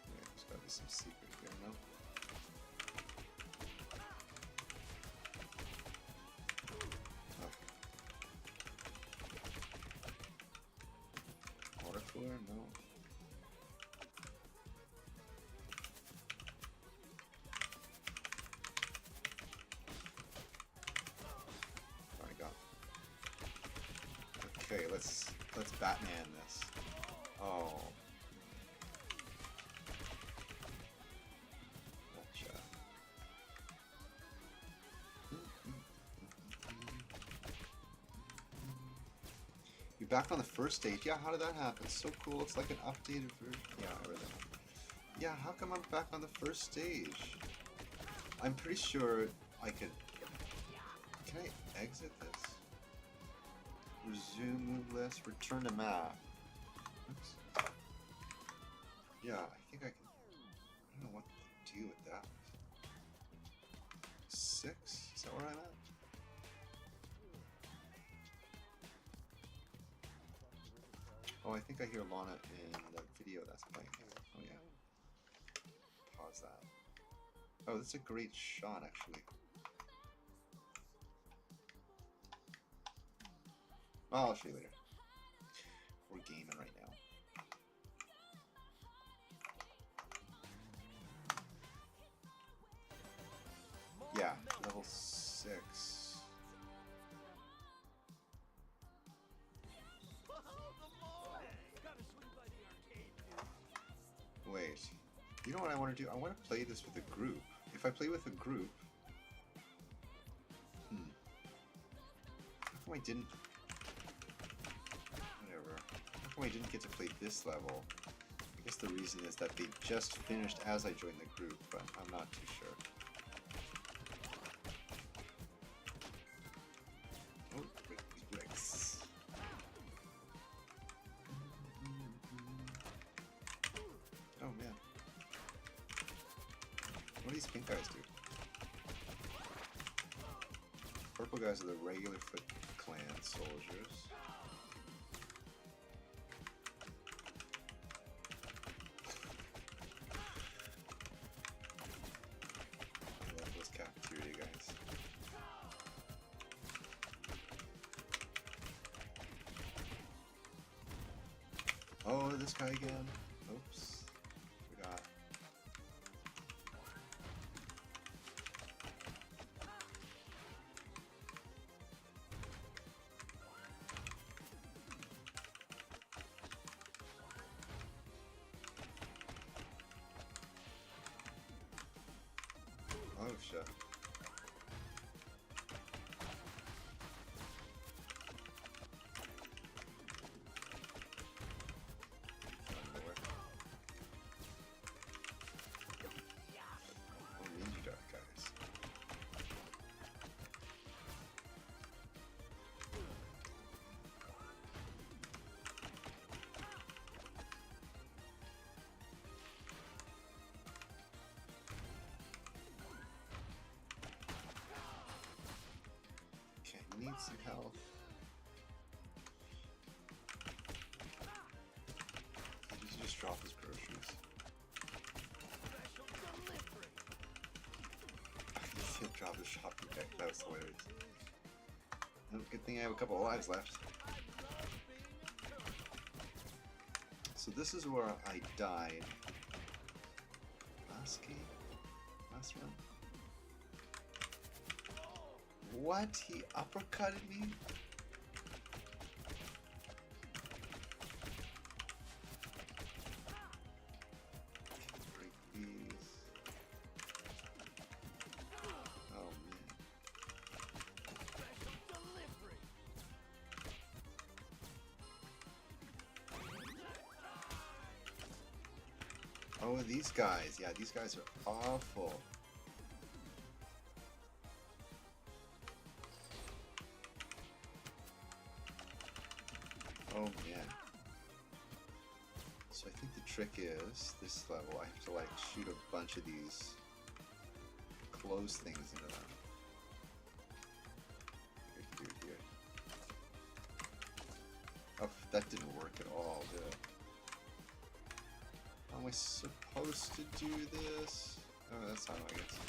Yeah, there's gotta be some secret here, no? Oh. Water cooler? No. Okay, let's Batman this. Oh. Gotcha. You're back on the first stage. Yeah, how did that happen? So cool. It's like an updated version. Yeah, everything. Yeah, how come I'm back on the first stage? I'm pretty sure I could... Can I exit this? Resume move list, return to map. Oops. Yeah, I think I can. I don't know what to do with that. 6? Is that where I'm at? Oh, I think I hear Laana in the video that's playing. Oh yeah. Pause that. Oh, that's a great shot actually. Well, I'll show you later. We're gaming right now. Yeah, level 6. Wait. You know what I want to do? I want to play this with a group. If I play with a group... How come I didn't... Whatever. How come I didn't get to play this level? I guess the reason is that they just finished as I joined the group, but I'm not too sure. Oh, bricks. Oh man. What do these pink guys do? Purple guys are the regular Foot Clan soldiers. I love those cafeteria guys. Oh, this guy again. Oops. Forgot. Oh shit. Oh, ninja dart guys. Okay, need some health. Did he just drop his groceries? He did drop his shopping bag. That was hilarious. Oh, good thing I have a couple of lives left. So this is where I died. Last game? Last run? What? He uppercutted me? Break these. Oh man. Oh, these guys. Yeah, these guys are awful. Oh man. So I think the trick is, this level, I have to like shoot a bunch of these close things into them. Here, here, here. Oh, that didn't work at all, did it? How am I supposed to do this? Oh, that's how I guess.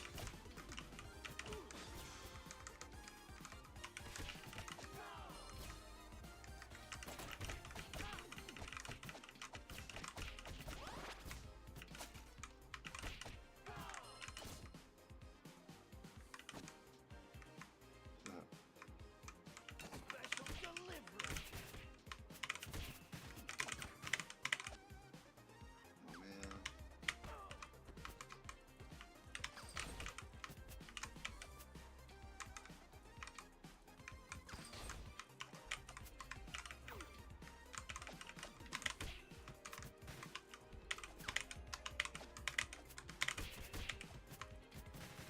Oh man.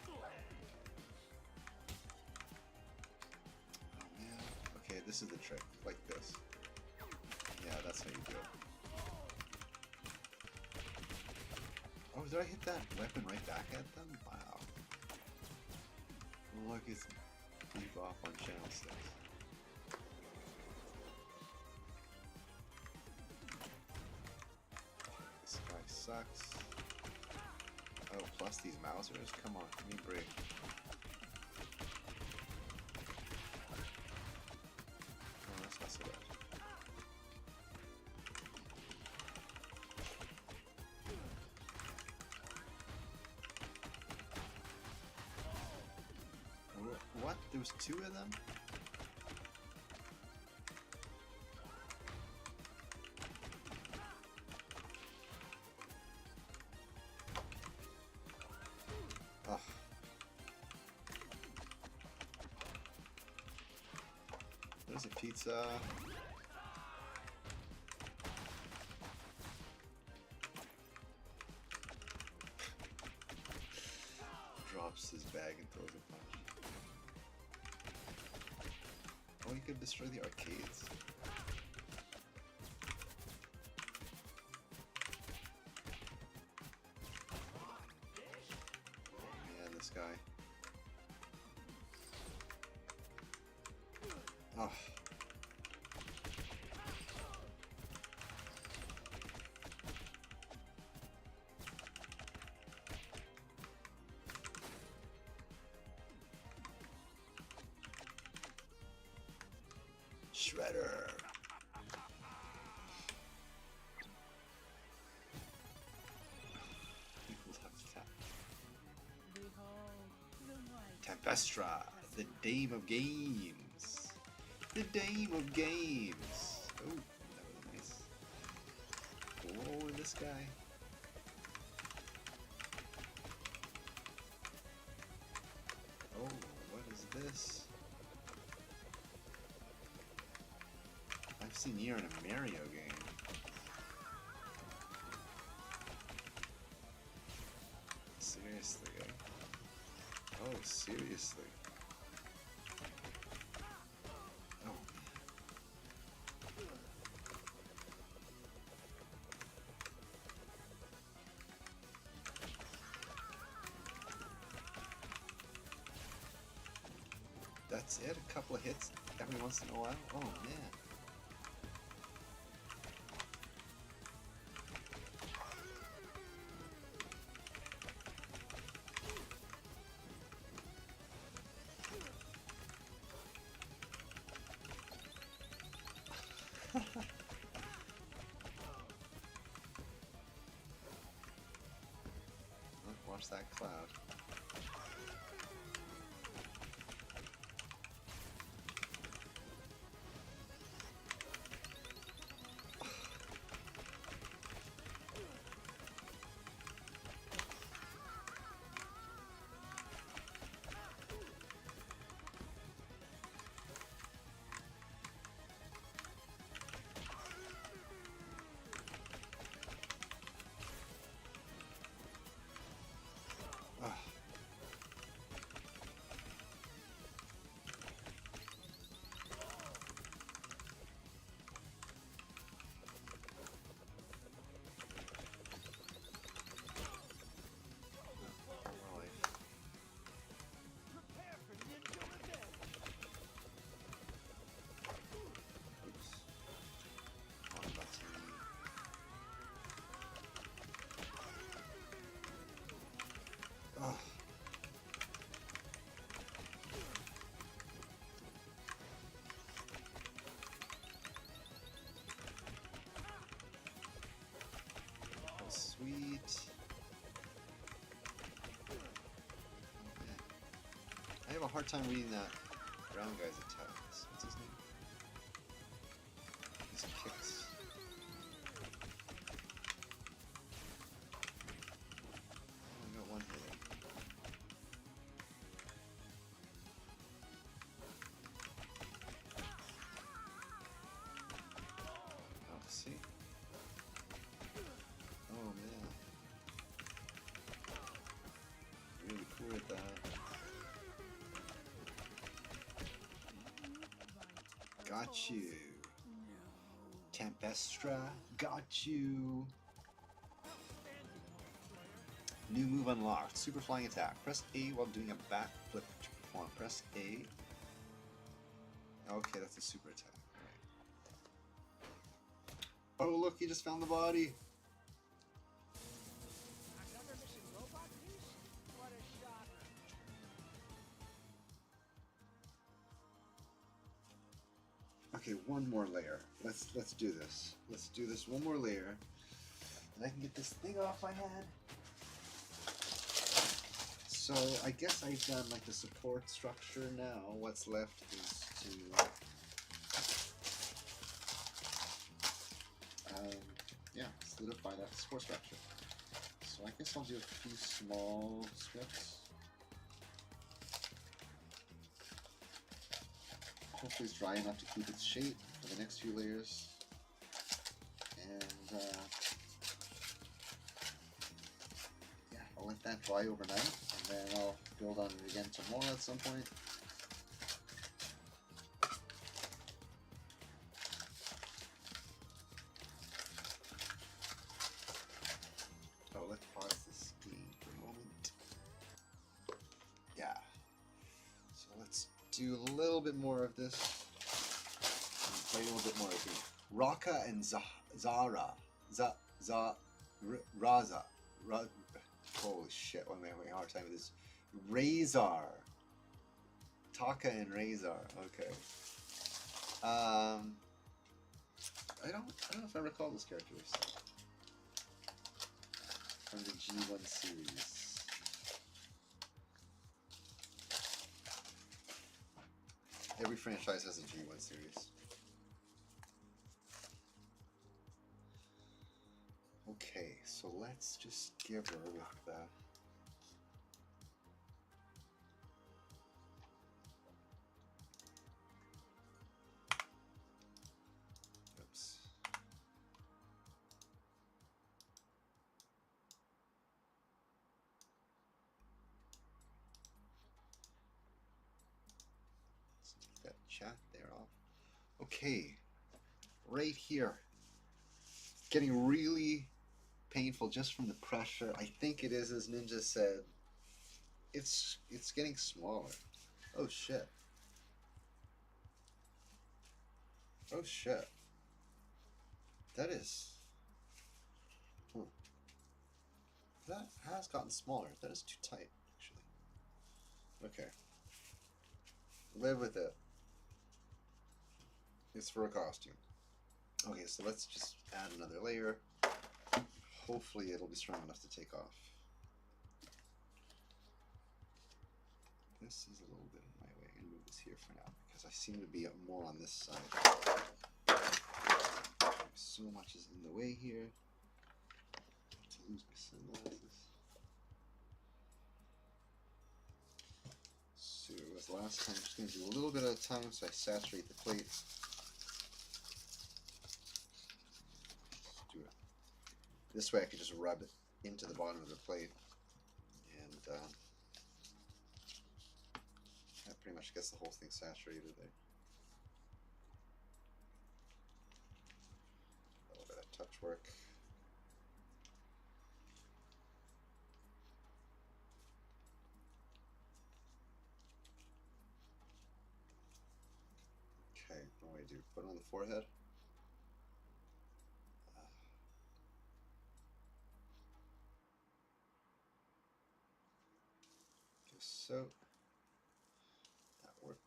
Oh man. Okay, this is the trick. Like this. Yeah, that's how you do it. Oh, did I hit that weapon right back at them? Wow. Look, it's deep off on channel 6. This guy sucks. Oh, plus these Mausers? Come on, give me a break. Oh, that's not so bad. What? There was 2 of them? Ugh. There's a pizza. Drops his bag and throws a punch. Oh, you could destroy the arcades. Oh man, this guy. Oh. Shredder. Equals have to tap. Tempestra, the Dame of Games. The Dame of Games. Oh, that was nice. Oh, and this guy. Oh, what is this? I've seen you in a Mario game. Seriously, eh? Oh, seriously. Oh. That's it? A couple of hits every once in a while? Oh, man. Look, watch that cloud. Sweet. I have a hard time reading that brown guy's attacks. What's his name? His kicks. Oh, I got one hit. Oh, see. Oh man. Really cool at that. Got you. Tempestra, got you. New move unlocked. Super flying attack. Press A while doing a backflip to perform. Press A. Okay, that's a super attack. Right. Oh look, he just found the body. Okay, one more layer. Let's do this. Let's do this one more layer. And I can get this thing off my head. So I guess I've done like the support structure now. What's left is to yeah, solidify that support structure. So I guess I'll do a few small strips. Hopefully it's dry enough to keep its shape for the next few layers. And yeah, I'll let that dry overnight, and then I'll build on it again tomorrow at some point. Oh, let's pause this screen for a moment. Yeah. So let's do a little bit more of this. And play a little bit more of the Raka and Zara. Raza. Holy shit, I'm having a hard time with this. Razor. Taka and Razor. Okay. I don't know if I recall those characters from the G1 series. Every franchise has a G1 series. Okay, so let's just give her with the oops. Let's take that chat there off. Okay, right here. Getting really painful just from the pressure. I think it is, as Ninja said. It's getting smaller. Oh shit. Oh shit. That is. That has gotten smaller. That is too tight, actually. Okay. Live with it. It's for a costume. Okay, so let's just add another layer. Hopefully it'll be strong enough to take off. This is a little bit in my way. I'm going to move this here for now because I seem to be more on this side. So much is in the way here. To lose my sunglasses. So as last time, I'm just going to do a little bit at a time so I saturate the plate. Let's do it. This way I can just rub it into the bottom of the plate, and that pretty much gets the whole thing saturated there. A little bit of touch work. Okay, what do I do? Put it on the forehead? Just so. That worked.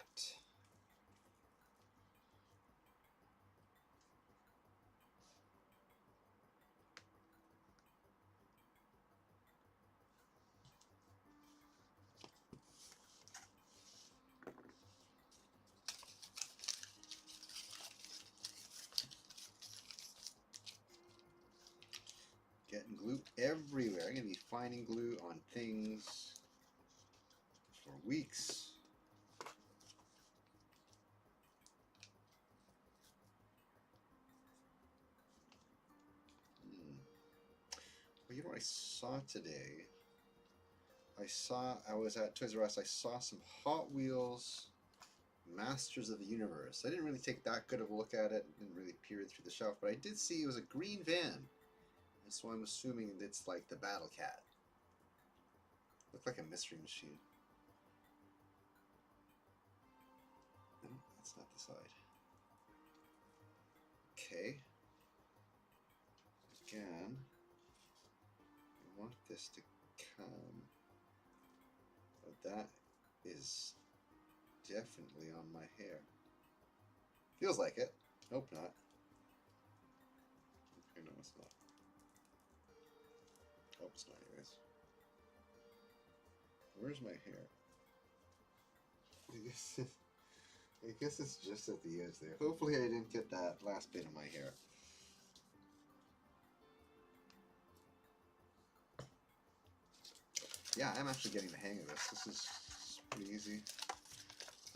Getting glue everywhere. I'm going to be finding glue on things for weeks. Well, you know what I saw today? I was at Toys R Us. I saw some Hot Wheels Masters of the Universe. I didn't really take that good of a look at it. Didn't really peer through the shelf, but I did see it was a green van. And so I'm assuming it's like the Battle Cat. Looked like a mystery machine. No, that's not the side. Okay. Again, I want this to come. But that is definitely on my hair. Feels like it. Nope, not. Okay, no, it's not. Oh, it's not anyways. Where's my hair? I guess it's just at the edge there. Hopefully I didn't get that last bit of my hair. Yeah, I'm actually getting the hang of this. This is pretty easy.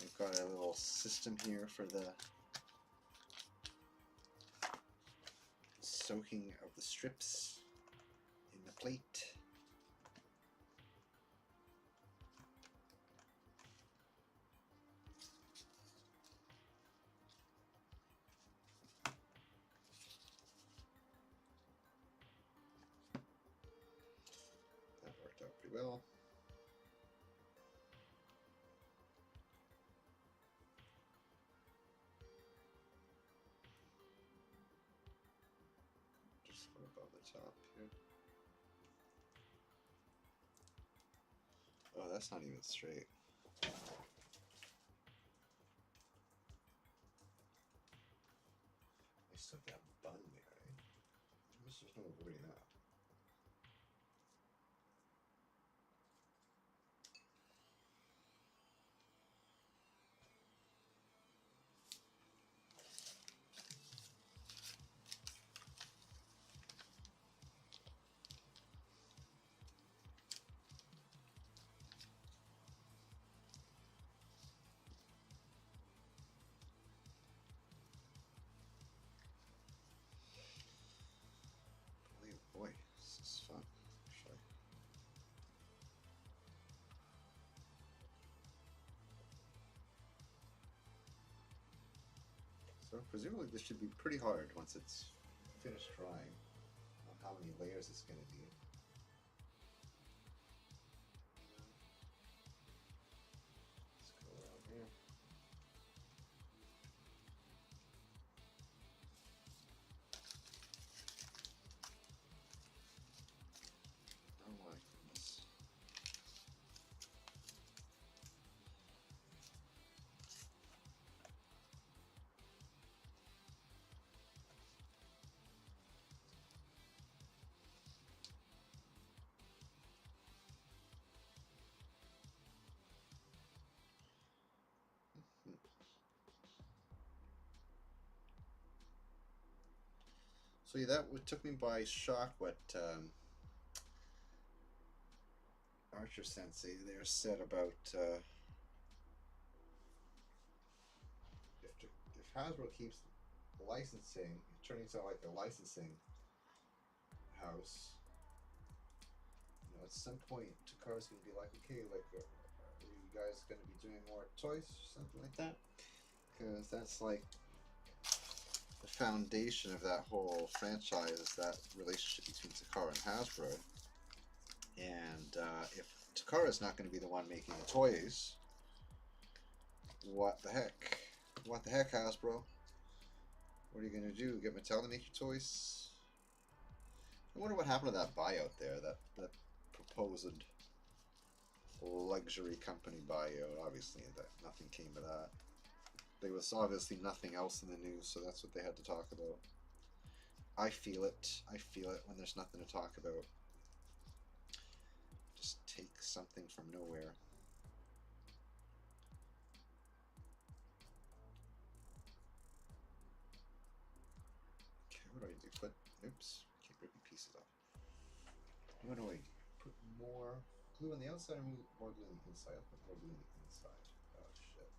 I've got a little system here for the soaking of the strips in the plate. That worked out pretty well. Just go above the top here. Oh, that's not even straight. I still got bun there, eh? There's no avoiding that. Boy, this is fun, actually. So presumably this should be pretty hard once it's finished drying. I don't know how many layers it's going to be. Let's go around here. Oh my goodness. So yeah, that took me by shock what Archer Sensei there said about if Hasbro keeps licensing, turning into like a licensing house, you know, at some point Takara's gonna be like, okay, like, are you guys gonna be doing more toys or something like that? Because that's like the foundation of that whole franchise, is that relationship between Takara and Hasbro. And if Takara's not going to be the one making the toys, what the heck? What the heck, Hasbro? What are you going to do? Get Mattel to make your toys? I wonder what happened to that buyout there, that proposed luxury company buyout. Obviously, that nothing came of that. There was obviously nothing else in the news, so that's what they had to talk about. I feel it. I feel it when there's nothing to talk about. Just take something from nowhere. Okay, what do I do? Put, oops, keep ripping pieces off. What do I do? Put more glue on the outside or more glue on the inside? I'll put more glue on the inside. Oh shit.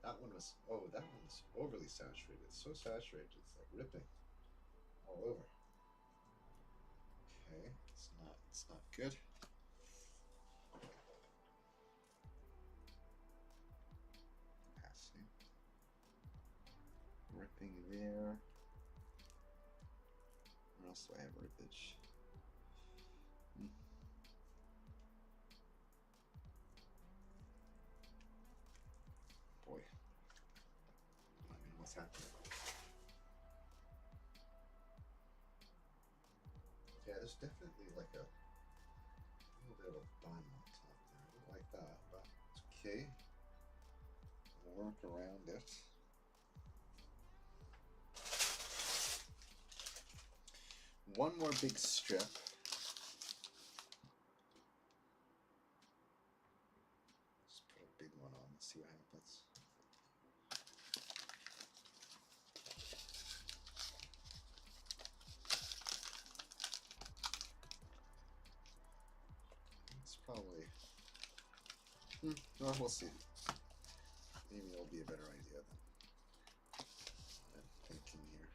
That one was, oh, that one's overly saturated. It's so saturated, it's like ripping all over. Okay, it's not good. Opacity. Ripping there. Where else do I have rippage? Boy. I don't know what's happening. Yeah, there's definitely like a little bit of a bun on top there. I don't like that, but it's okay. I'll work around it. One more big strip. Well, we'll see. Maybe it'll be a better idea than I'm thinking here.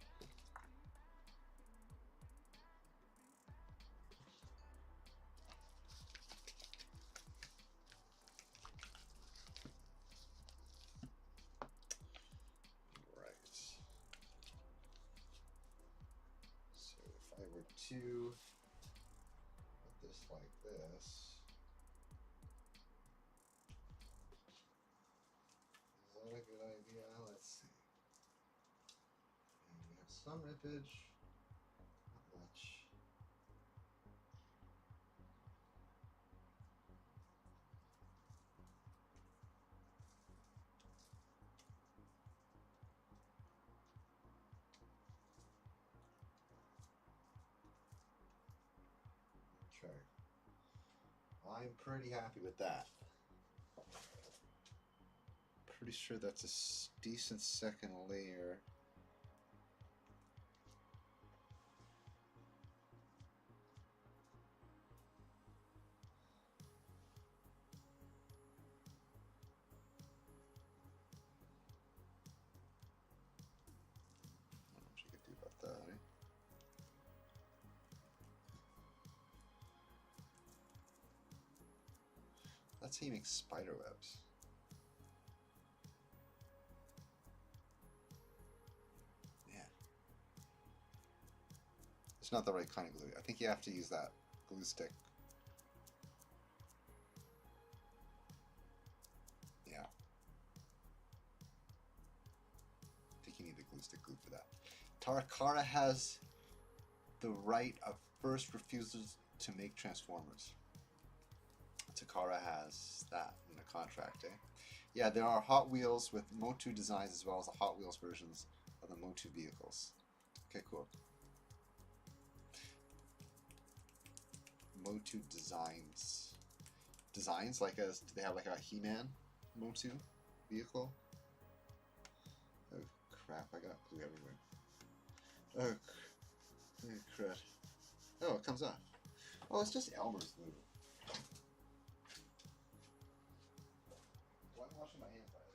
Right. So if I were to put this like this, is that a good idea? Let's see. And we have some rippage, not much. Okay. I'm pretty happy with that. Pretty sure that's a decent second layer. I don't know what you could do about that, eh? That's how you make spider webs. Yeah. It's not the right kind of glue. I think you have to use that glue stick. Yeah. I think you need the glue stick glue for that. Tarakara has the right of first refusals to make Transformers. Takara has that in the contract, eh? Yeah, there are Hot Wheels with Motu designs as well as the Hot Wheels versions of the Motu vehicles. Okay, cool. Motu designs. Designs? Like do they have like a He-Man Motu vehicle? Oh crap, I got glue everywhere. Oh crap. Oh, it comes off. Oh, it's just Elmer's glue. Well, I'm washing my hands, by the way.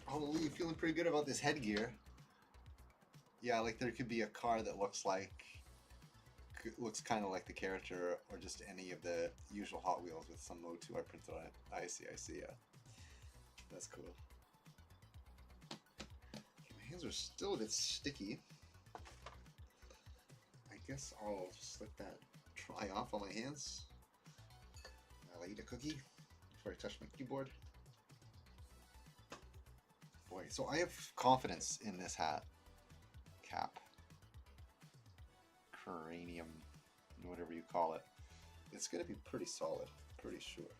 Oh, Lee, feeling pretty good about this headgear. Yeah, like there could be a car that looks kind of like the character, or just any of the usual Hot Wheels with some Motu I printed on it. I see, yeah. That's cool. My hands are still a bit sticky. I guess I'll just let that dry off on my hands. I'll eat a cookie before I touch my keyboard. Boy, so I have confidence in this hat. Cap. Cranium. Whatever you call it. It's going to be pretty solid. Pretty sure.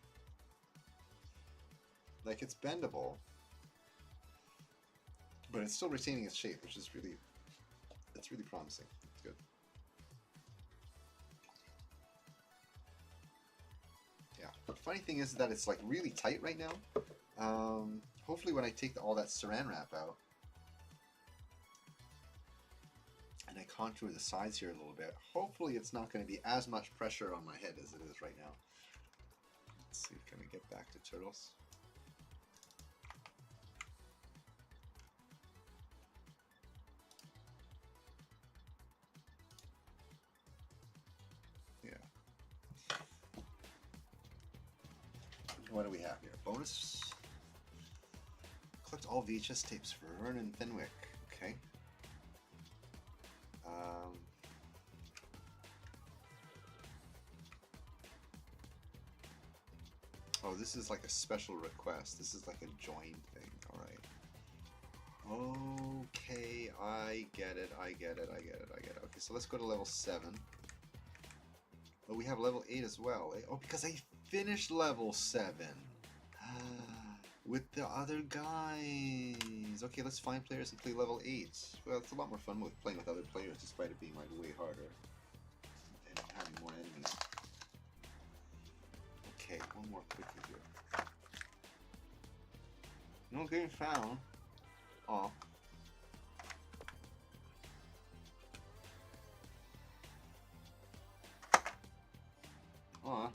Like, it's bendable. But it's still retaining its shape, which is really... It's really promising. It's good. Yeah. But the funny thing is that it's like really tight right now. Hopefully when I take all that saran wrap out and I contour the sides here a little bit, hopefully it's not going to be as much pressure on my head as it is right now. Let's see, can we get back to turtles? Yeah. What do we have here? Bonus. all VHS tapes for Vernon Fenwick. Okay. Oh, this is like a special request. This is like a joined thing. Alright. Okay, I get it. Okay, so let's go to level 7. Oh, we have level 8 as well. Oh, because I finished level 7. With the other guys. Okay, let's find players and play level 8. Well, it's a lot more fun with playing with other players, despite it being like way harder and having more enemies. Okay, one more quickly here. No game found. Aw. Aw.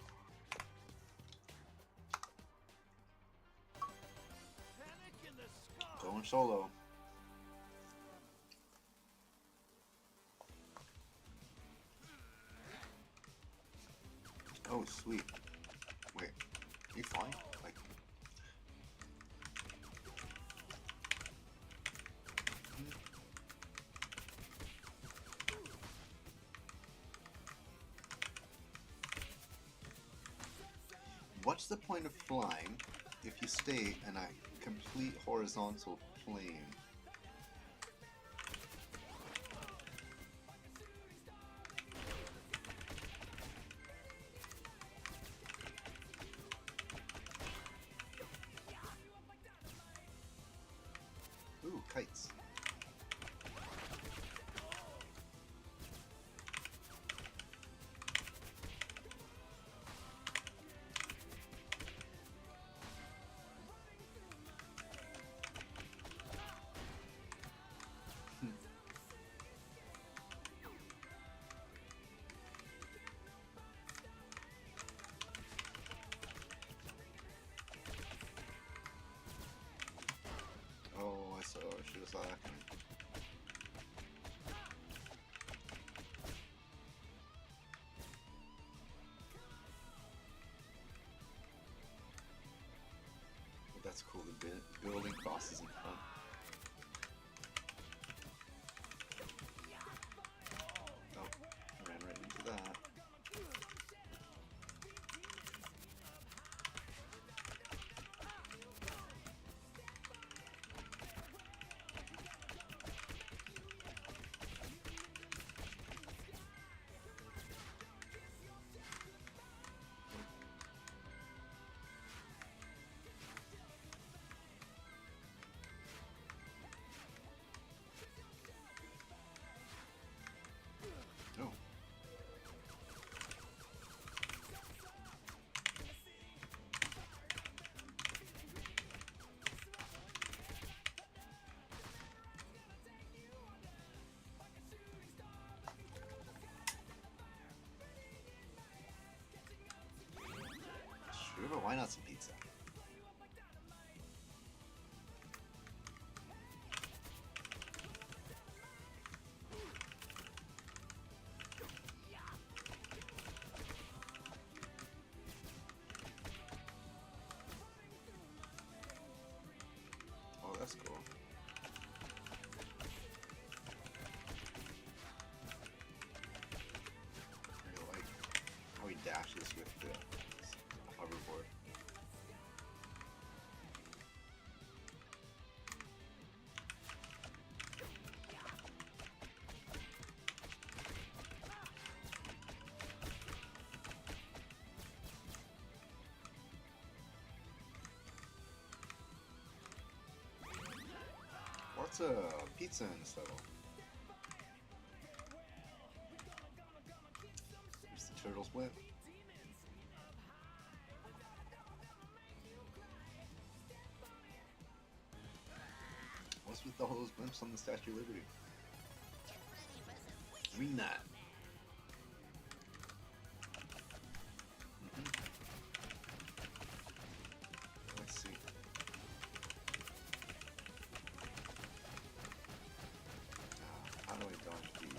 Going solo. Oh, sweet. Wait, are you flying? Like, what's the point of flying if you stay in a complete horizontal plane? Ooh, kites. Oh, I should have saw that coming. But that's cool, the building crosses in front. Oh, I ran right into that. Oh. Sure, but why not some pizza? Oh, that's cool. I really like how he dashes with the hoverboard. What's a pizza in this level? Here's the turtle's whip. What's with all those blimps on the Statue of Liberty? Read that. Let's see. How do I dodge these?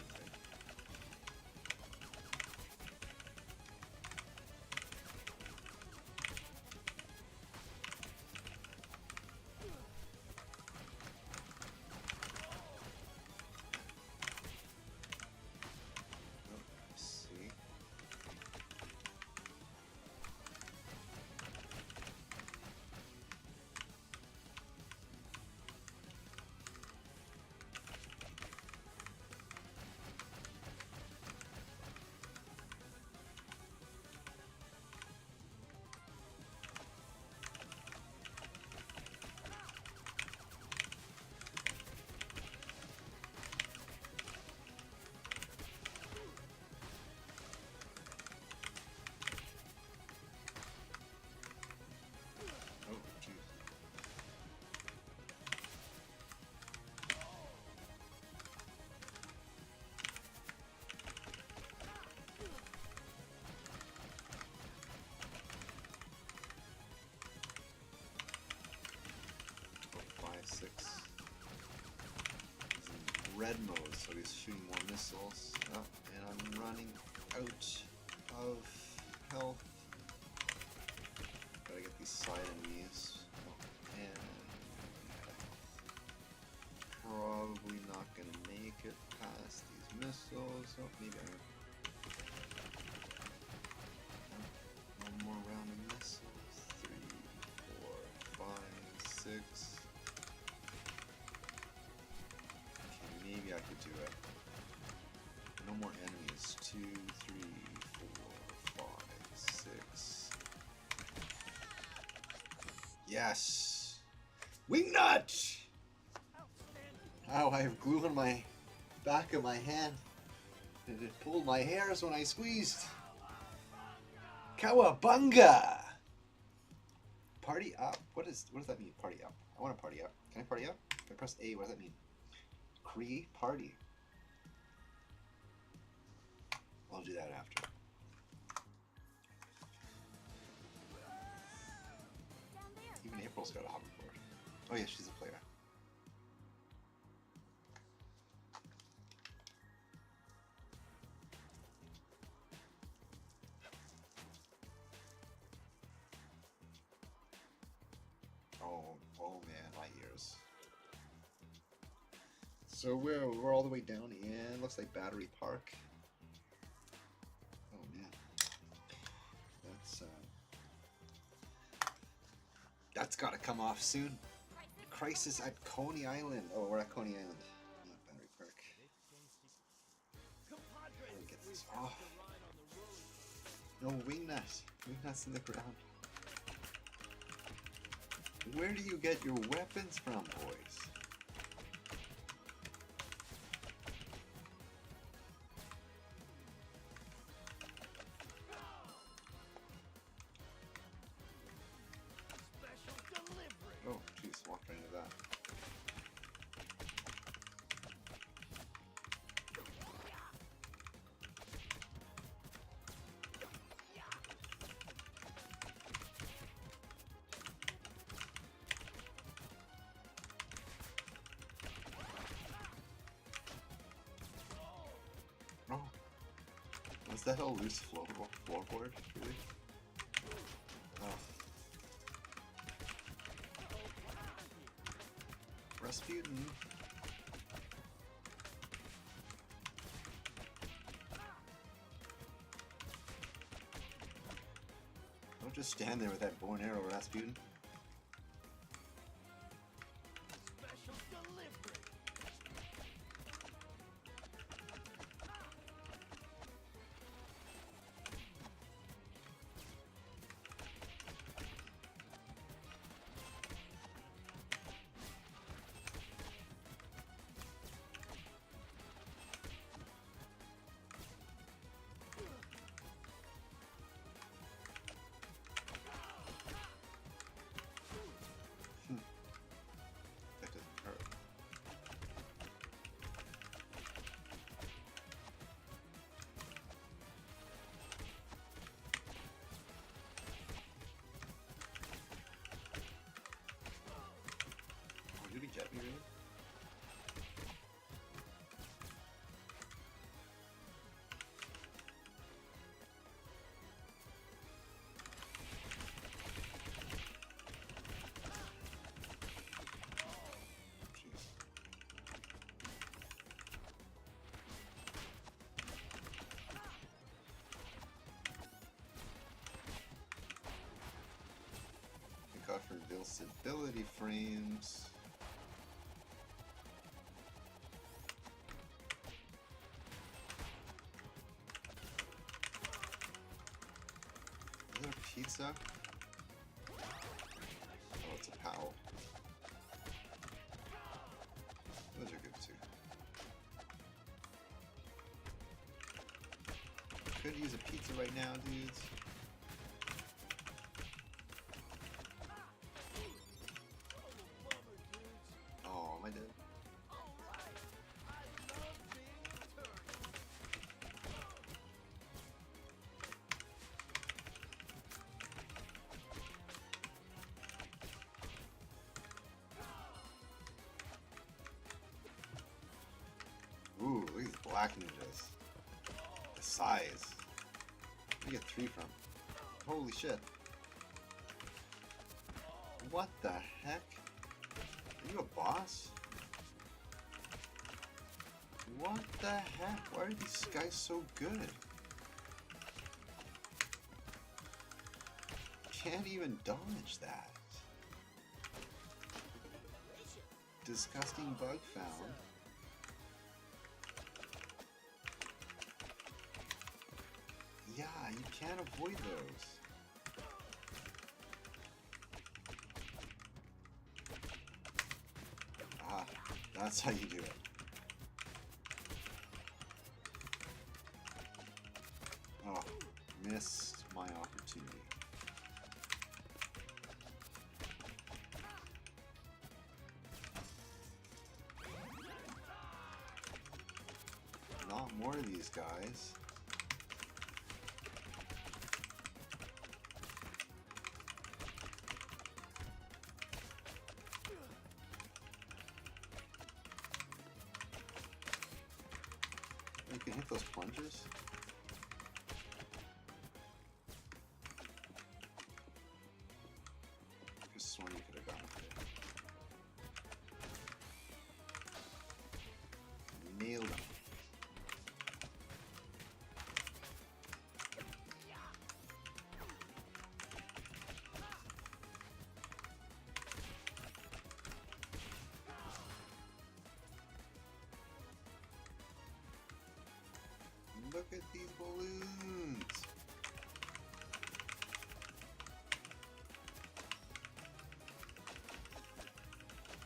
red mode, so he's shooting more missiles. Oh, and I'm running out of health. Gotta get these side enemies. Oh, and probably not gonna make it past these missiles. Oh, maybe I am. One more round of missiles. 3, 4, 5, 6. Okay, maybe I could do it. No more enemies. 2, 3, 4, 5, 6. Yes! Wingnut! Ow, I have glue on my back of my hand. And it pulled my hairs when I squeezed. Cowabunga! Party up? What does that mean, party up? I want to party up. Can I party up? If I press A, what does that mean? Create party. I'll do that after. Down there. Even April's got a hoverboard. Oh yeah, she's a player. Oh man, my ears. So we're all the way down in, looks like Battery Park. Oh man, that's got to come off soon. Crisis at Coney Island. Oh, we're at Coney Island, not Battery Park. How do we get this off? No, wingnut. Wingnut's in the ground. Where do you get your weapons from, boys? Oh, jeez, walked right into that. Oh, was that a loose floorboard? Really? Oh. Rasputin. Don't just stand there with that bow and arrow, Rasputin. That doesn't hurt. Oh, did he jet me really? Jeez. Thank God for invincibility frames. Is there a pizza? Oh, it's a Powell. Those are good too. Could use a pizza right now, dudes. Oh, am I dead? black ninjas. The size. I get 3 from. Holy shit. What the heck? Are you a boss? What the heck? Why are these guys so good? Can't even dodge that. Disgusting bug found. Yeah, you can't avoid those. Ah, that's how you do it. Oh, missed my opportunity. Not more of these guys. You can hit those plungers. This one you could have gotten there. Nailed him. Look at these balloons.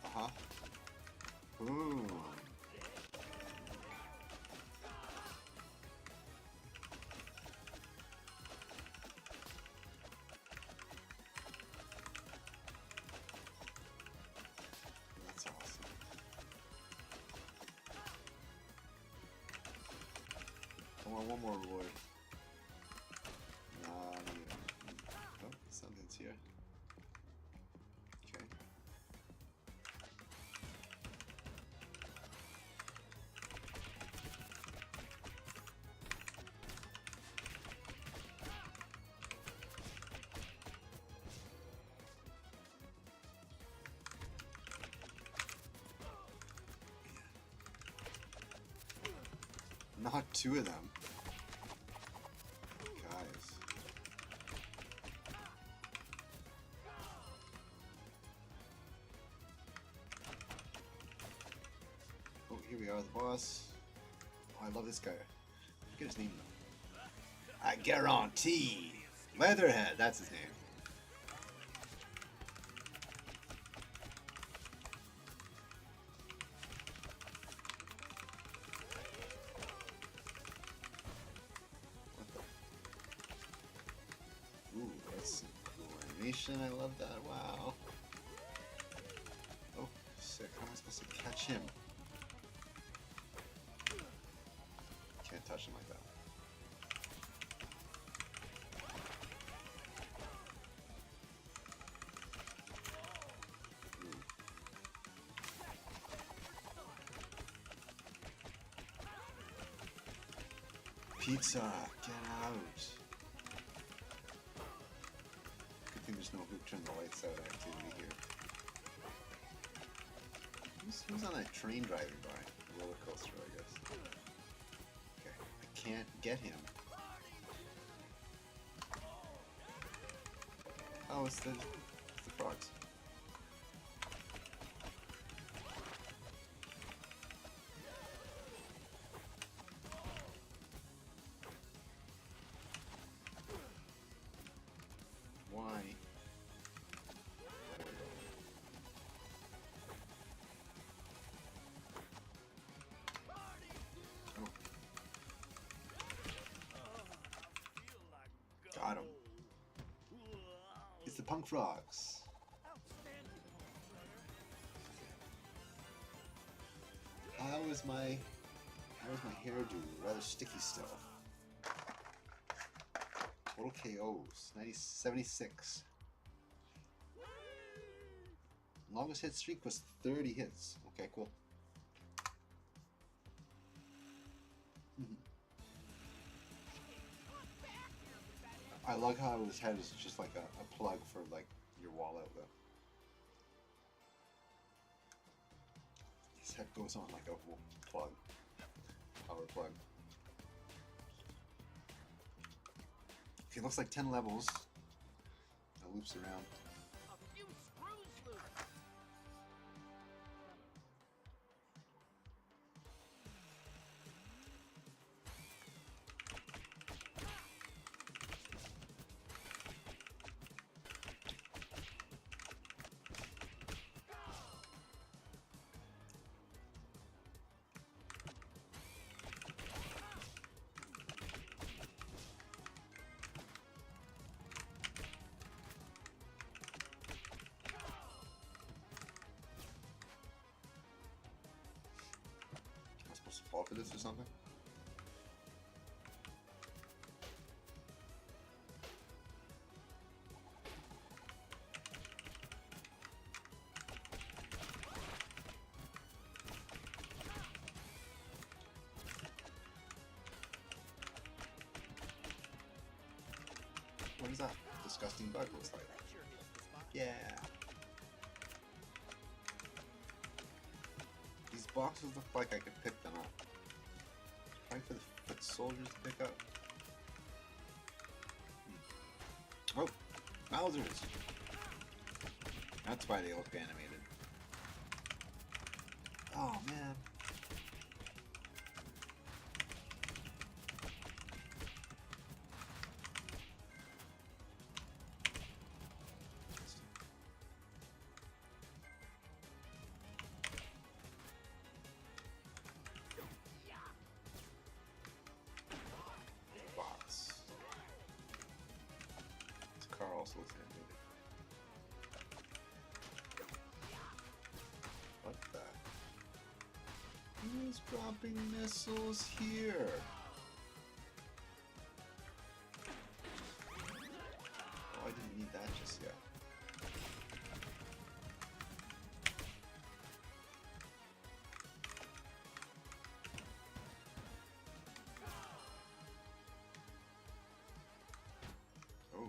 Uh-huh. Boom. That's awesome. Come on, one more reward. Nah, I don't need it. Oh, something's here. Okay. Not 2 of them. Guys. Oh, here we are, the boss. Oh, I love this guy. Get his name though. I guarantee. Leatherhead, that's his name. Ooh, that's some cool animation. I love that. Wow. Oh, sick. How am I supposed to catch him? Can't touch him like that. Ooh. Pizza, get out. Good thing there's no who turn the lights out activity here. Who's on that train driving by? Roller coaster, I guess. Okay, I can't get him. Oh, it's the frogs. Why? Oh. Got him. It's the punk frogs. How was my hairdo? Rather sticky still. Total KOs, 76. Longest hit streak was 30 hits. Okay, cool. I like how his head is just like a plug for like your wall outlet. His head goes on like a plug, power plug. Okay, looks like 10 levels. It loops around. A few screws loose. Am I supposed to fall for this or something? What is that disgusting bug looks like? That sure hits the spot. Yeah. These boxes look like I could pick them up. Trying for the foot soldiers to pick up. Oh, Bowser's. That's why they look animated. Oh man. Box. This car also looks animated. What the? Who's dropping missiles here? Oh, I didn't need that just yet. Oh.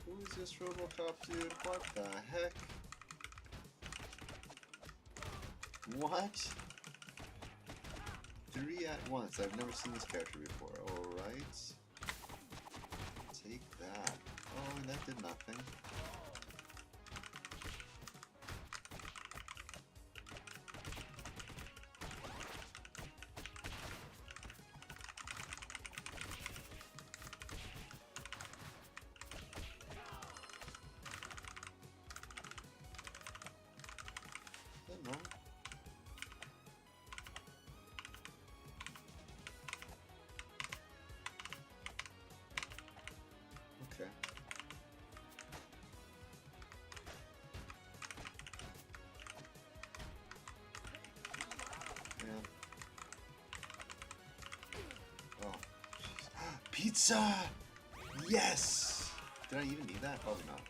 Who is this Robocop dude? What the heck? What? 3 at once. I've never seen this character before. Alright. Take that. Oh, and that did nothing. No. Okay. Yeah. Oh, jeez. Pizza! Yes! Did I even need that? Probably not.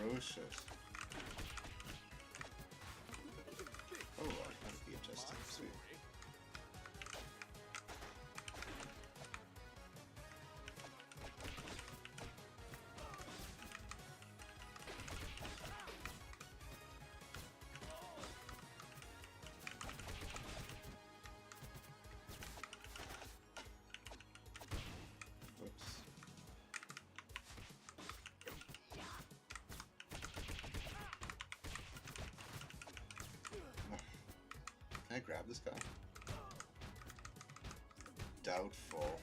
Atrocious. Oh, I gotta be adjusted. Sweet. Whoops. Can I grab this guy? Doubtful.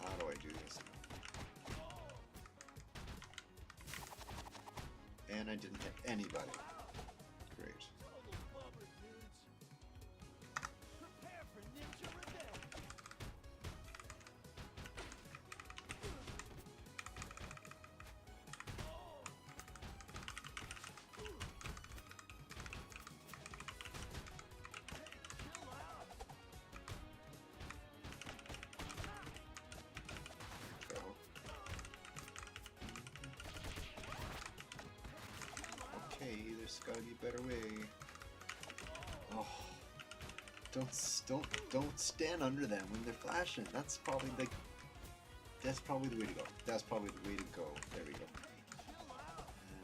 How do I do this? And I didn't hit anybody. Great. Hey, there's gotta be a better way. Oh, don't stand under them when they're flashing. That's probably the way to go. That's probably the way to go. There we go. And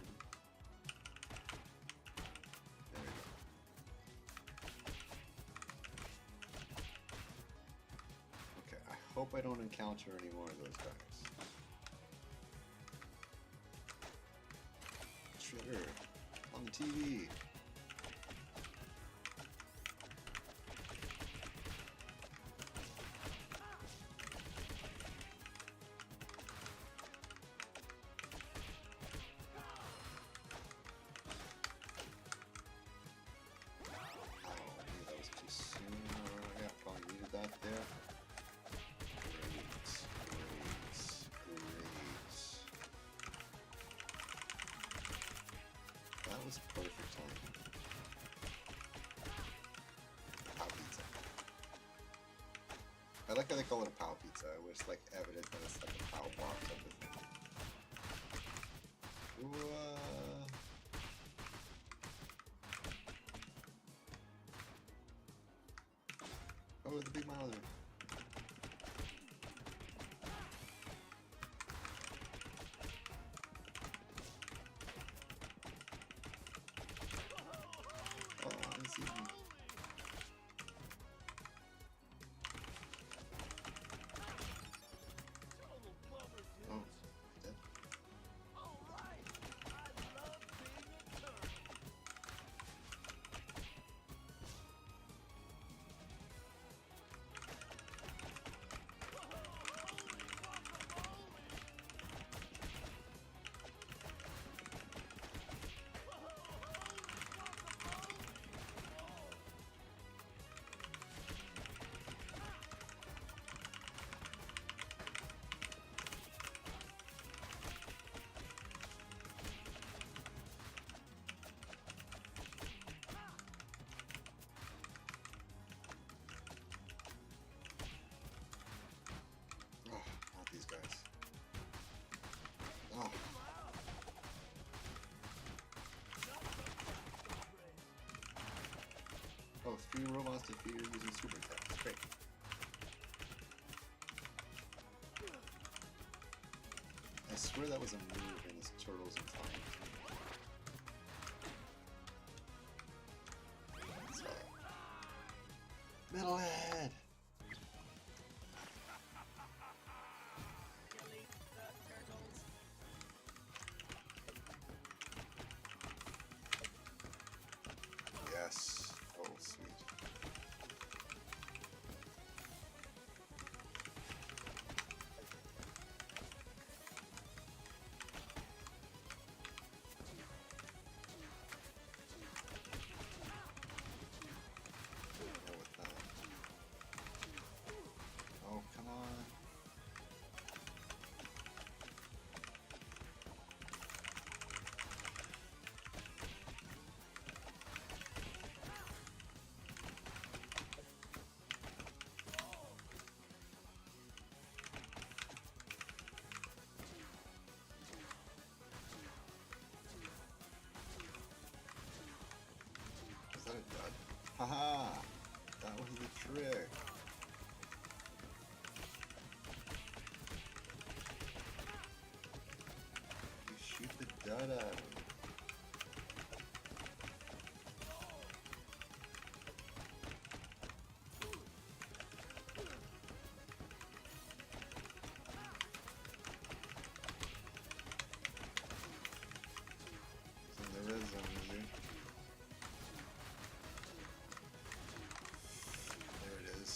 there we go. Okay, I hope I don't encounter any more of those guys. Trigger on the TV. Perfect time. Pow pizza. I like how they call it a pow pizza. I wish like evident that it's like a pow box type of thing. Oh, the big Mauser. These guys. Oh. Oh, 3 robots defeated using super attacks. Great. I swear that was a move in this Turtles in Time. Metalhead! Yes. Oh, sweet. Go with that. Oh, come on. Is that a dud? Haha! That was the trick. You shoot the dud at him. He's in the red zone, is he? There it is.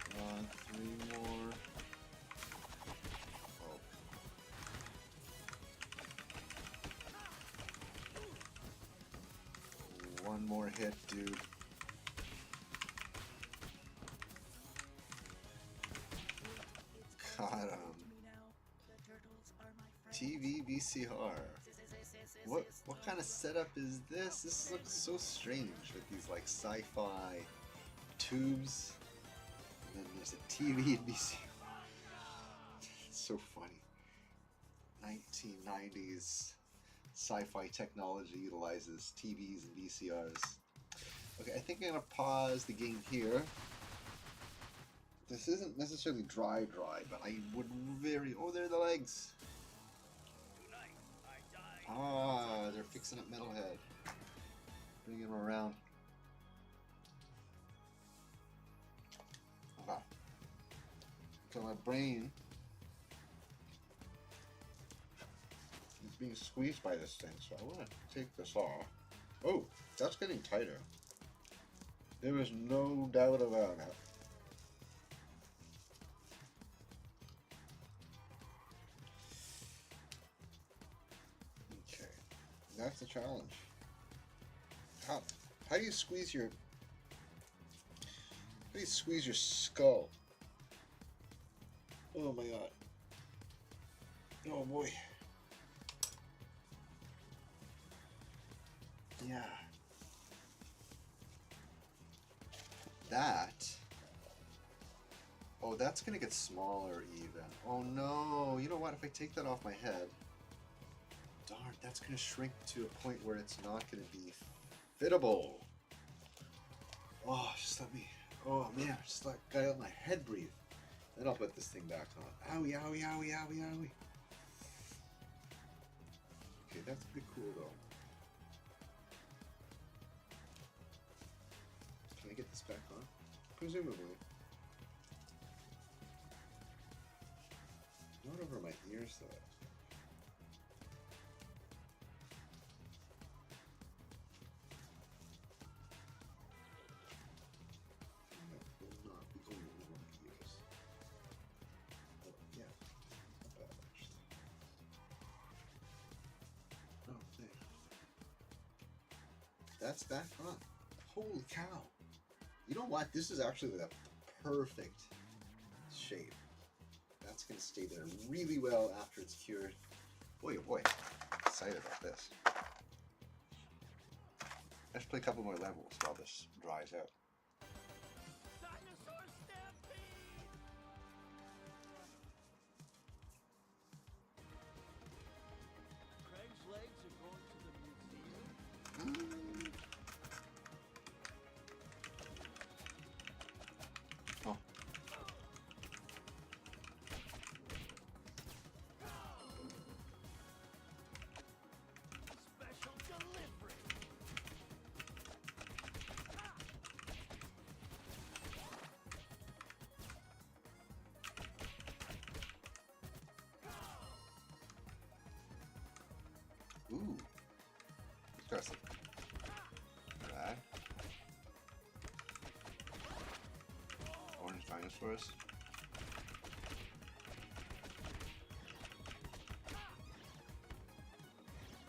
Come on, 3 more. Oh. One more hit, dude. Got him. TV VCR. What kind of setup is this? This looks so strange with these like sci-fi tubes. And then there's a TV and VCR. It's so funny. 1990s sci-fi technology utilizes TVs and VCRs. Okay, I think I'm gonna pause the game here. This isn't necessarily dry, but I would very... Oh, there are the legs! Ah, they're fixing up Metalhead. Bringing him around. Okay. So my brain is being squeezed by this thing, so I want to take this off. Oh, that's getting tighter. There is no doubt about it. Okay, that's the challenge. How do you squeeze your skull? Oh my god. Oh boy. Yeah. That. Oh, that's gonna get smaller even. Oh no. You know what? If I take that off my head, darn, that's gonna shrink to a point where it's not gonna be fittable. Oh, just let me. Oh man, just let my head breathe. Then I'll put this thing back on. Owie, owie, owie, owie, owie. Okay, that's pretty cool though. Can I get this back on? Presumably. Not over my ears though. That's back on. Holy cow. You know what? This is actually the perfect shape. That's going to stay there really well after it's cured. Boy, oh boy. Excited about this. Let's play a couple more levels while this dries out. Dinosaur stampede! Craig's legs are going to the museum. Oh. Special delivery. Ooh. Interesting. Alright. Orange dinosaurs.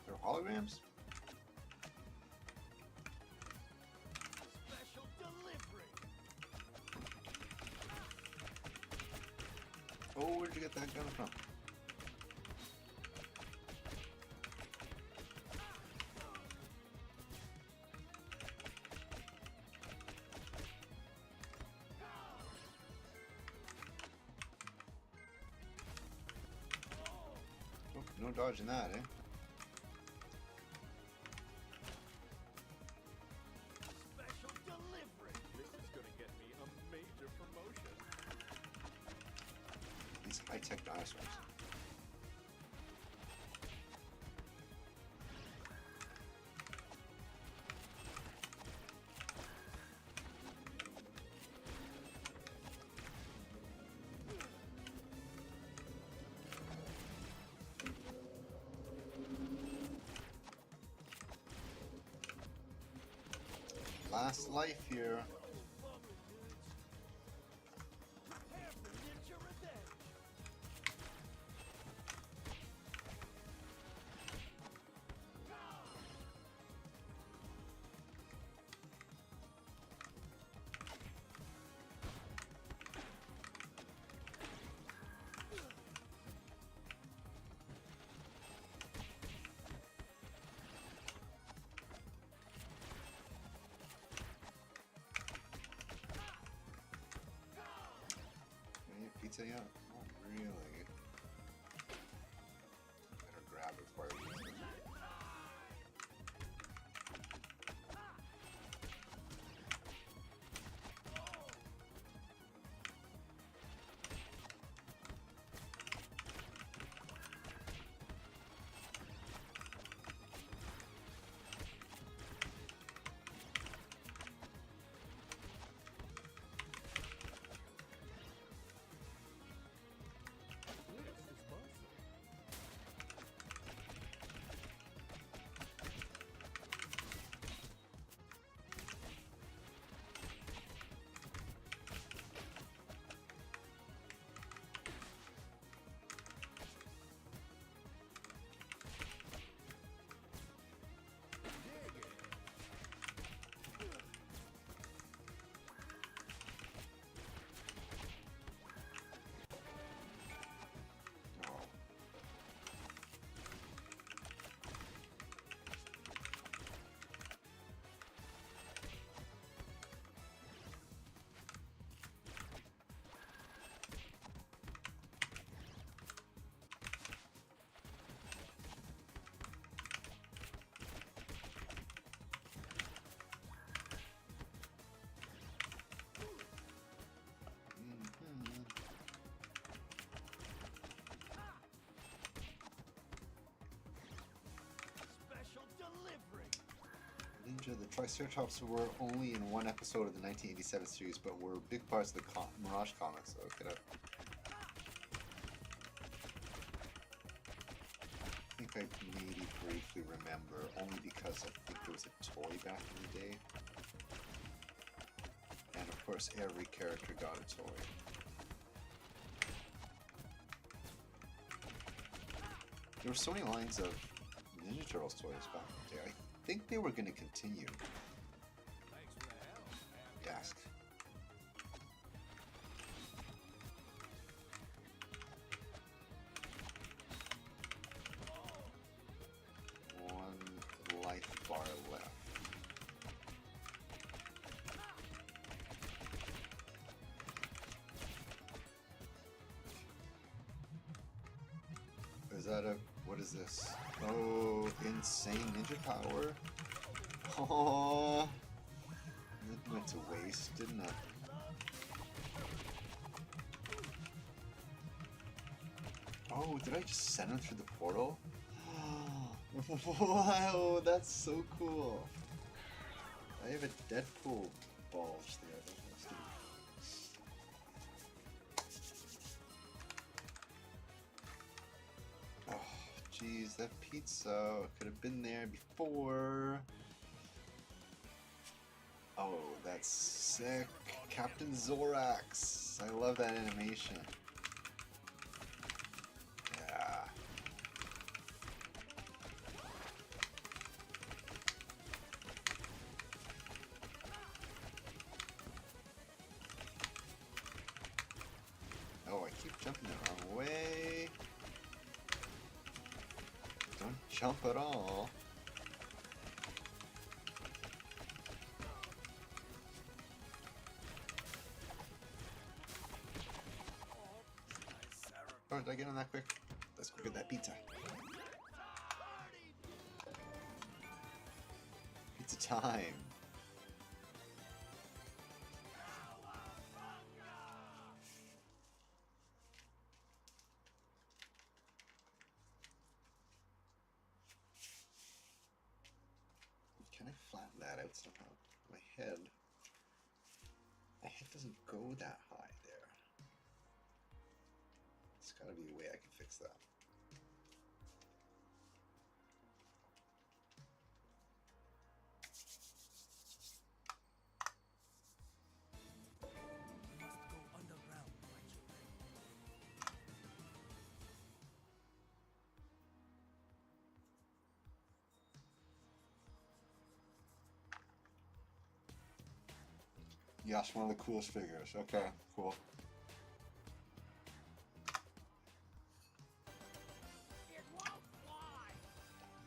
They're holograms? Special delivery. Oh, where'd you get that gun from? Oh, no dodging that, eh? Special delivery. This is going to get me a major promotion. These high-tech dinosaurs. Last life here. Prepare for ninja revenge. Can I get pizza yet? Not really. mention it, the Triceratops were only in one episode of the 1987 series, but were big parts of the Mirage comics. So look it up. I think I maybe briefly remember, only because I think there was a toy back in the day. And of course, every character got a toy. There were so many lines of Ninja Turtles toys back in the day. I think they were going to continue. Thanks for the help, man. Gask. One life bar left. Is that a... what is this? Oh, insane ninja power? Oh, that went to waste, didn't it? Oh, did I just send him through the portal? Wow, that's so cool. I have a Deadpool bulge there. Oh, jeez, that pizza could have been there before. Oh, that's sick. Captain Zorax. I love that animation. Yeah. Oh, I keep jumping the wrong way. Don't jump at all. Oh, did I get on that quick? Let's go get that pizza. Pizza time. Can I flatten that out somehow? My head doesn't go that high there. There's gotta be a way I can fix that. We must go underground, my children. Yes, one of the coolest figures. Okay, cool. It won't fly.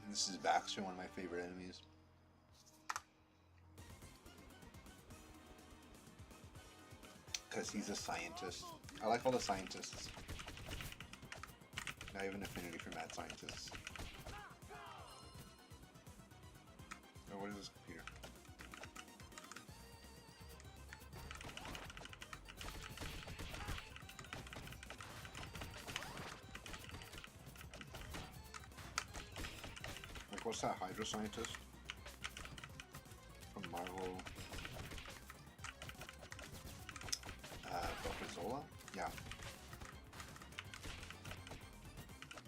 This is Baxter, one of my favorite enemies. Because he's a scientist. I like all the scientists. I have an affinity for mad scientists. Oh, what is this computer? Like, what's that Hydra scientist? From Marvel. Dr. Zola? Yeah.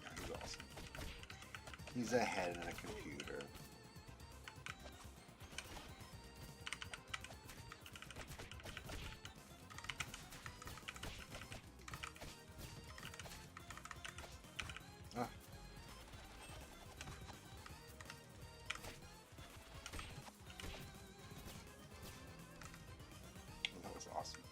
Yeah, he's awesome. He's a head in a computer. Ah. Well, that was awesome.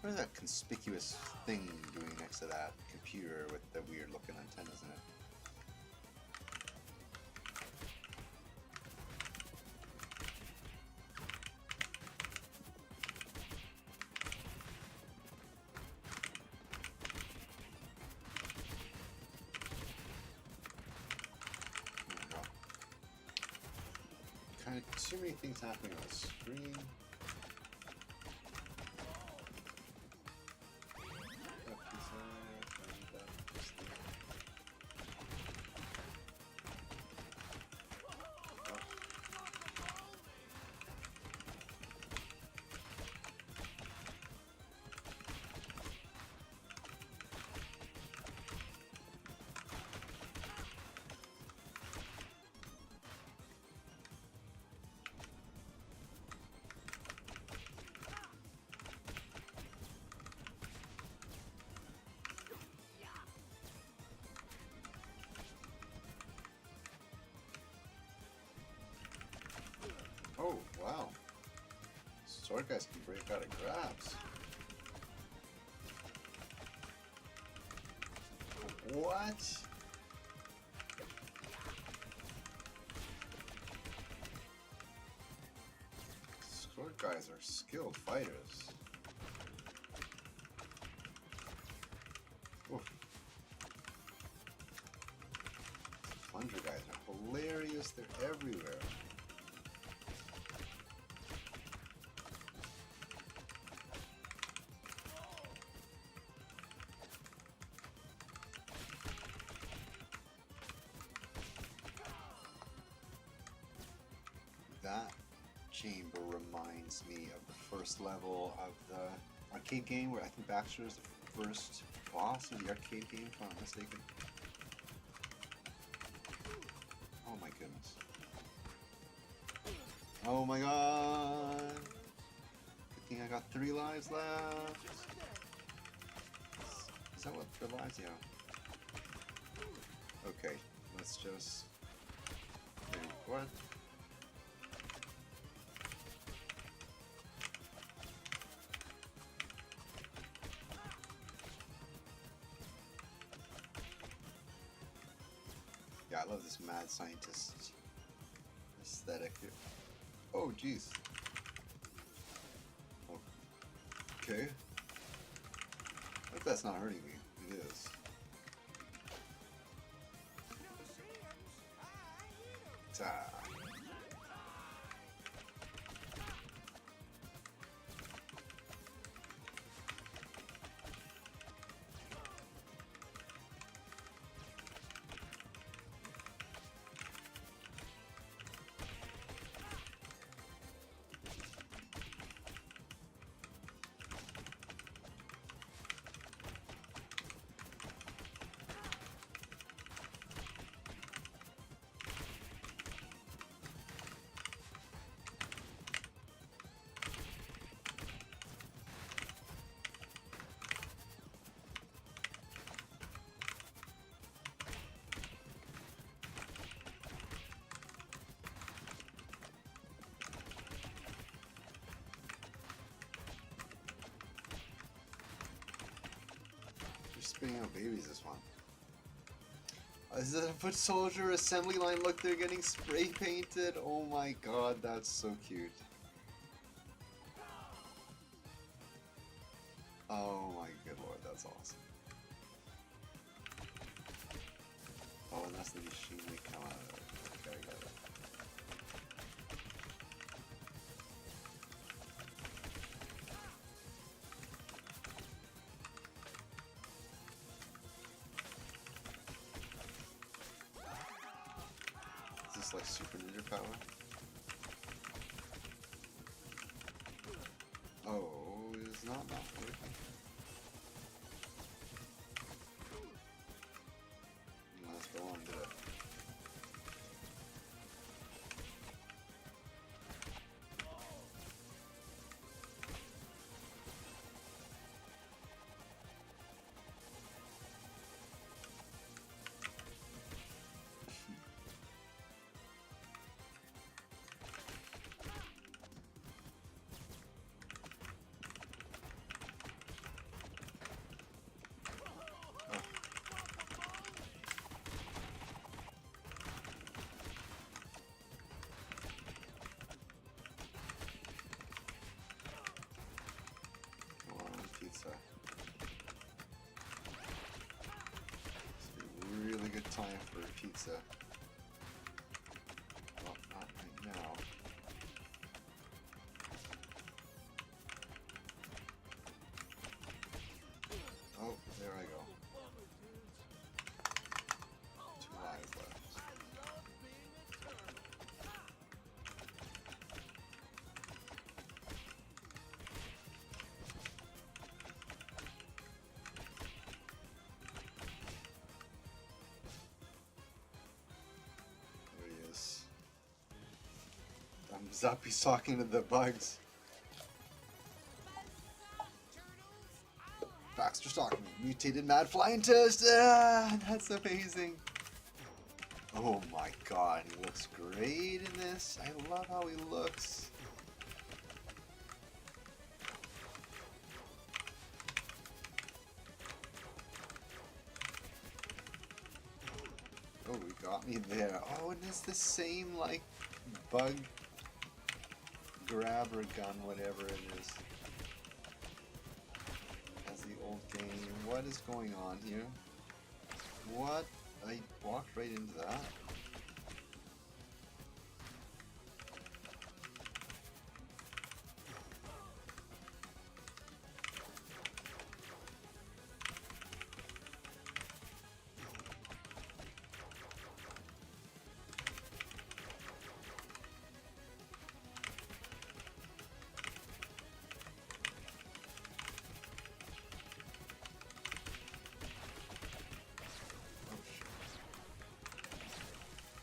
What is that conspicuous thing doing next to that computer with the weird looking antennas in it? Kind of too many things happening on the screen. Oh, wow. Sword guys can break out of grabs. What? Sword guys are skilled fighters. Oof. Plunger guys are hilarious. They're everywhere. That chamber reminds me of the first level of the arcade game where I think Baxter is the first boss in the arcade game, if I'm not mistaken. Oh my goodness. Oh my god! Good thing I got 3 lives left. Is that what 3 lives? Yeah. Okay, let's just... Wait, what? Yeah, I love this mad scientist aesthetic here. Oh, jeez. Okay. I hope that's not hurting me. It is. Ta. Spitting out babies, this one. Is it a foot soldier assembly line? Look, they're getting spray painted. Oh my god, that's so cute. Oh my good lord, that's awesome. Oh, and that's the machine we come out of. Okay, I got it. Is this like super ninja power? Oh, it's not working. Let's go on to it. time for pizza. Well, not right now. Oh, there I go. 2 lives left. There he is. Thumbs up, he's talking to the bugs. Baxter's talking to me. Mutated mad flying toast. Ah, that's amazing. Oh my god, he looks great in this. I love how he looks. Oh, he got me there. Oh, and it's the same, like, bug grabber gun, whatever it is, as the old game. What is going on here? What? I walked right into that.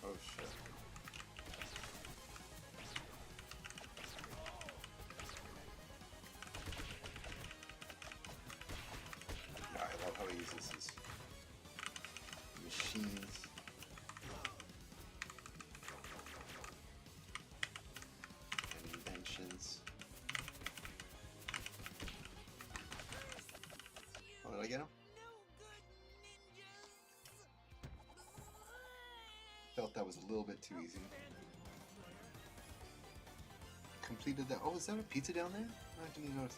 Oh shit. Yeah, I love how he uses his machines. And inventions. Oh, did I get him? Felt that was a little bit too easy. Completed that. Oh, is that a pizza down there? I didn't even notice.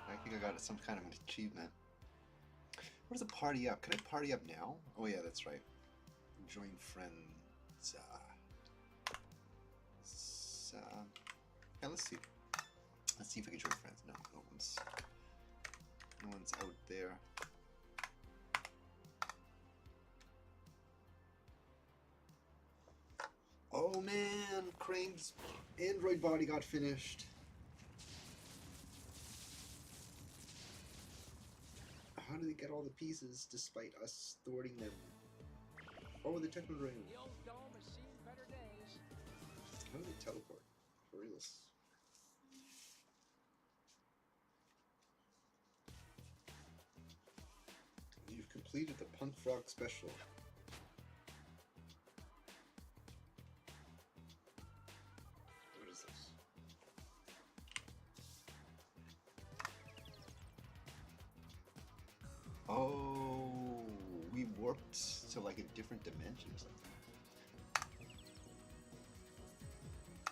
I think I got some kind of an achievement. What is a party up? Can I party up now? Oh yeah, that's right. Join friends. Yeah, let's see. Let's see if I can join friends. No, no one's out there. Oh man, Crane's android body got finished. How did they get all the pieces despite us thwarting them? Oh, the techno ring. The old dome has seen better days. How do they teleport? For reals. You've completed the Punk Frog special. What is this? Oh, we warped to like a different dimension or something.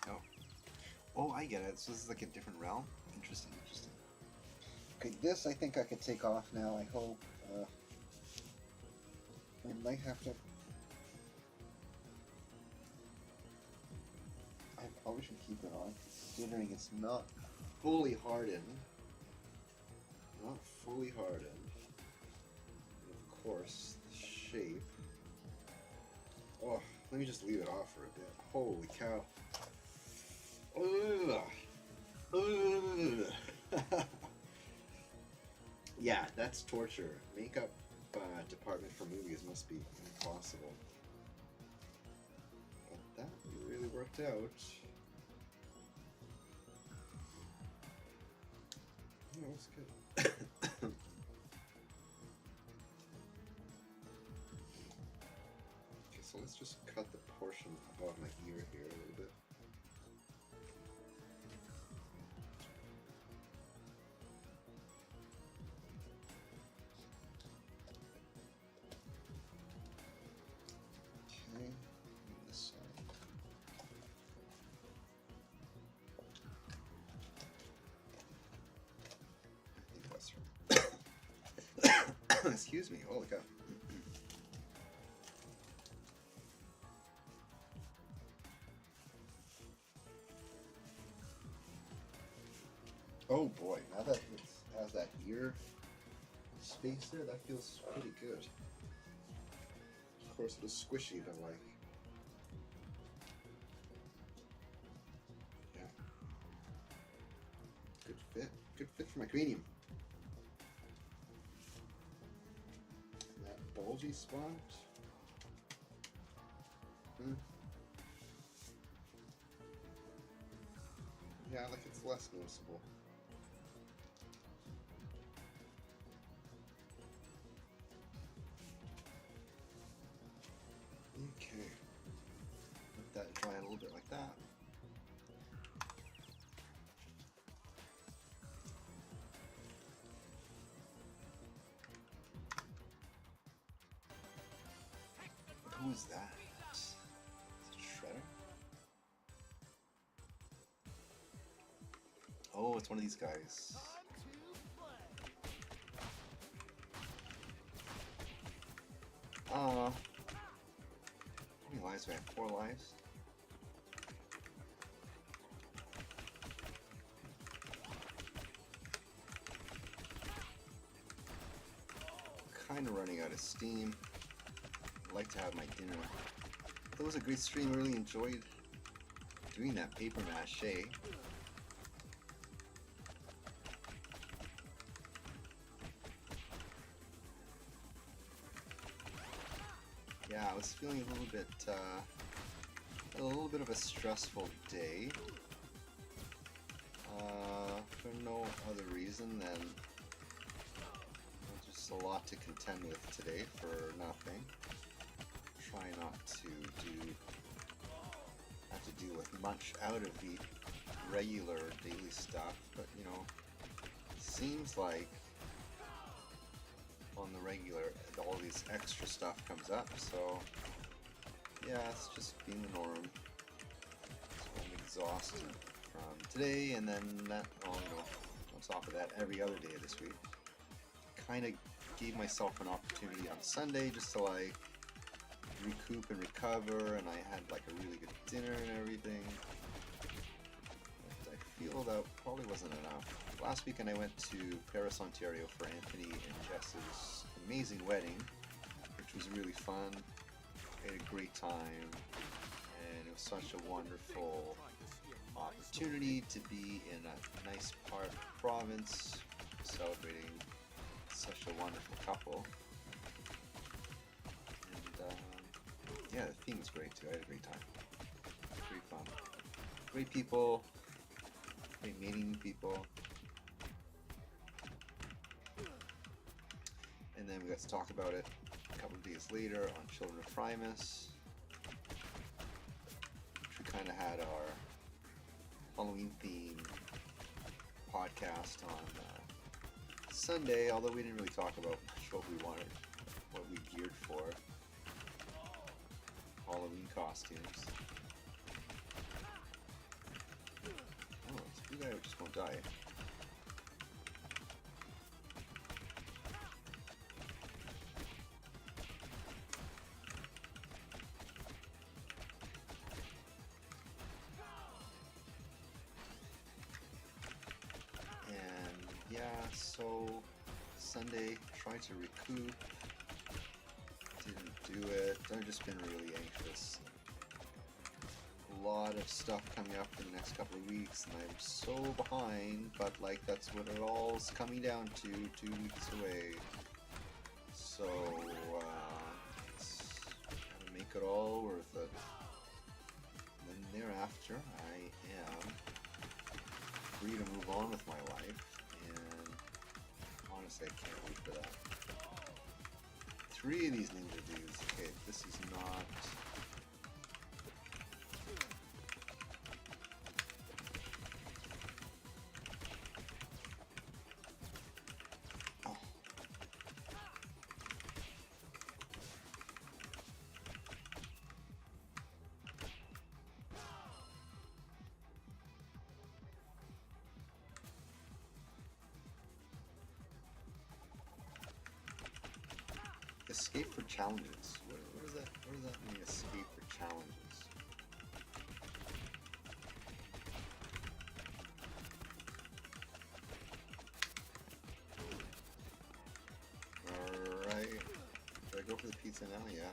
Oh. Oh, I get it. So this is like a different realm? Interesting, interesting. Okay, this I think I could take off now, I hope. I might have to... I probably should keep it on, considering it's not fully hardened. Not fully hardened. And of course, the shape. Oh, let me just leave it off for a bit. Holy cow. Ugh. Ugh. Yeah, that's torture. Makeup department for movies must be impossible. But that really worked out. Oh, that was good. Okay, so let's just cut the portion above my ear here a little bit. Okay, this side. I think that's right. Excuse me, holy cow. center space there. That feels pretty good. Of course, it was squishy, but like, yeah, good fit. Good fit for my cranium. And that bulgy spot. Yeah, like it's less noticeable. Okay. Let that dry a little bit like that. Who's that? Is it Shredder? Oh, it's one of these guys. How many lives do I have? 4 lives? Kinda running out of steam. I'd like to have my dinner. That was a great stream. I really enjoyed doing that paper mache. Yeah, I was feeling a little bit of a stressful day. For no other reason than just a lot to contend with today for nothing. Try not to have to deal with much out of the regular daily stuff, but you know, seems like on the regular all these extra stuff comes up, so yeah, it's just being the norm. So I'm exhausted from today, and then that, you know, on top of that, every other day of this week. Kind of gave myself an opportunity on Sunday just to like recoup and recover, and I had like a really good dinner and everything. But I feel that probably wasn't enough. Last weekend I went to Paris, Ontario for Anthony and Jess's amazing wedding, which was really fun. I had a great time, and it was such a wonderful opportunity to be in a nice part of the province celebrating such a wonderful couple. And yeah, the theme was great too. I had a great time. Great fun. Great people. Great meeting people. And then we got to talk about it a couple of days later on ChildrenOfPrimus, which we kind of had our Halloween themed podcast on Sunday, although we didn't really talk about much what we wanted, what we geared for. Halloween costumes. Oh, this blue guy just won't die. So Sunday, tried to recoup, didn't do it. I've just been really anxious. A lot of stuff coming up in the next couple of weeks, and I'm so behind, but like that's what it all's coming down to, 2 weeks away. So, it's gotta make it all worth it. And then thereafter, I am free to move on with my life. Honestly, I can't wait for that. 3 of these ninja dudes. Okay, this is not... Oh. Escape for challenges. What does that mean? Escape for challenges. go for the pizza now? Yes.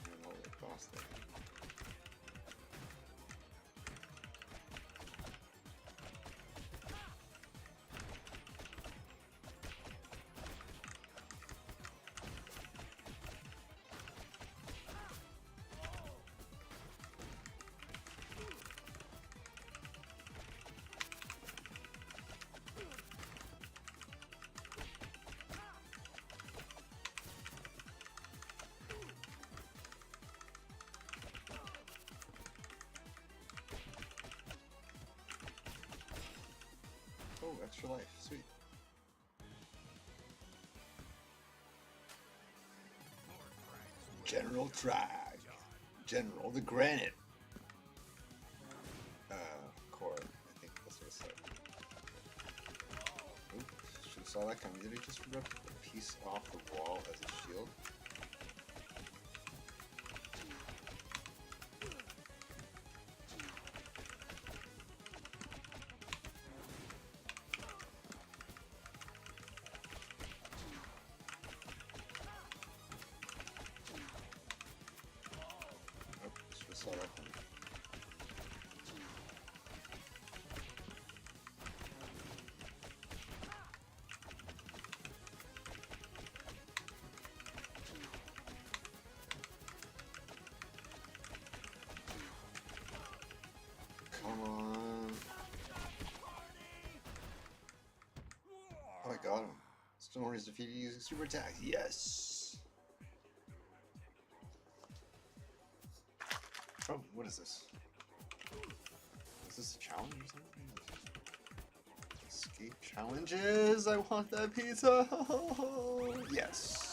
And all the cost there. Oh, extra life. Sweet. General Drag. General the Granite. Core. I think that's what it said. Oop, should have saw that coming. Did he just rip a piece off the wall as a shield? Saw that coming. Come on. Oh, I got him. Storm is defeated using super attacks. Yes! Oh, what is this? Is this a challenge or something? Escape challenges! I want that pizza! Yes!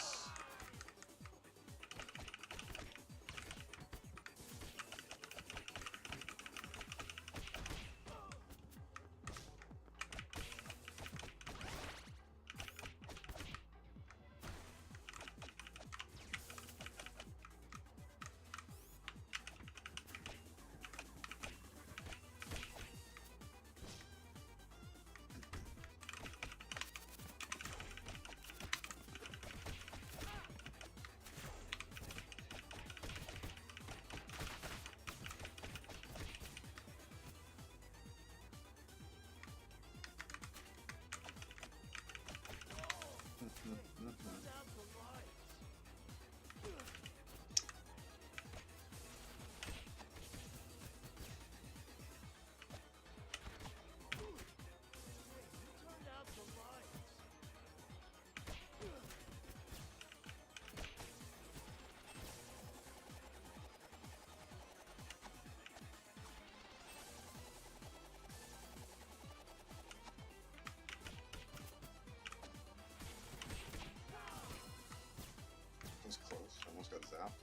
Was close. Almost got zapped.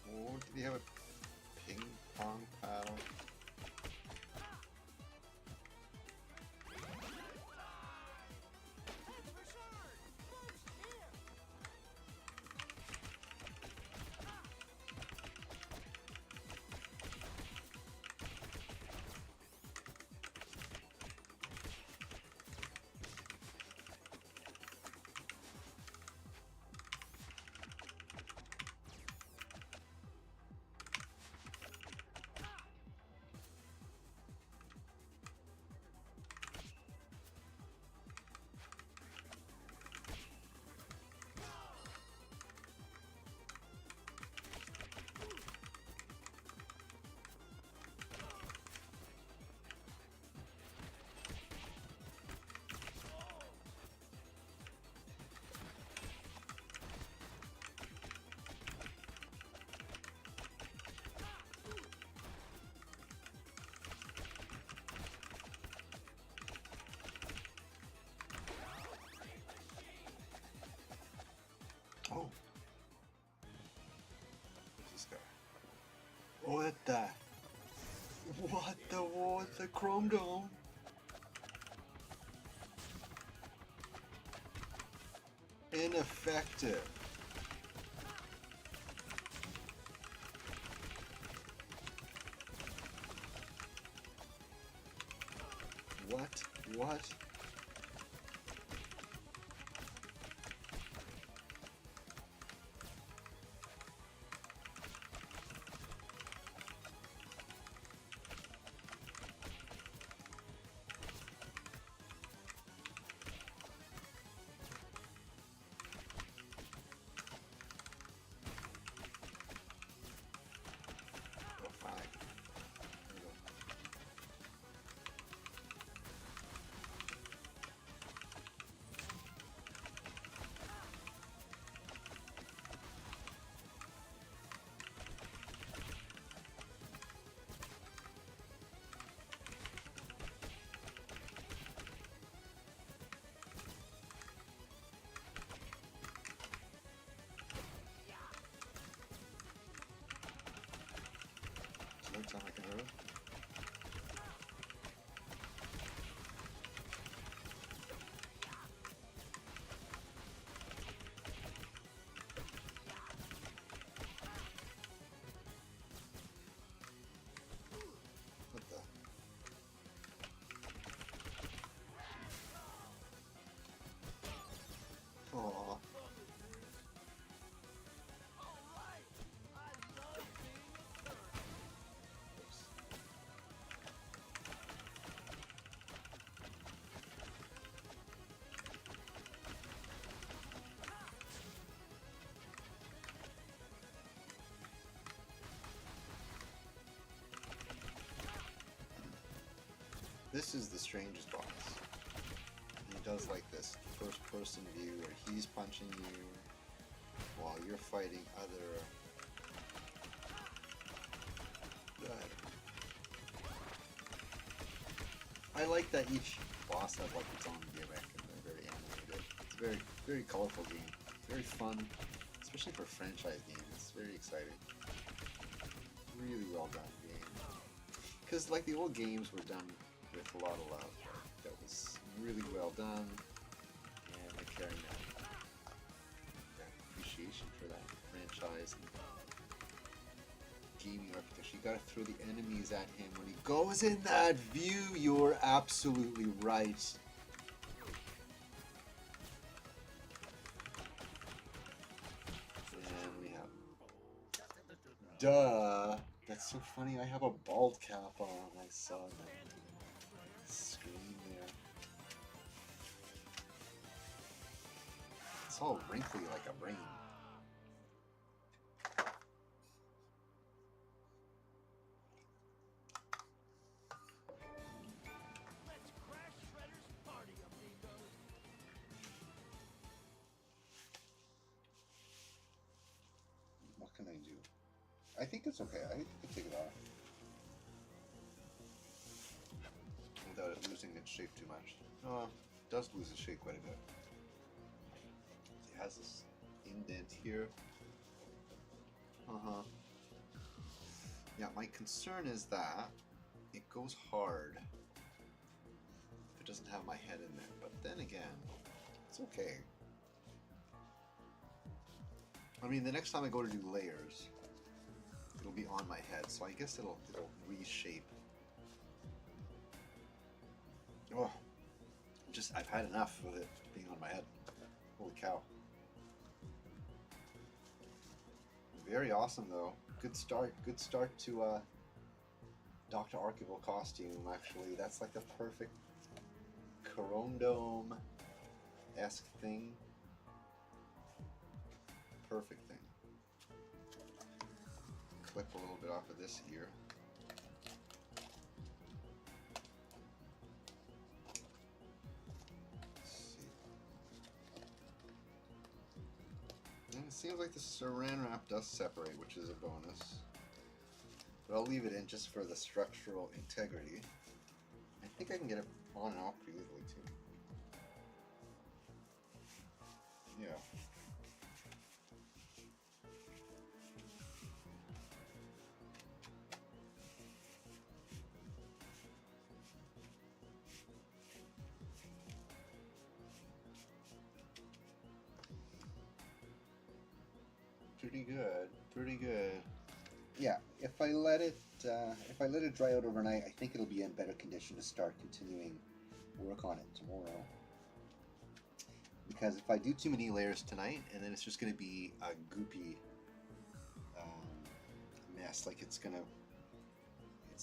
Oh, did he have a ping pong paddle? Oh. Who's this guy? What the? What the Chrome Dome? ineffective. What? What? Oh, fine. There we go. Does that sound like an arrow? What the? Aw. Oops. This is the strangest boss. He does like this first person view where he's punching you while you're fighting other. I like that each boss has like its own gimmick and they're very animated. It's a very, very colorful game. Very fun, especially for a franchise game. It's very exciting. Really well done game. Because like the old games were done with a lot of love. That was really well done, and they're carrying that appreciation for that franchise and gaming architecture. You gotta throw the enemies at him when he goes in that view. You're absolutely right. And we have. Duh! That's so funny. I have a bald cap on. I saw that screen there. It's all wrinkly like a brain. Let's crash Shredder's party, amigos. What can I do? I think it's okay. I can take it off without it losing its shape too much. Oh, it does lose its shape quite a bit. It has this indent here. Yeah, my concern is that it goes hard if it doesn't have my head in there. But then again, it's okay. I mean, the next time I go to do layers, it'll be on my head, so I guess it'll reshape. Oh, I've had enough of it being on my head. Holy cow. Very awesome though. Good start to Dr. Arkeville costume, actually. That's like the perfect Corondome-esque thing. Perfect thing. Clip a little bit off of this ear. Let's see. And it seems like the saran wrap does separate, which is a bonus. But I'll leave it in just for the structural integrity. I think I can get it on and off pretty easily too. Yeah. Pretty good. Pretty good. Yeah, if I let it dry out overnight, I think it'll be in better condition to start continuing work on it tomorrow. Because if I do too many layers tonight, and then it's just going to be a goopy mess. Like it's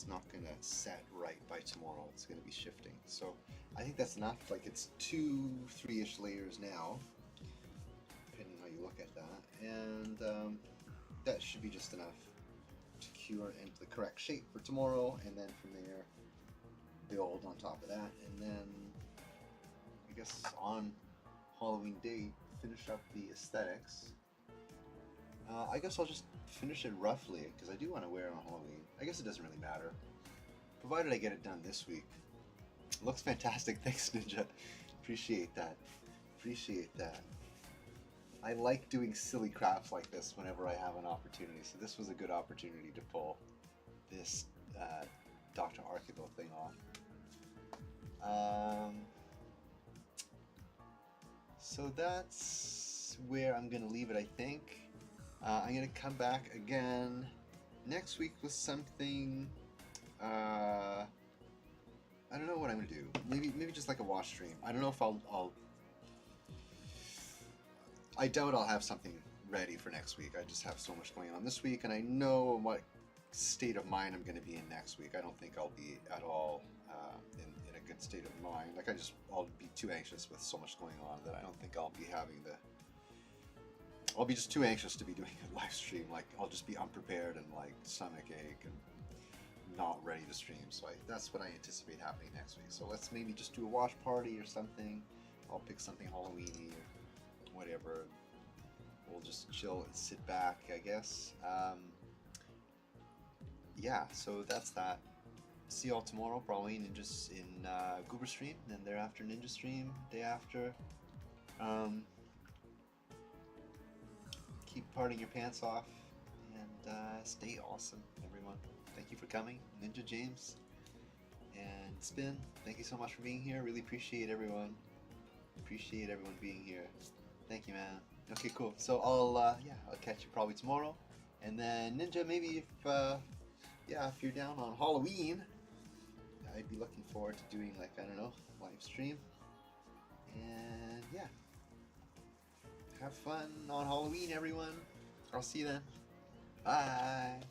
not gonna set right by tomorrow. It's gonna be shifting. So I think that's enough. Like it's 2-3-ish layers now, depending how you look at that, and that should be just enough to cure it into the correct shape for tomorrow. And then from there, build on top of that, and then I guess on Halloween day, finish up the aesthetics. I guess I'll just finish it roughly, because I do want to wear it on Halloween. I guess it doesn't really matter, provided I get it done this week. It looks fantastic. Thanks, Ninja. Appreciate that. Appreciate that. I like doing silly crafts like this whenever I have an opportunity, so this was a good opportunity to pull this Dr. Arkeville thing off. So that's where I'm going to leave it, I think. I'm going to come back again next week with something, I don't know what I'm going to do. Maybe just like a wash stream. I don't know if I doubt I'll have something ready for next week. I just have so much going on this week, and I know what state of mind I'm going to be in next week. I don't think I'll be at all in a good state of mind. Like I'll be too anxious with so much going on that I don't think I'll be having I'll be just too anxious to be doing a live stream. Like I'll just be unprepared and like stomach ache and not ready to stream. So that's what I anticipate happening next week. So let's maybe just do a watch party or something. I'll pick something Halloween-y or whatever. We'll just chill and sit back, I guess. Yeah, so that's that. See y'all tomorrow, probably Ninjas in Goober stream, then thereafter Ninja stream, day after. Keep parting your pants off, and stay awesome, everyone. Thank you for coming, Ninja James, and Spin. Thank you so much for being here. Really appreciate everyone. Appreciate everyone being here. Thank you, man. Okay, cool. So I'll catch you probably tomorrow, and then Ninja, maybe if you're down on Halloween, I'd be looking forward to doing like, I don't know, live stream, and yeah. Have fun on Halloween, everyone. I'll see you then. Bye.